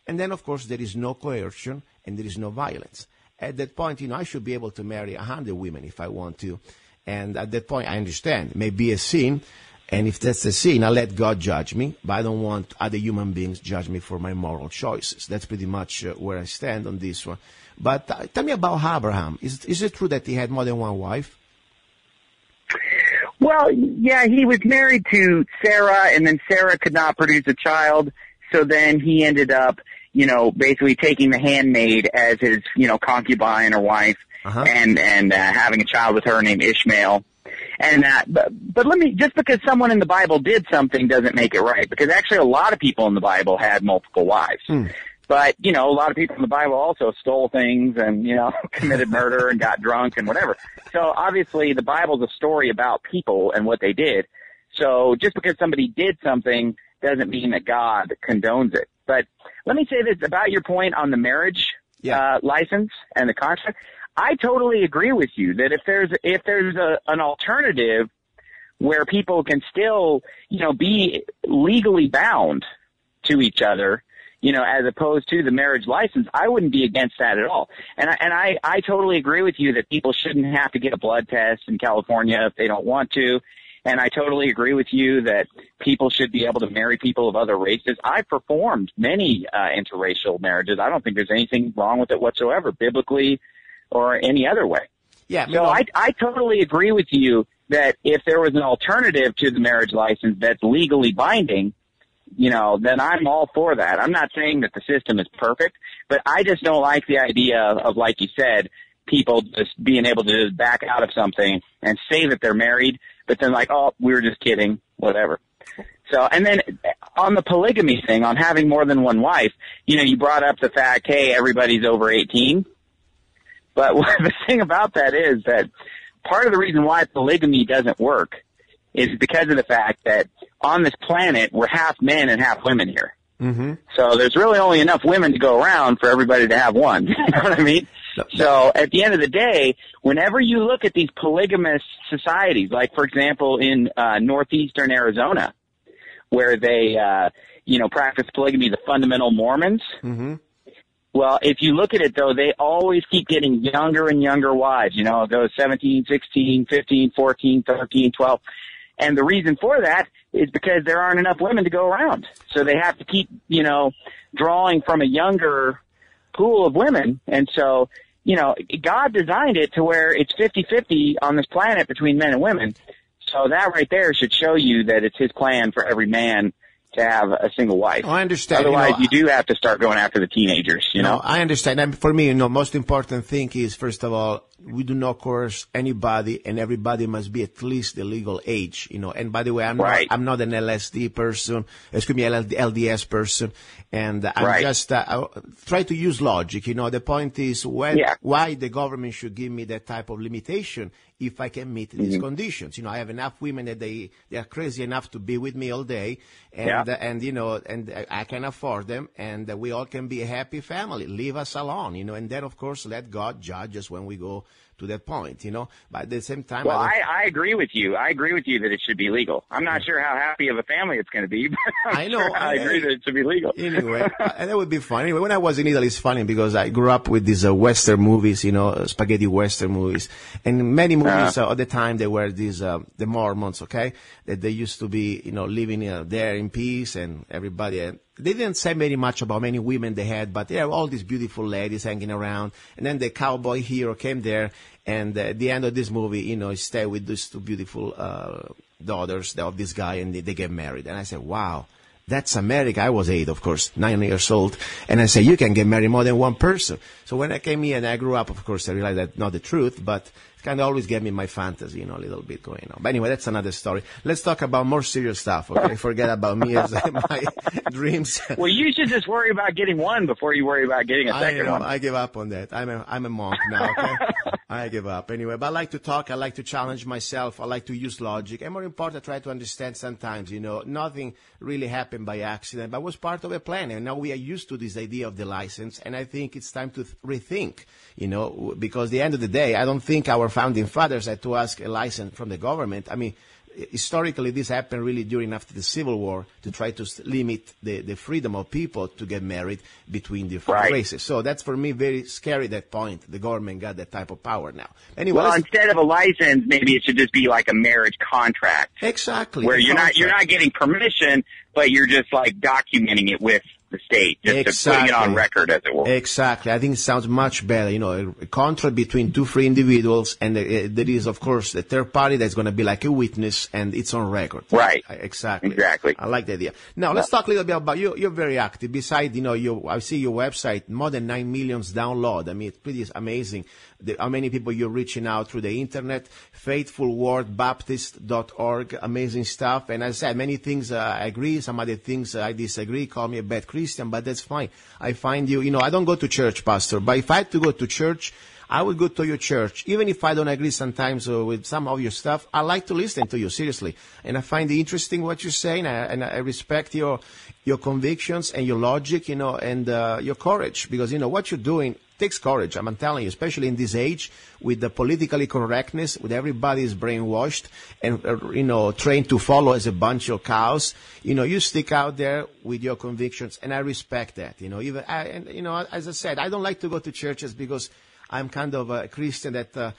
And then, of course, there is no coercion and there is no violence. At that point, I should be able to marry 100 women if I want to. And at that point, I understand. It may be a sin. And if that's a sin, I'll let God judge me, but I don't want other human beings judge me for my moral choices. That's pretty much where I stand on this one. But tell me about Abraham. Is it true that he had more than one wife? Well, yeah, he was married to Sarah, and then Sarah could not produce a child, so then he ended up, basically taking the handmaid as his, concubine or wife, and having a child with her named Ishmael. And but let me, just because someone in the Bible did something doesn't make it right, because actually a lot of people in the Bible had multiple wives. But, a lot of people in the Bible also stole things and, committed murder and got drunk and whatever. So obviously the Bible's a story about people and what they did. So just because somebody did something doesn't mean that God condones it. But let me say this about your point on the marriage license and the contract. I totally agree with you that if there's an alternative where people can still, be legally bound to each other, as opposed to the marriage license, I wouldn't be against that at all. And I totally agree with you that people shouldn't have to get a blood test in California if they don't want to. And I totally agree with you that people should be able to marry people of other races. I've performed many interracial marriages. I don't think there's anything wrong with it whatsoever, biblically or any other way. Yeah. So I totally agree with you that if there was an alternative to the marriage license that's legally binding, then I'm all for that. I'm not saying that the system is perfect, but I just don't like the idea of, like you said, people just being able to just back out of something and say that they're married, but then like, oh, we were just kidding, whatever. So, and then on the polygamy thing, on having more than one wife, you brought up the fact, hey, everybody's over 18. But the thing about that is that part of the reason why polygamy doesn't work is because of the fact that on this planet, we're half men and half women here. Mm-hmm. So there's really only enough women to go around for everybody to have one. You know what I mean? So at the end of the day, whenever you look at these polygamous societies, like, for example, in northeastern Arizona, where they, practice polygamy, the fundamental Mormons, mm-hmm. Well, if you look at it, though, they always keep getting younger and younger wives. It goes 17, 16, 15, 14, 13, 12. And the reason for that is because there aren't enough women to go around. So they have to keep, drawing from a younger pool of women. And so, God designed it to where it's 50-50 on this planet between men and women. So that right there should show you that it's his plan for every man to have a single wife. Oh, I understand. Otherwise, you do have to start going after the teenagers, No, I understand. And for me, most important thing is, first of all, we do not coerce anybody, and everybody must be at least the legal age, And by the way, I'm not an LSD person, LDS person, and I'm just try to use logic. The point is why the government should give me that type of limitation if I can meet these conditions. I have enough women that they are crazy enough to be with me all day, and I can afford them, and we all can be a happy family. Leave us alone, and then of course let God judge us when we go to that point, But at the same time, well, I agree with you. I agree with you that it should be legal. I'm not sure how happy of a family it's going to be, but I agree that it should be legal. Anyway, and that would be fun. Anyway, when I was in Italy, it's funny because I grew up with these Western movies, spaghetti Western movies, and many movies at the time they were these the Mormons, okay, that they used to be, living there in peace and everybody. They didn't say very much about many women they had, but there were all these beautiful ladies hanging around. And then the cowboy hero came there, and at the end of this movie, he stayed with these two beautiful daughters of this guy, and they get married. And I said, wow, that's America. I was 8, of course, 9 years old. And I said, you can get married more than one person. So when I came here and I grew up, of course, I realized that's not the truth, but it kind of always gave me my fantasy, a little bit going on. But anyway, that's another story. Let's talk about more serious stuff, okay? Forget about me as my dreams. Well, you should just worry about getting one before you worry about getting a second one. I give up on that. I'm a monk now, okay? I give up. Anyway, but I like to talk. I like to challenge myself. I like to use logic. And more important, I try to understand sometimes, nothing really happened by accident, but was part of a plan. And now we are used to this idea of the license. And I think it's time to rethink, because at the end of the day, I don't think our founding fathers had to ask a license from the government. I mean, historically, this happened really after the Civil War to try to limit the freedom of people to get married between different races. So that's, for me, very scary, that point. The government got that type of power now. Anyway, well, instead of a license, maybe it should just be like a marriage contract. Exactly. Where you're not getting permission, but you're just like documenting it with the state, just putting it on record, as it were. Exactly. I think it sounds much better, a contract between two free individuals, and there is, of course, the third party that's going to be like a witness, and it's on record. Right. Exactly. I like the idea. Now, let's talk a little bit about you. You're very active. Besides, I see your website, more than 9 million download. I mean, it's pretty amazing how many people you're reaching out through the internet. faithfulwordbaptist.org, amazing stuff. And as I said, many things I agree, some other things I disagree. Call me a bad Christian, but that's fine. I find you, I don't go to church, Pastor, but if I had to go to church, I would go to your church. Even if I don't agree sometimes with some of your stuff, I like to listen to you, seriously. And I find it interesting what you're saying, and I respect your convictions and your logic, and your courage, because, what you're doing takes courage. I'm telling you, especially in this age with the politically correctness, with everybody is brainwashed and, trained to follow as a bunch of cows. You stick out there with your convictions, and I respect that. As I said, I don't like to go to churches because I'm kind of a Christian that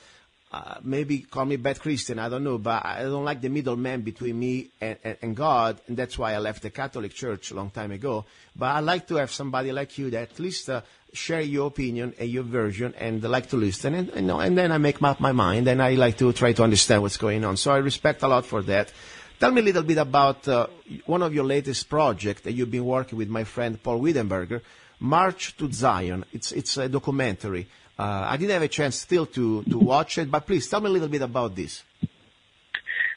maybe call me bad Christian, I don't know, but I don't like the middleman between me and God, and that's why I left the Catholic Church a long time ago. But I like to have somebody like you that at least share your opinion and your version, and like to listen, and then I make up my mind, and I like to try to understand what's going on. So I respect a lot for that. Tell me a little bit about one of your latest projects that you've been working with my friend Paul Wiedenberger, March to Zion. It's a documentary. I didn't have a chance still to watch it, but please tell me a little bit about this.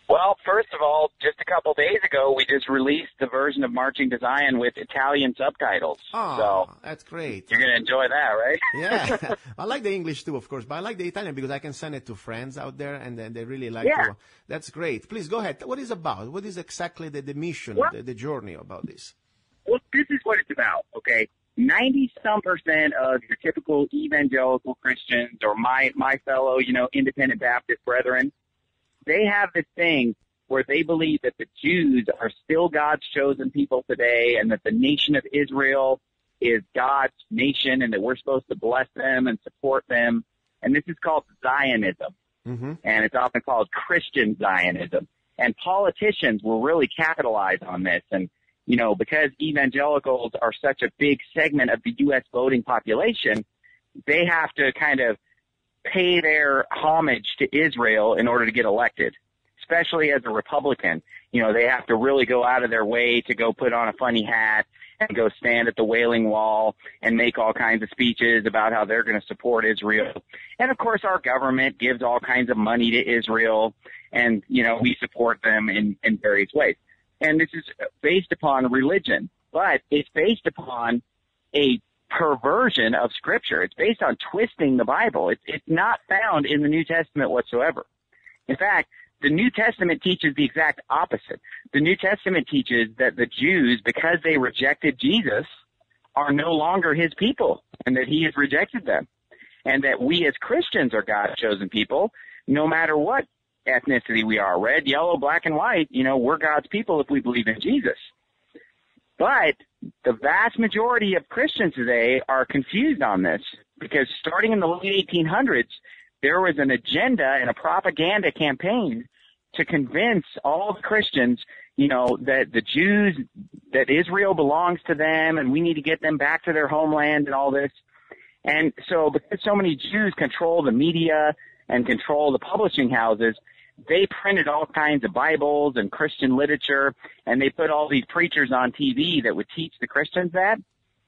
Well, first of all, just a couple days ago, we just released the version of Marching to Zion with Italian subtitles. Oh, so that's great. You're going to enjoy that, right? Yeah. I like the English too, of course, but I like the Italian because I can send it to friends out there and then they really like Yeah. to. That's great. Please go ahead. What is it about? What is exactly the mission, Well, the journey about this? Well, this is what it's about, okay? 90-some% of your typical evangelical Christians or my fellow, independent Baptist brethren, they have this thing where they believe that the Jews are still God's chosen people today and that the nation of Israel is God's nation and that we're supposed to bless them and support them. And this is called Zionism. Mm-hmm. And it's often called Christian Zionism. And politicians will really capitalize on this. And, because evangelicals are such a big segment of the U.S. voting population, they have to kind of pay their homage to Israel in order to get elected, especially as a Republican. They have to really go out of their way to go put on a funny hat and go stand at the Wailing Wall and make all kinds of speeches about how they're going to support Israel. And, of course, our government gives all kinds of money to Israel, and, we support them in various ways. And this is based upon religion, but it's based upon a perversion of Scripture. It's based on twisting the Bible. It's not found in the New Testament whatsoever. In fact, the New Testament teaches the exact opposite. The New Testament teaches that the Jews, because they rejected Jesus, are no longer his people and that he has rejected them. And that we as Christians are God's chosen people, no matter what ethnicity we are, red, yellow, black, and white, we're God's people if we believe in Jesus. But the vast majority of Christians today are confused on this because starting in the late 1800s, there was an agenda and a propaganda campaign to convince all the Christians, that the Jews, that Israel belongs to them and we need to get them back to their homeland and all this. And so because so many Jews control the media and control the publishing houses, they printed all kinds of Bibles and Christian literature, and they put all these preachers on TV that would teach the Christians that,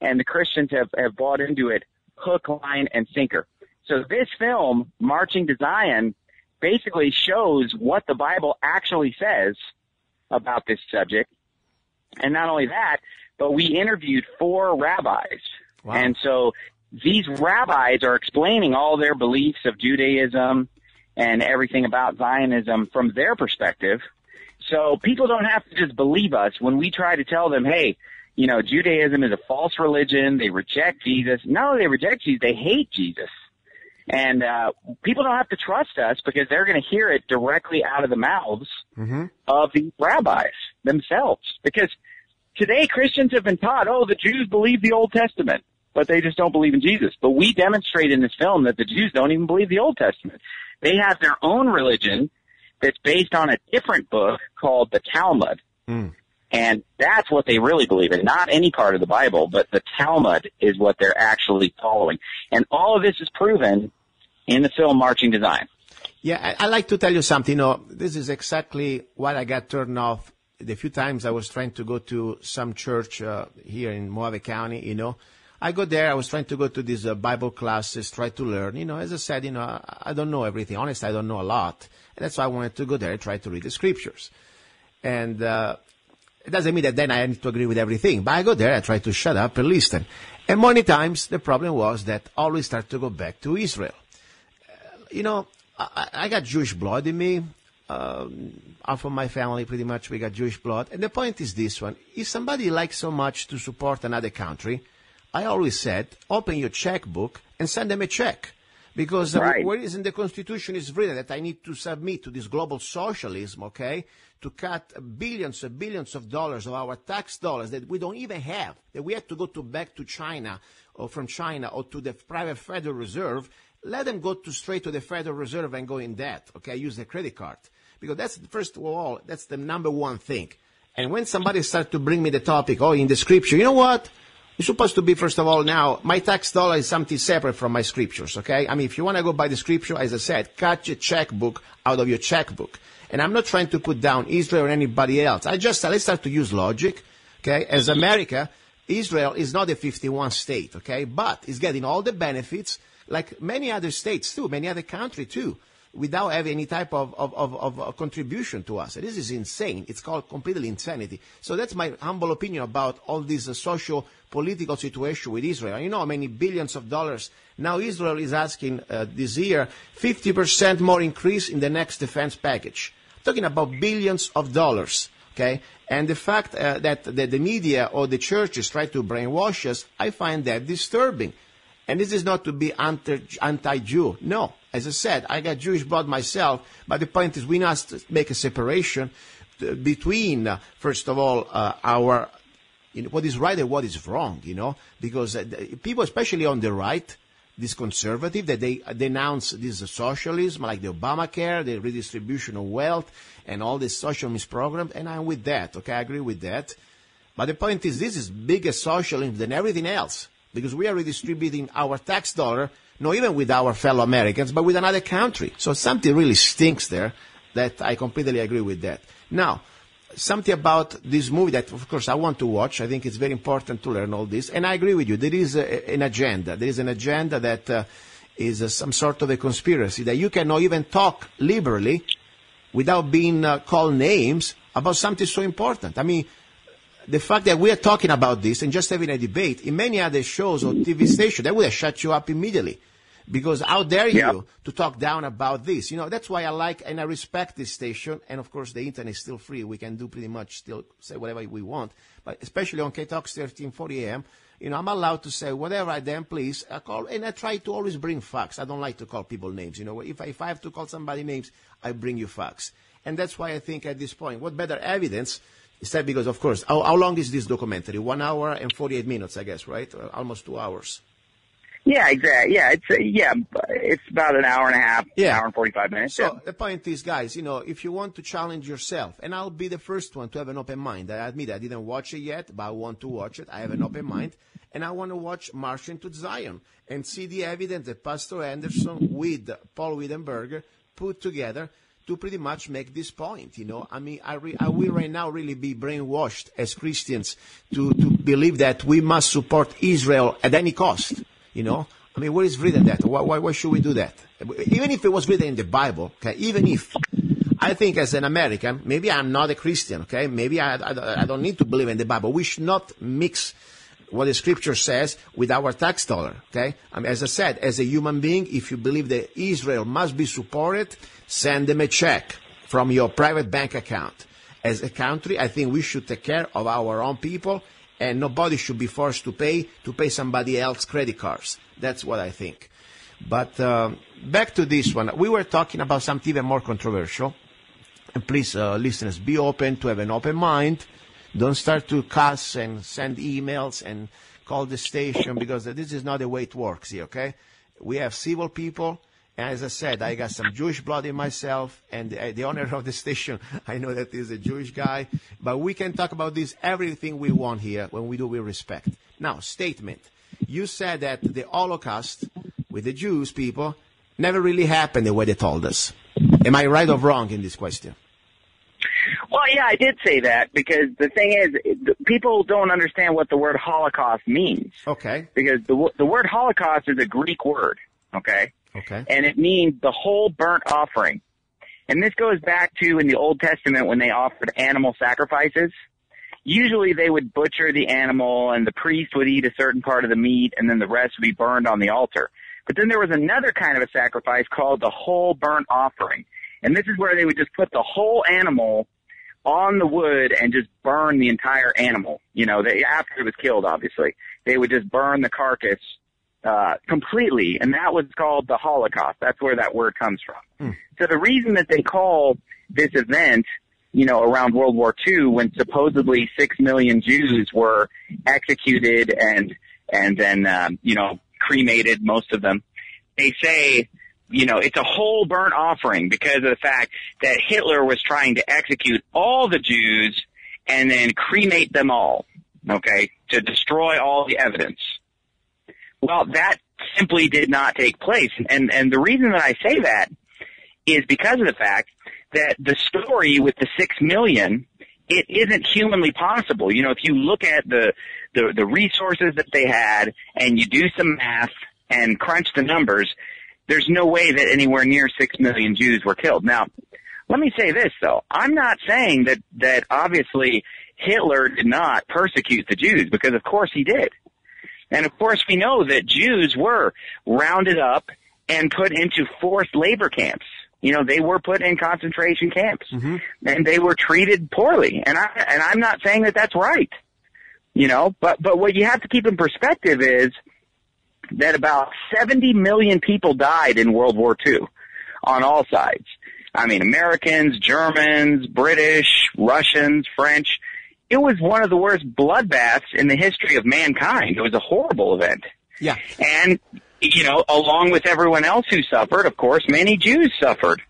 and the Christians have bought into it hook, line, and sinker. So this film, Marching to Zion, basically shows what the Bible actually says about this subject. And not only that, but we interviewed 4 rabbis. Wow. And so these rabbis are explaining all their beliefs of Judaism and everything about Zionism from their perspective. So people don't have to just believe us when we try to tell them, hey, Judaism is a false religion. They reject Jesus. No, they reject Jesus. They hate Jesus. And people don't have to trust us because they're going to hear it directly out of the mouths of the rabbis themselves. Because today Christians have been taught, the Jews believe the Old Testament, but they just don't believe in Jesus. But we demonstrate in this film that the Jews don't even believe the Old Testament. They have their own religion that's based on a different book called the Talmud. And that's what they really believe in, not any part of the Bible, but the Talmud is what they're actually following. And all of this is proven in the film Marching to Zion. Yeah, I like to tell you something. This is exactly why I got turned off the few times I was trying to go to some church here in Mojave County, I go there, I was trying to go to these Bible classes, try to learn. As I said, I don't know everything. Honestly, I don't know a lot. And that's why I wanted to go there and try to read the scriptures. And it doesn't mean that then I need to agree with everything. But I go there, I try to shut up and listen. And many times the problem was that I always start to go back to Israel. I got Jewish blood in me. Half of my family, pretty much, we got Jewish blood. And the point is this one. If somebody likes so much to support another country, I always said, open your checkbook and send them a check. Because right. Where is in the Constitution is written that I need to submit to this global socialism, okay, to cut billions and billions of dollars of our tax dollars that we don't even have, that we have to go back to China or from China or to the private Federal Reserve. Let them go straight to the Federal Reserve and go in debt, okay, use the credit card. Because that's, first of all, that's the number one thing. And when somebody starts to bring me the topic, in the scripture, you know what? It's supposed to be, first of all, now, my tax dollar is something separate from my scriptures, okay? I mean, if you want to go by the scripture, as I said, cut your checkbook out of your checkbook. And I'm not trying to put down Israel or anybody else. I just said, let's start to use logic, okay? As America, Israel is not a 51 state, okay? But it's getting all the benefits, like many other states too, many other countries too. without having any type of contribution to us. This is insane. It's called completely insanity. So that's my humble opinion about all this social political situation with Israel. You know how many billions of dollars now Israel is asking this year, 50% more increase in the next defense package. Talking about billions of dollars, okay? And the fact that the media or the churches try to brainwash us, I find that disturbing. And this is not to be anti-Jew. No. As I said, I got Jewish blood myself, but the point is we must make a separation between, first of all, our what is right and what is wrong, because people, especially on the right, this conservative, that they denounce this socialism, like the Obamacare, the redistribution of wealth, and all these socialist programs, and I'm with that, okay, I agree with that. But the point is, this is bigger socialism than everything else, because we are redistributing our tax dollar, not even with our fellow Americans, but with another country. So something really stinks there, that I completely agree with that. Now, something about this movie that, of course, I want to watch. I think it's very important to learn all this. And I agree with you. There is an agenda. There is an agenda that is some sort of a conspiracy, that you cannot even talk liberally without being called names about something so important. I mean, the fact that we are talking about this and just having a debate, in many other shows or TV stations, they would have shut you up immediately. Because how dare you to talk down about this? That's why I like and I respect this station. And, of course, the Internet is still free. We can do pretty much still say whatever we want. But especially on KTOX 1340 AM, I'm allowed to say whatever I damn please. I call, and I try to always bring facts. I don't like to call people names. If I have to call somebody names, I bring you facts. And that's why I think at this point, what better evidence is that? Because, of course, how long is this documentary? 1 hour and 48 minutes, I guess, right? Almost 2 hours. Yeah, exactly. Yeah, it's about an hour and a half, hour and 45 minutes. So the point is, guys, if you want to challenge yourself, and I'll be the first one to have an open mind. I admit I didn't watch it yet, but I want to watch it. I have an open mind, and I want to watch Marching to Zion and see the evidence that Pastor Anderson with Paul Wittenberger put together to pretty much make this point. I mean, I will right now really be brainwashed as Christians to believe that we must support Israel at any cost. I mean, where is written that? Why should we do that? Even if it was written in the Bible, okay, even if, I think as an American, maybe I'm not a Christian, okay, maybe I don't need to believe in the Bible. We should not mix what the scripture says with our tax dollar, okay? I mean, as I said, as a human being, if you believe that Israel must be supported, send them a check from your private bank account. As a country, I think we should take care of our own people, and nobody should be forced to pay somebody else's credit cards. That's what I think. But back to this one. We were talking about something even more controversial. And please, listeners, be open to have an open mind. Don't start to cuss and send emails and call the station, because this is not the way it works here, okay? We have civil people. And as I said, I got some Jewish blood in myself, and the owner of the station, I know that he's a Jewish guy, but we can talk about this, everything we want here, when we do with respect. Now, statement. You said that the Holocaust with the Jewish people never really happened the way they told us. Am I right or wrong in this question? Well, yeah, I did say that, because the thing is, people don't understand what the word Holocaust means. Okay. Because the word Holocaust is a Greek word, okay? Okay. And it means the whole burnt offering. And this goes back to in the Old Testament when they offered animal sacrifices. Usually they would butcher the animal and the priest would eat a certain part of the meat and then the rest would be burned on the altar. But then there was another kind of a sacrifice called the whole burnt offering. And this is where they would just put the whole animal on the wood and just burn the entire animal. After it was killed, obviously. They would just burn the carcass completely, and that was called the Holocaust. That's where that word comes from. So the reason that they call this event, around World War II, when supposedly 6 million Jews were executed and then cremated, most of them, they say, it's a whole burnt offering because of the fact that Hitler was trying to execute all the Jews and then cremate them all, okay, to destroy all the evidence. Well, that simply did not take place. And the reason that I say that is because of the fact that the story with the 6 million, it isn't humanly possible. If you look at the resources that they had and you do some math and crunch the numbers, there's no way that anywhere near 6 million Jews were killed. Now, let me say this, though. I'm not saying that obviously Hitler did not persecute the Jews, because of course he did. And of course we know that Jews were rounded up and put into forced labor camps. You know, they were put in concentration camps, and they were treated poorly. And I'm not saying that that's right, you know, but what you have to keep in perspective is that about 70 million people died in World War II on all sides. I mean, Americans, Germans, British, Russians, French. It was one of the worst bloodbaths in the history of mankind. It was a horrible event. Yeah. And, you know, along with everyone else who suffered, of course, many Jews suffered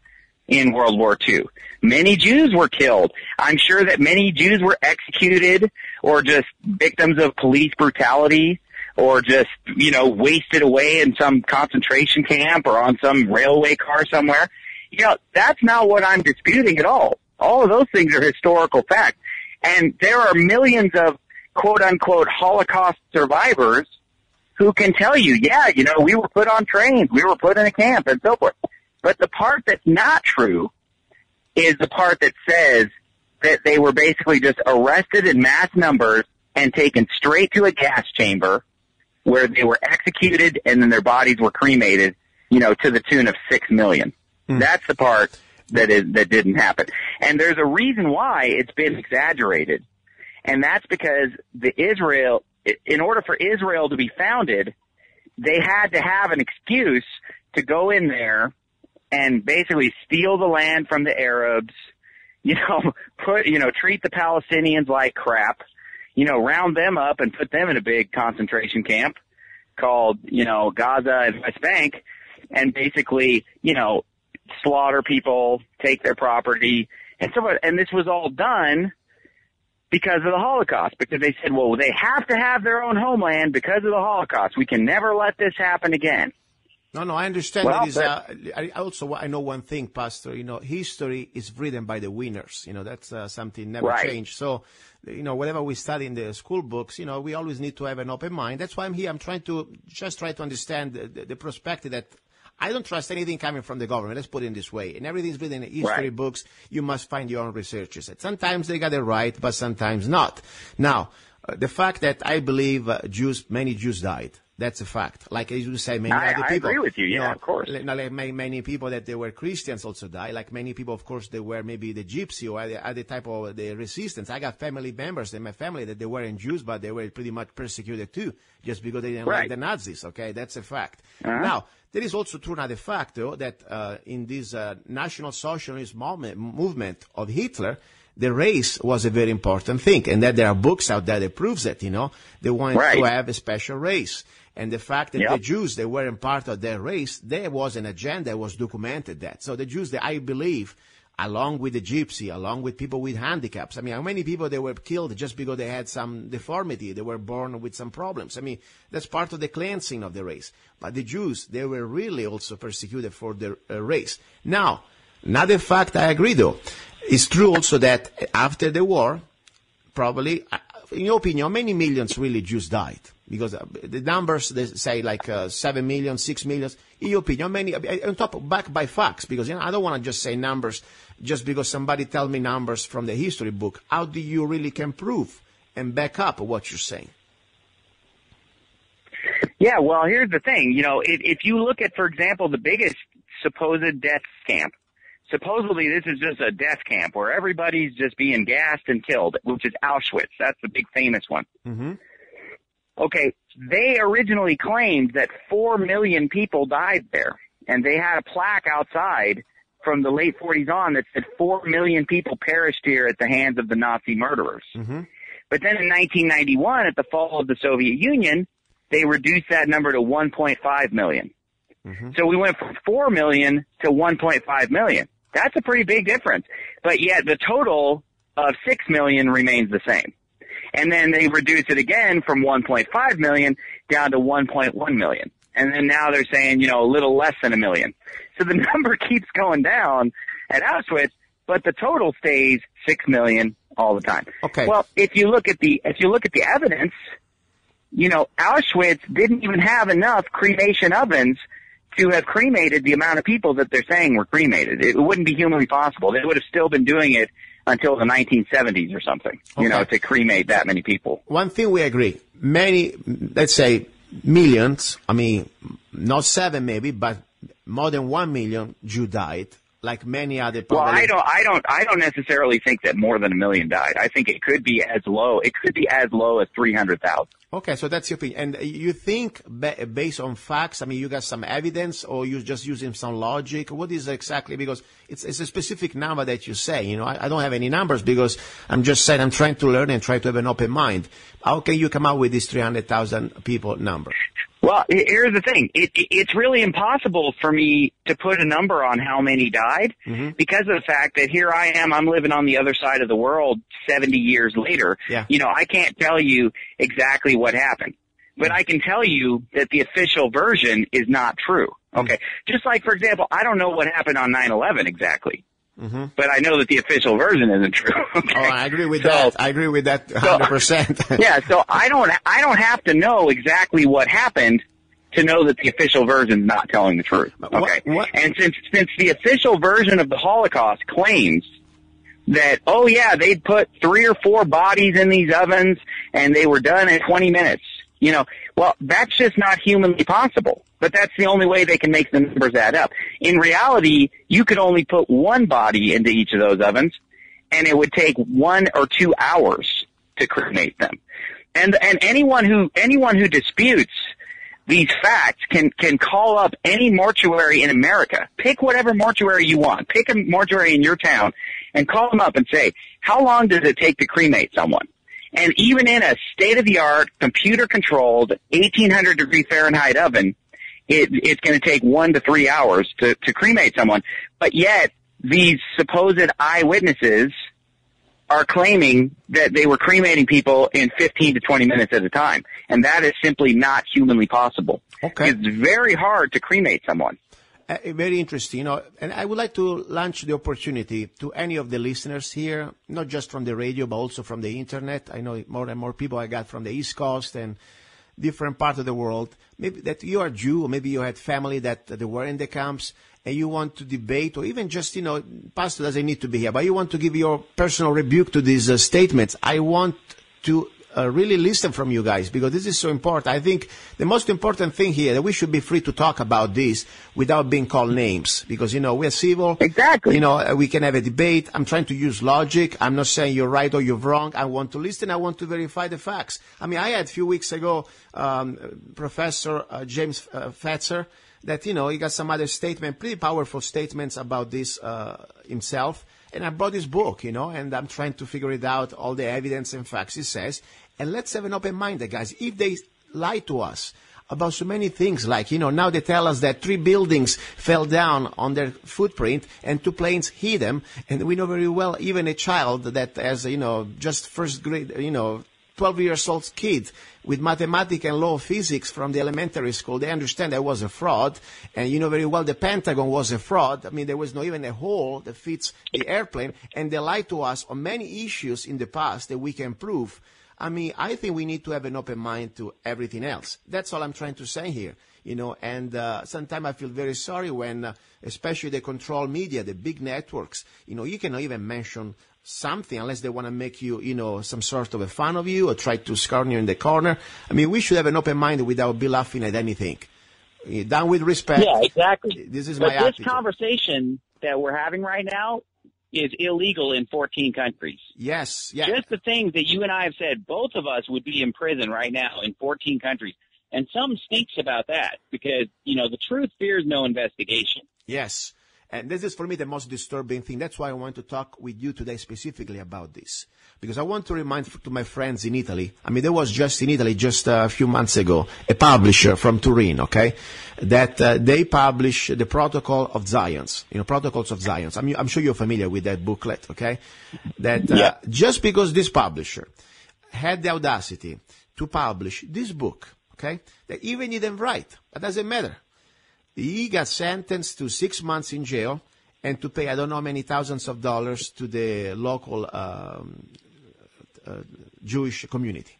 in World War II. Many Jews were killed. I'm sure that many Jews were executed or just victims of police brutality or just, you know, wasted away in some concentration camp or on some railway car somewhere. You know, that's not what I'm disputing at all. All of those things are historical facts. And there are millions of quote-unquote Holocaust survivors who can tell you, yeah, you know, we were put on trains, we were put in a camp, and so forth. But the part that's not true is the part that says that they were basically just arrested in mass numbers and taken straight to a gas chamber where they were executed and then their bodies were cremated, you know, to the tune of 6 million. That's the part that didn't happen. And there's a reason why it's been exaggerated. And that's because in order for Israel to be founded, they had to have an excuse to go in there and basically steal the land from the Arabs, you know, treat the Palestinians like crap, you know, round them up and put them in a big concentration camp called, you know, Gaza and West Bank, and basically, you know, slaughter people, take their property, and so on. And this was all done because of the Holocaust, because they said, well, they have to have their own homeland because of the Holocaust. We can never let this happen again. No, I understand. Well, I know one thing, Pastor. You know, history is written by the winners. You know, that's something never changed. So, you know, whatever we study in the school books, you know, we always need to have an open mind. That's why I'm here. I'm trying to understand the perspective that I don't trust anything coming from the government. Let's put it in this way. And everything's written in history books. You must find your own researchers. And sometimes they got it right, but sometimes not. Now, the fact that I believe many Jews died. That's a fact. Like as you say, many other people. I agree with you. Yeah, know, of course. Like many people that they were Christians also died. Like many people, of course, they were maybe the gypsy or other type of the resistance. I got family members in my family that they weren't Jews, but they were pretty much persecuted too, just because they didn't like the Nazis. Okay, that's a fact. Now, there is also true another fact, though, that in this National Socialist movement of Hitler, the race was a very important thing, and that there are books out there that proves it. You know, they wanted to have a special race. And the fact that the Jews, they weren't part of their race, there was an agenda that was documented that. So the Jews, I believe, along with the gypsy, along with people with handicaps, I mean, how many people they were killed just because they had some deformity, they were born with some problems. I mean, that's part of the cleansing of the race. But the Jews, they were really also persecuted for their race. Now, another fact I agree, though, it's true also that after the war, probably, in your opinion, how many millions really Jews died? Because the numbers, they say like 7 million, 6 million. In your opinion, how many, on top of back by facts? Because, you know, I don't want to just say numbers just because somebody tells me numbers from the history book. How do you really can prove and back up what you're saying? Yeah, well, here's the thing. You know, if you look at, for example, the biggest supposed death camp, supposedly this is just a death camp where everybody's just being gassed and killed, which is Auschwitz. That's the big famous one. Mm-hmm. Okay, they originally claimed that 4 million people died there, and they had a plaque outside from the late 40s on that said 4 million people perished here at the hands of the Nazi murderers. Mm-hmm. But then in 1991, at the fall of the Soviet Union, they reduced that number to 1.5 million. Mm-hmm. So we went from 4 million to 1.5 million. That's a pretty big difference. But yet the total of 6 million remains the same. And then they reduced it again from 1.5 million down to 1.1 million. And then now they're saying, you know, a little less than 1 million. So the number keeps going down at Auschwitz, but the total stays 6 million all the time. Okay. Well, if you look at the evidence, you know, Auschwitz didn't even have enough cremation ovens to have cremated the amount of people that they're saying were cremated. It wouldn't be humanly possible. They would have still been doing it until the 1970s or something, to cremate that many people. One thing we agree, many, let's say, millions, not 7 maybe, but more than 1 million Jew died, like many other. Well, I don't necessarily think that more than 1 million died. I think it could be as low. It could be as low as 300,000. Okay, so that's your opinion. And you think, based on facts, you got some evidence, or you just using some logic? What is exactly? Because it's a specific number that you say. I don't have any numbers because I'm just saying I'm trying to learn and try to have an open mind. How can you come out with this 300,000 people number? Well, here's the thing. It's really impossible for me to put a number on how many died because of the fact that here I am, I'm living on the other side of the world 70 years later. Yeah. I can't tell you exactly what happened, but I can tell you that the official version is not true. Okay. Just like, for example, I don't know what happened on 9/11 exactly. But I know that the official version isn't true. Okay? Oh, I agree with that. I agree with that 100%. Yeah, so I don't have to know exactly what happened to know that the official version is not telling the truth. Okay. What? And since the official version of the Holocaust claims that, oh yeah, they'd put 3 or 4 bodies in these ovens and they were done in 20 minutes. Well, that's just not humanly possible. But that's the only way they can make the numbers add up. In reality, you could only put 1 body into each of those ovens, and it would take 1 or 2 hours to cremate them. And anyone who disputes these facts can call up any mortuary in America. Pick whatever mortuary you want. Pick a mortuary in your town and call them up and say, how long does it take to cremate someone? And even in a state-of-the-art, computer-controlled, 1,800-degree Fahrenheit oven, it's going to take 1 to 3 hours to cremate someone. But yet, these supposed eyewitnesses are claiming that they were cremating people in 15 to 20 minutes at a time. And that is simply not humanly possible. Okay. It's very hard to cremate someone. Very interesting, and I would like to launch the opportunity to any of the listeners here, not just from the radio, but also from the internet. I know more and more people I got from the East Coast and different parts of the world. Maybe that you are Jew, or maybe you had family that they were in the camps, and you want to debate, or even just, pastor doesn't need to be here, but you want to give your personal rebuke to these statements. I want to really listen from you guys, because this is so important. I think the most important thing here, that we should be free to talk about this without being called names, because, we're civil. Exactly. We can have a debate. I'm trying to use logic. I'm not saying you're right or you're wrong. I want to listen. I want to verify the facts. I had a few weeks ago, Professor James Fetzer, that, he got some other statement, pretty powerful statements about this himself. And I brought this book, and I'm trying to figure it out, all the evidence and facts he says. And let's have an open mind, guys. If they lie to us about so many things, like, now they tell us that 3 buildings fell down on their footprint and 2 planes hit them. And we know very well, even a child that has, just first grade, 12-year-old kid with mathematics and law of physics from the elementary school, they understand that was a fraud. And very well the Pentagon was a fraud. There was not even a hole that fits the airplane. And they lied to us on many issues in the past that we can prove. I think we need to have an open mind to everything else. That's all I'm trying to say here. And sometimes I feel very sorry when, especially the control media, the big networks, you cannot even mention something unless they want to make you, some sort of a fun of you or try to scorn you in the corner. We should have an open mind without be laughing at anything. Done with respect. Yeah, exactly. This is but my this attitude. Conversation that we're having right now is illegal in 14 countries. Yes. Yeah. Just the things that you and I have said, both of us would be in prison right now in 14 countries. And some stinks about that because, the truth fears no investigation. Yes. And this is, for me, the most disturbing thing. That's why I want to talk with you today specifically about this. Because I want to remind to my friends in Italy, there was just in Italy just a few months ago, a publisher from Turin, okay, that they publish the Protocol of Zions, Protocols of Zions. I'm sure you're familiar with that booklet, okay, that just because this publisher had the audacity to publish this book, okay, that even he didn't write, that doesn't matter. He got sentenced to 6 months in jail and to pay I don't know how many thousands of dollars to the local Jewish community.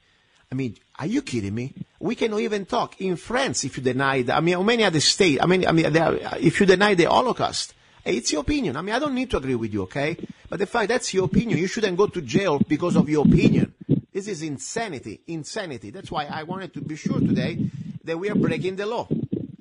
I mean, are you kidding me? We cannot even talk in France if you deny that. I mean, how many other states? If you deny the Holocaust, it's your opinion. I mean, I don't need to agree with you, okay? But the fact that's your opinion, you shouldn't go to jail because of your opinion. This is insanity. That's why I wanted to be sure today that we are breaking the law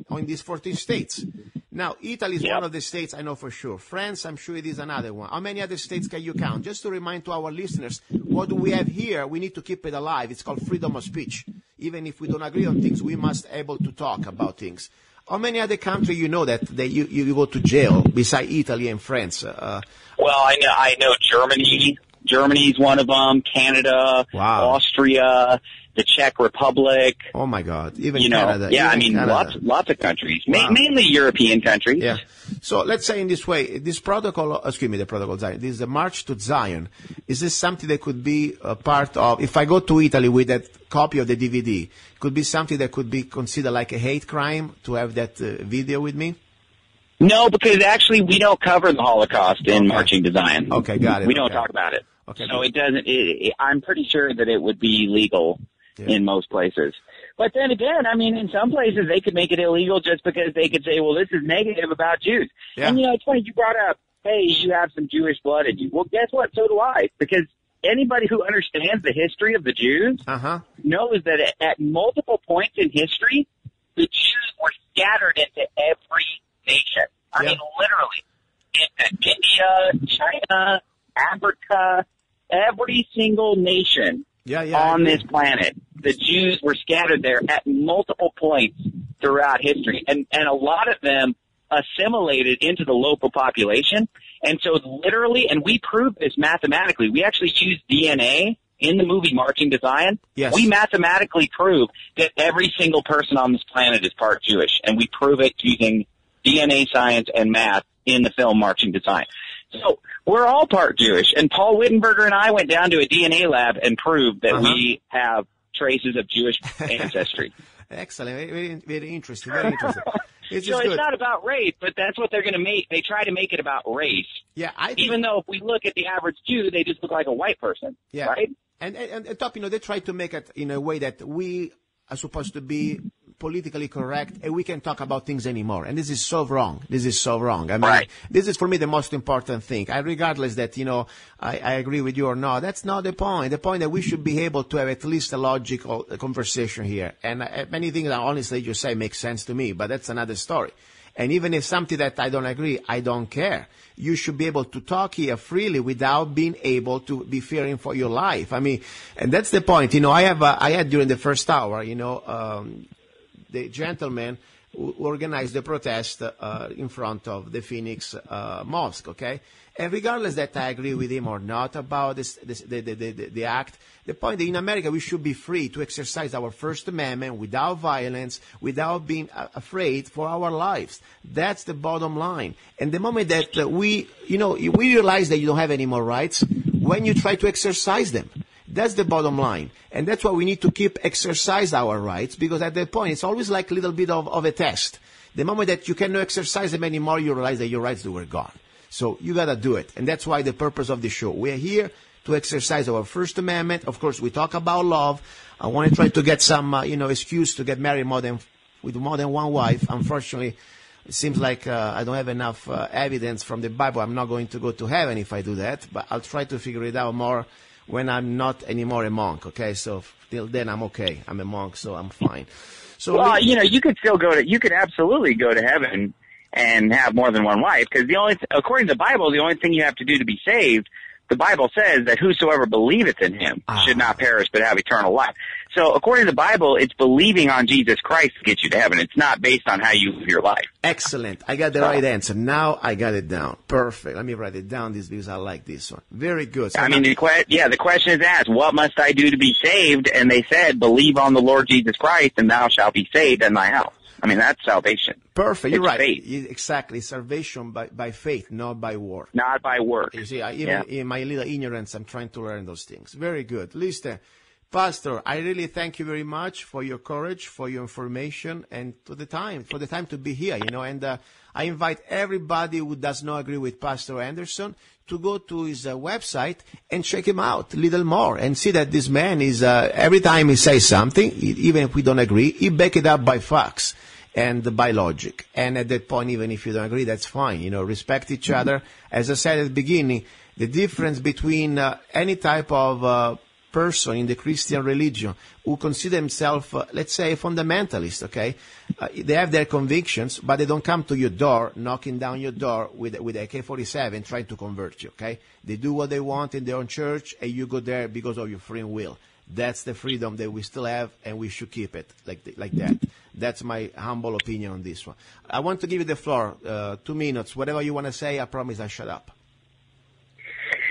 in these 14 states. Now, Italy is one of the states I know for sure. France, I'm sure it is another one. How many other states can you count? Just to remind to our listeners, what do we have here? We need to keep it alive. It's called freedom of speech. Even if we don't agree on things, we must be able to talk about things. How many other countries you know that you go to jail besides Italy and France? Well, I know Germany. Germany's one of them. Canada, Austria, the Czech Republic. Oh my God! Even Canada. Yeah, even Canada. Lots of countries, mainly European countries. Yeah. So let's say in this way, this protocol. The protocol Zion. This is the March to Zion. Is this something that could be a part of? If I go to Italy with that copy of the DVD, could be something that could be considered like a hate crime to have that video with me? No, because actually we don't cover the Holocaust in Marching to Zion. Okay, got it. We don't talk about it. Okay, so it doesn't. I'm pretty sure that it would be legal in most places. But then again, I mean, in some places they could make it illegal just because they could say, well, this is negative about Jews. Yeah. And, it's funny you brought up, hey, you have some Jewish blood in you. Well, guess what? So do I. Because anybody who understands the history of the Jews knows that at multiple points in history, the Jews were scattered into every nation. I mean, literally. Into India, China, Africa, every single nation on this planet. The Jews were scattered there at multiple points throughout history. And a lot of them assimilated into the local population. And so literally, and we proved this mathematically, we actually used DNA in the movie Marching to Zion. Yes. We mathematically prove that every single person on this planet is part Jewish. And we prove it using DNA science and math in the film Marching to Zion. So we're all part Jewish. And Paul Wittenberger and I went down to a DNA lab and proved that we have traces of Jewish ancestry. Excellent. Very, very interesting. Very interesting. It's not about race, but that's what they're going to make. They try to make it about race. Yeah, even though if we look at the average Jew, they just look like a white person. Yeah. Right? And top, they try to make it in a way that we are supposed to be politically correct and we can talk about things anymore. And this is so wrong. I mean, this is for me the most important thing. Regardless that, I agree with you or not, that's not the point. The point that we should be able to have at least a logical conversation here. And many things that honestly you say make sense to me, but that's another story. And even if something that I don't agree, I don't care. You should be able to talk here freely without being able to be fearing for your life. I mean, and that's the point. I had during the first hour, the gentleman who organized the protest in front of the Phoenix Mosque, okay? And regardless that I agree with him or not about the act, the point that in America we should be free to exercise our First Amendment without violence, without being afraid for our lives. That's the bottom line. And the moment that we realize that you don't have any more rights, when you try to exercise them, that's the bottom line. And that's why we need to keep exercise our rights, because at that point, it's always like a little bit of a test. The moment that you cannot exercise them anymore, you realize that your rights were gone. So you gotta do it. And that's why the purpose of the show. We're here to exercise our First Amendment. Of course, we talk about love. I want to try to get some, excuse to get married with more than one wife. Unfortunately, it seems like I don't have enough evidence from the Bible. I'm not going to go to heaven if I do that, but I'll try to figure it out more when I'm not anymore a monk, okay? So till then I'm okay. I'm a monk, so I'm fine. So you could still you could absolutely go to heaven and have more than one wife, because according to the Bible, the only thing you have to do to be saved, the Bible says that whosoever believeth in him should not perish but have eternal life. So according to the Bible, it's believing on Jesus Christ to get you to heaven. It's not based on how you live your life. Excellent. I got the right answer. Now I got it down. Perfect. Let me write it down because I like this one. Very good. So the question is asked, what must I do to be saved? And they said, believe on the Lord Jesus Christ and thou shalt be saved in thy house. I mean, that's salvation. Perfect. You're right. Faith. Exactly. Salvation by faith, not by work. Not by work. You see, even in my little ignorance, I'm trying to learn those things. Very good. Listen, Pastor, I really thank you very much for your courage, for your information, and for the time to be here, and I invite everybody who does not agree with Pastor Anderson to go to his website and check him out a little more and see that this man is, every time he says something, even if we don't agree, he back it up by facts and by logic. And at that point, even if you don't agree, that's fine. Respect each other. As I said at the beginning, the difference between any type of person in the Christian religion who consider himself, let's say, fundamentalist, okay? They have their convictions, but they don't come to your door, knocking down your door with AK-47 trying to convert you, okay? They do what they want in their own church, and you go there because of your free will. That's the freedom that we still have, and we should keep it like that. That's my humble opinion on this one. I want to give you the floor, 2 minutes. Whatever you want to say, I promise I shut up.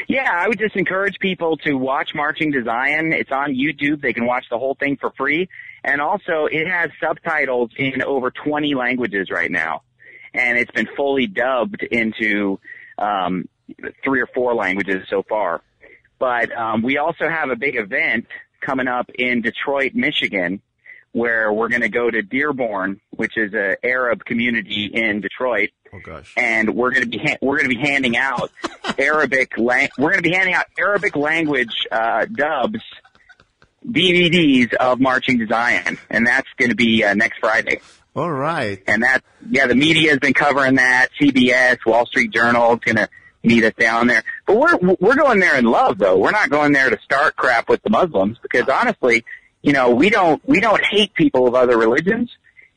Yeah, I would just encourage people to watch Marching to Zion. It's on YouTube. They can watch the whole thing for free. And also, it has subtitles in over 20 languages right now. And it's been fully dubbed into 3 or 4 languages so far. But we also have a big event coming up in Detroit, Michigan, where we're going to go to Dearborn, which is an Arab community in Detroit. Oh gosh! And we're going to be handing out Arabic language dubs, DVDs of Marching to Zion, and that's going to be next Friday. All right. And the media has been covering that. CBS, Wall Street Journal is going to meet us down there. But we're going there in love, though. We're not going there to start crap with the Muslims, because honestly, we don't hate people of other religions.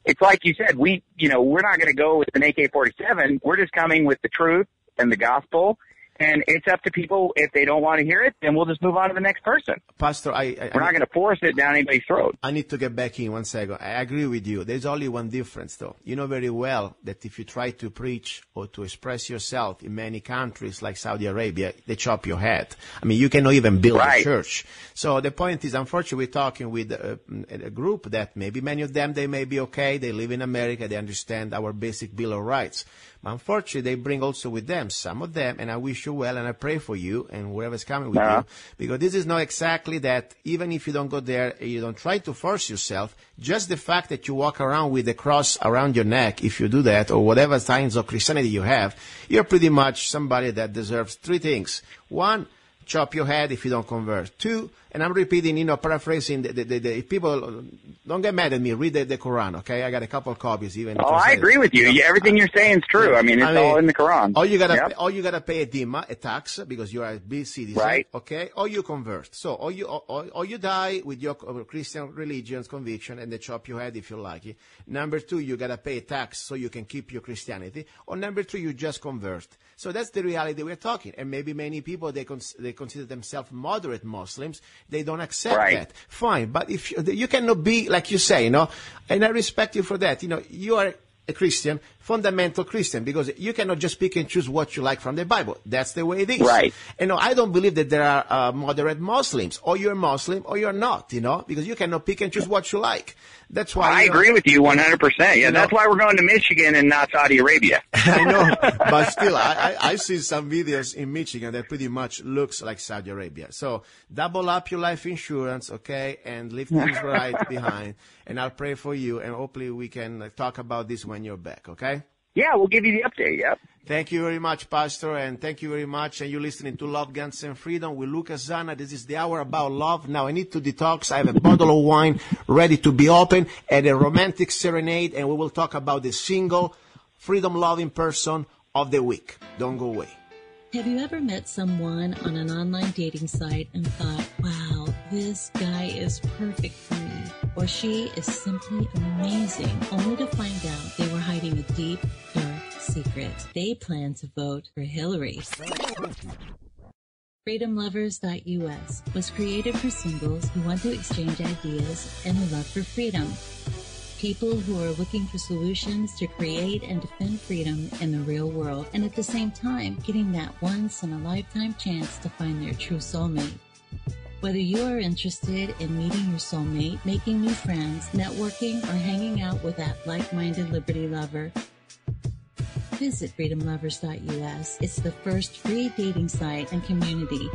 It's like you said, we're not going to go with an AK-47. We're just coming with the truth and the gospel. And it's up to people. If they don't want to hear it, then we'll just move on to the next person. Pastor, we're not going to force it down anybody's throat. I need to get back in 1 second. I agree with you. There's only one difference, though. You know very well that if you try to preach or to express yourself in many countries like Saudi Arabia, they chop your head. I mean, you cannot even build a church. So the point is, unfortunately, we're talking with a group that maybe many of them, they may be okay. They live in America. They understand our basic Bill of Rights. But unfortunately, they bring also with them, some of them, and I wish you well, and I pray for you and whoever's coming with you, because this is not exactly that. Even if you don't go there, you don't try to force yourself, just the fact that you walk around with the cross around your neck, if you do that, or whatever signs of Christianity you have, you're pretty much somebody that deserves 3 things. 1, chop your head if you don't convert. 2, and I'm repeating, paraphrasing, the people, don't get mad at me, read the Quran, okay? I got a couple of copies even. I agree with you. Everything you're saying is true. I mean, all in the Quran. All you gotta pay a dhimma, a tax, because you are a big citizen, right? Okay? Or you convert. So, or you die with your Christian religion's conviction, and they chop your head if you like it. Number 2, you gotta pay a tax so you can keep your Christianity. Or number 3, you just convert. So that's the reality we're talking. And maybe many people, they consider themselves moderate Muslims. They don't accept that. Fine. But if you cannot be, like you say, and I respect you for that. You are a Christian, fundamental Christian, because you cannot just pick and choose what you like from the Bible. That's the way it is. Right. And I don't believe that there are moderate Muslims. Or you're Muslim or you're not, because you cannot pick and choose what you like. That's why I agree with you 100%. Yeah, that's why we're going to Michigan and not Saudi Arabia. I know, but still, I see some videos in Michigan that pretty much looks like Saudi Arabia. So double up your life insurance, okay, and leave things right behind. And I'll pray for you, and hopefully we can talk about this when you're back, okay? Yeah, we'll give you the update, yep. Thank you very much, Pastor, and thank you very much. And you're listening to Love, Guns, and Freedom with Lucas Zana. This is the hour about love. Now I need to detox. I have a bottle of wine ready to be opened and a romantic serenade, and we will talk about the single, freedom-loving person of the week. Don't go away. Have you ever met someone on an online dating site and thought, wow, this guy is perfect for me, or she is simply amazing, only to find out they were hiding a deep, dark secret? They plan to vote for Hillary. FreedomLovers.us was created for singles who want to exchange ideas and a love for freedom. People who are looking for solutions to create and defend freedom in the real world, and at the same time, getting that once-in-a-lifetime chance to find their true soulmate. Whether you are interested in meeting your soulmate, making new friends, networking, or hanging out with that like-minded liberty lover, visit FreedomLovers.us. It's the first free dating site and community.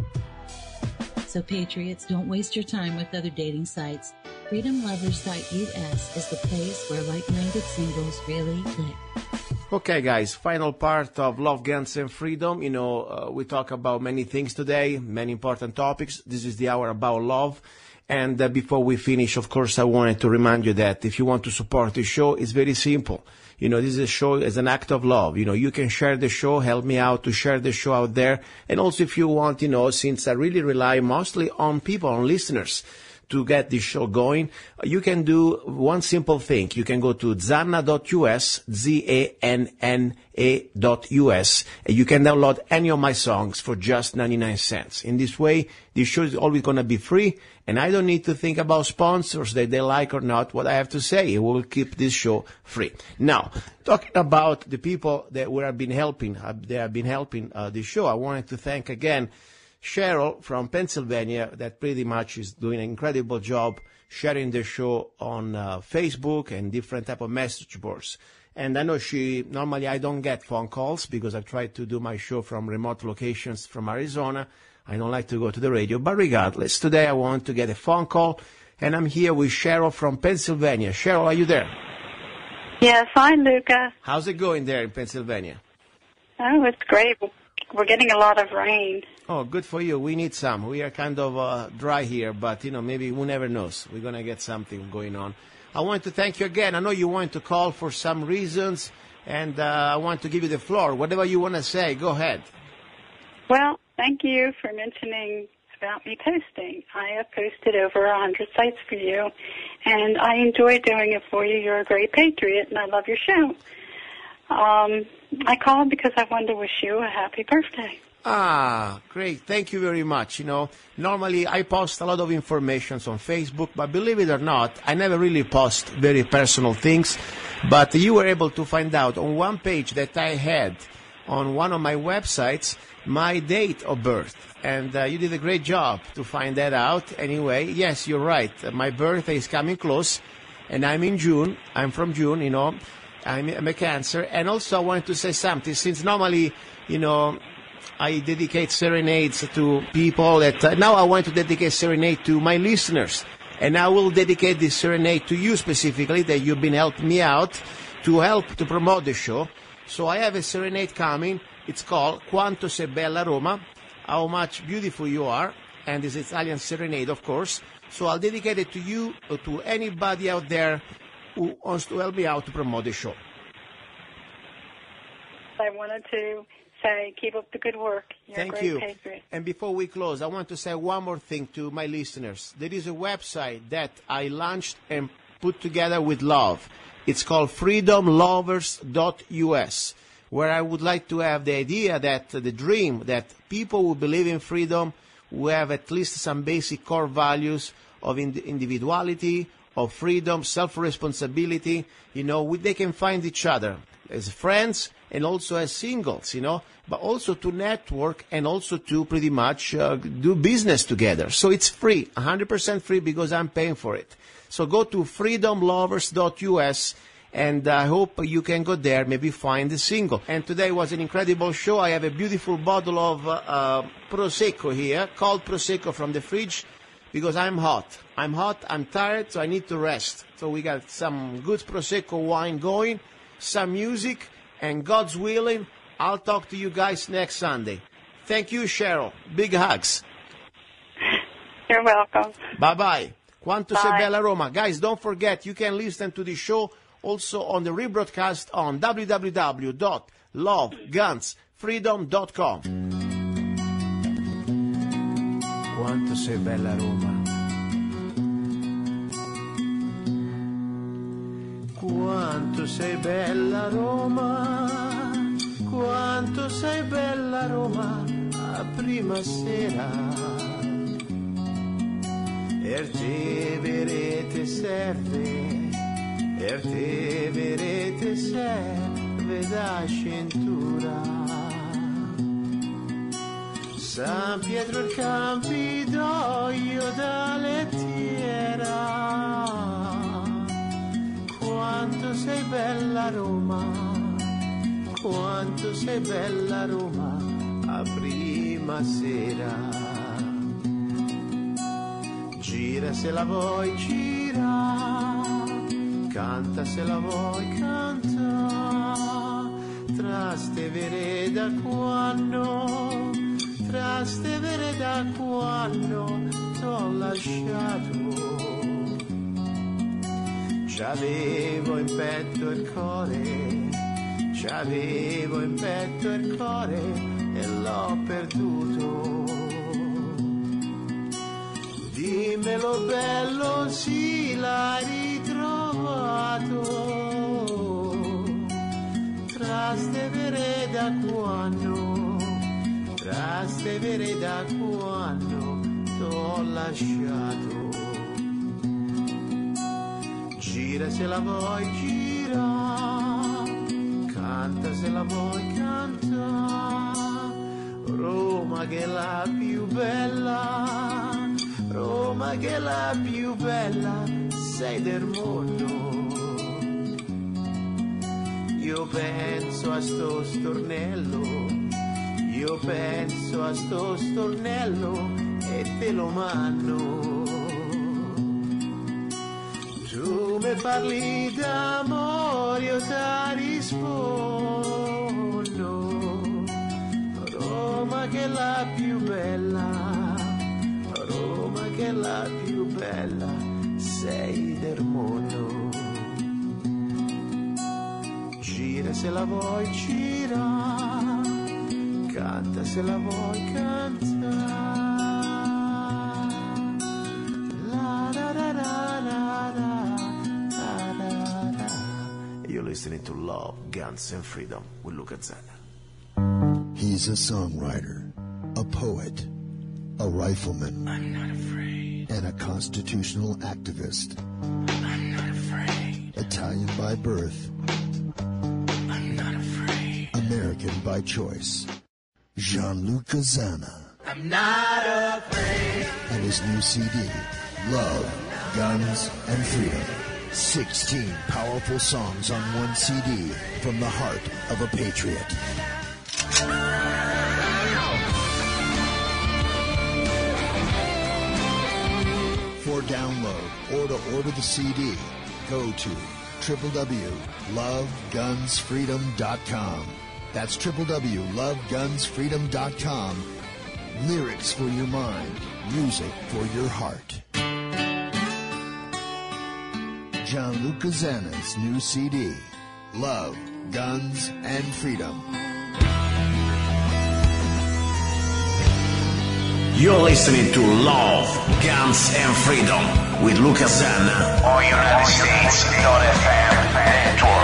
So patriots, don't waste your time with other dating sites. FreedomLovers.us is the place where like-minded singles really click. Okay, guys, final part of Love, Guns, and Freedom. We talk about many things today, many important topics. This is the hour about love. And before we finish, of course, I wanted to remind you that if you want to support the show, it's very simple. This is a show as an act of love. You can share the show, help me out to share the show out there. And also if you want, since I really rely mostly on people, on listeners, to get this show going, you can do one simple thing. You can go to zanna.us, ZANNA.us, and you can download any of my songs for just 99 cents. In this way, this show is always going to be free, and I don't need to think about sponsors that they like or not what I have to say. We will keep this show free. Now, talking about the people that we have been helping, this show, I wanted to thank again Cheryl from Pennsylvania, that pretty much is doing an incredible job sharing the show on Facebook and different type of message boards. And I know normally I don't get phone calls because I try to do my show from remote locations from Arizona. I don't like to go to the radio, but regardless, today I want to get a phone call, and I'm here with Cheryl from Pennsylvania. Cheryl, are you there? Yes, hi, Luca. How's it going there in Pennsylvania? Oh, it's great. We're getting a lot of rain. Oh, good for you. We need some. We are kind of dry here, but, maybe who never knows. We're going to get something going on. I want to thank you again. I know you want to call for some reasons, and I want to give you the floor. Whatever you want to say, go ahead. Well, thank you for mentioning about me posting. I have posted over 100 sites for you, and I enjoy doing it for you. You're a great patriot, and I love your show. I called because I wanted to wish you a happy birthday. Ah, great. Thank you very much. Normally I post a lot of information on Facebook, but believe it or not, I never really post very personal things. But you were able to find out on one page that I had on one of my websites my date of birth. And you did a great job to find that out. Anyway, yes, you're right. My birthday is coming close, and I'm in June. I'm from June, I'm a Cancer. And also I wanted to say something, since normally, I dedicate serenades to people that now I want to dedicate serenade to my listeners. And I will dedicate this serenade to you specifically, that you've been helping me out to help to promote the show. So I have a serenade coming. It's called Quanto sei bella Roma, how much beautiful you are. And it's Italian serenade, of course. So I'll dedicate it to you or to anybody out there who wants to help me out to promote the show. I wanted to say, keep up the good work. You're Thank a great you. patriot. And before we close, I want to say one more thing to my listeners. There is a website that I launched and put together with love. It's called freedomlovers.us, where I would like to have the idea that the dream that people who believe in freedom, who have at least some basic core values of individuality, of freedom, self-responsibility, they can find each other as friends and also as singles, but also to network and also to pretty much do business together. So it's free, 100% free, because I'm paying for it. So go to freedomlovers.us, and I hope you can go there, maybe find a single. And today was an incredible show. I have a beautiful bottle of Prosecco here, cold Prosecco from the fridge, because I'm hot, I'm tired, so I need to rest. So we got some good Prosecco wine going, some music, and God's willing, I'll talk to you guys next Sunday. Thank you, Cheryl. Big hugs. You're welcome. Bye-bye. Quanto sei Bye. bella Roma. Guys, don't forget, you can listen to the show also on the rebroadcast on www.lovegunsfreedom.com. Quanto sei bella Roma. Quanto sei bella Roma, quanto sei bella Roma, a prima sera. te verete serve da cintura. San Pietro il Campidoglio da lettiera. Quanto sei bella Roma, quanto sei bella Roma, a prima sera. Gira se la vuoi, gira, canta se la vuoi, canta, trastevere da quando t'ho lasciato. C'avevo in petto il cuore, e l'ho perduto. Dimmelo bello, sì, l'hai ritrovato. Trastevere da quando t'ho lasciato. Gira se la vuoi, gira, canta se la vuoi, canta. Roma che è la più bella, sei del mondo. Io penso a sto stornello, e te lo mando. Tu mi parli d'amore, io ti rispondo. Roma che è la più bella, sei del mondo. Gira se la vuoi, gira, canta se la vuoi, canta. La da da da da da da da. You're listening to Love, Guns and Freedom with Luca Zanna. He's a songwriter, a poet, a rifleman. I'm not afraid. And a constitutional activist. I'm not afraid. Italian by birth. I'm not afraid. American by choice. Gianluca Zanna. I'm not afraid. And his new CD, Love, Guns, and Freedom. 16 powerful songs on one CD from the heart of a patriot. For download or to order the CD, go to www.lovegunsfreedom.com. That's www.lovegunsfreedom.com. Lyrics for your mind, music for your heart. Gianluca Zanna's new CD, Love, Guns, and Freedom. You're listening to Love, Guns and Freedom with Luca Zanna on United States.FM Network.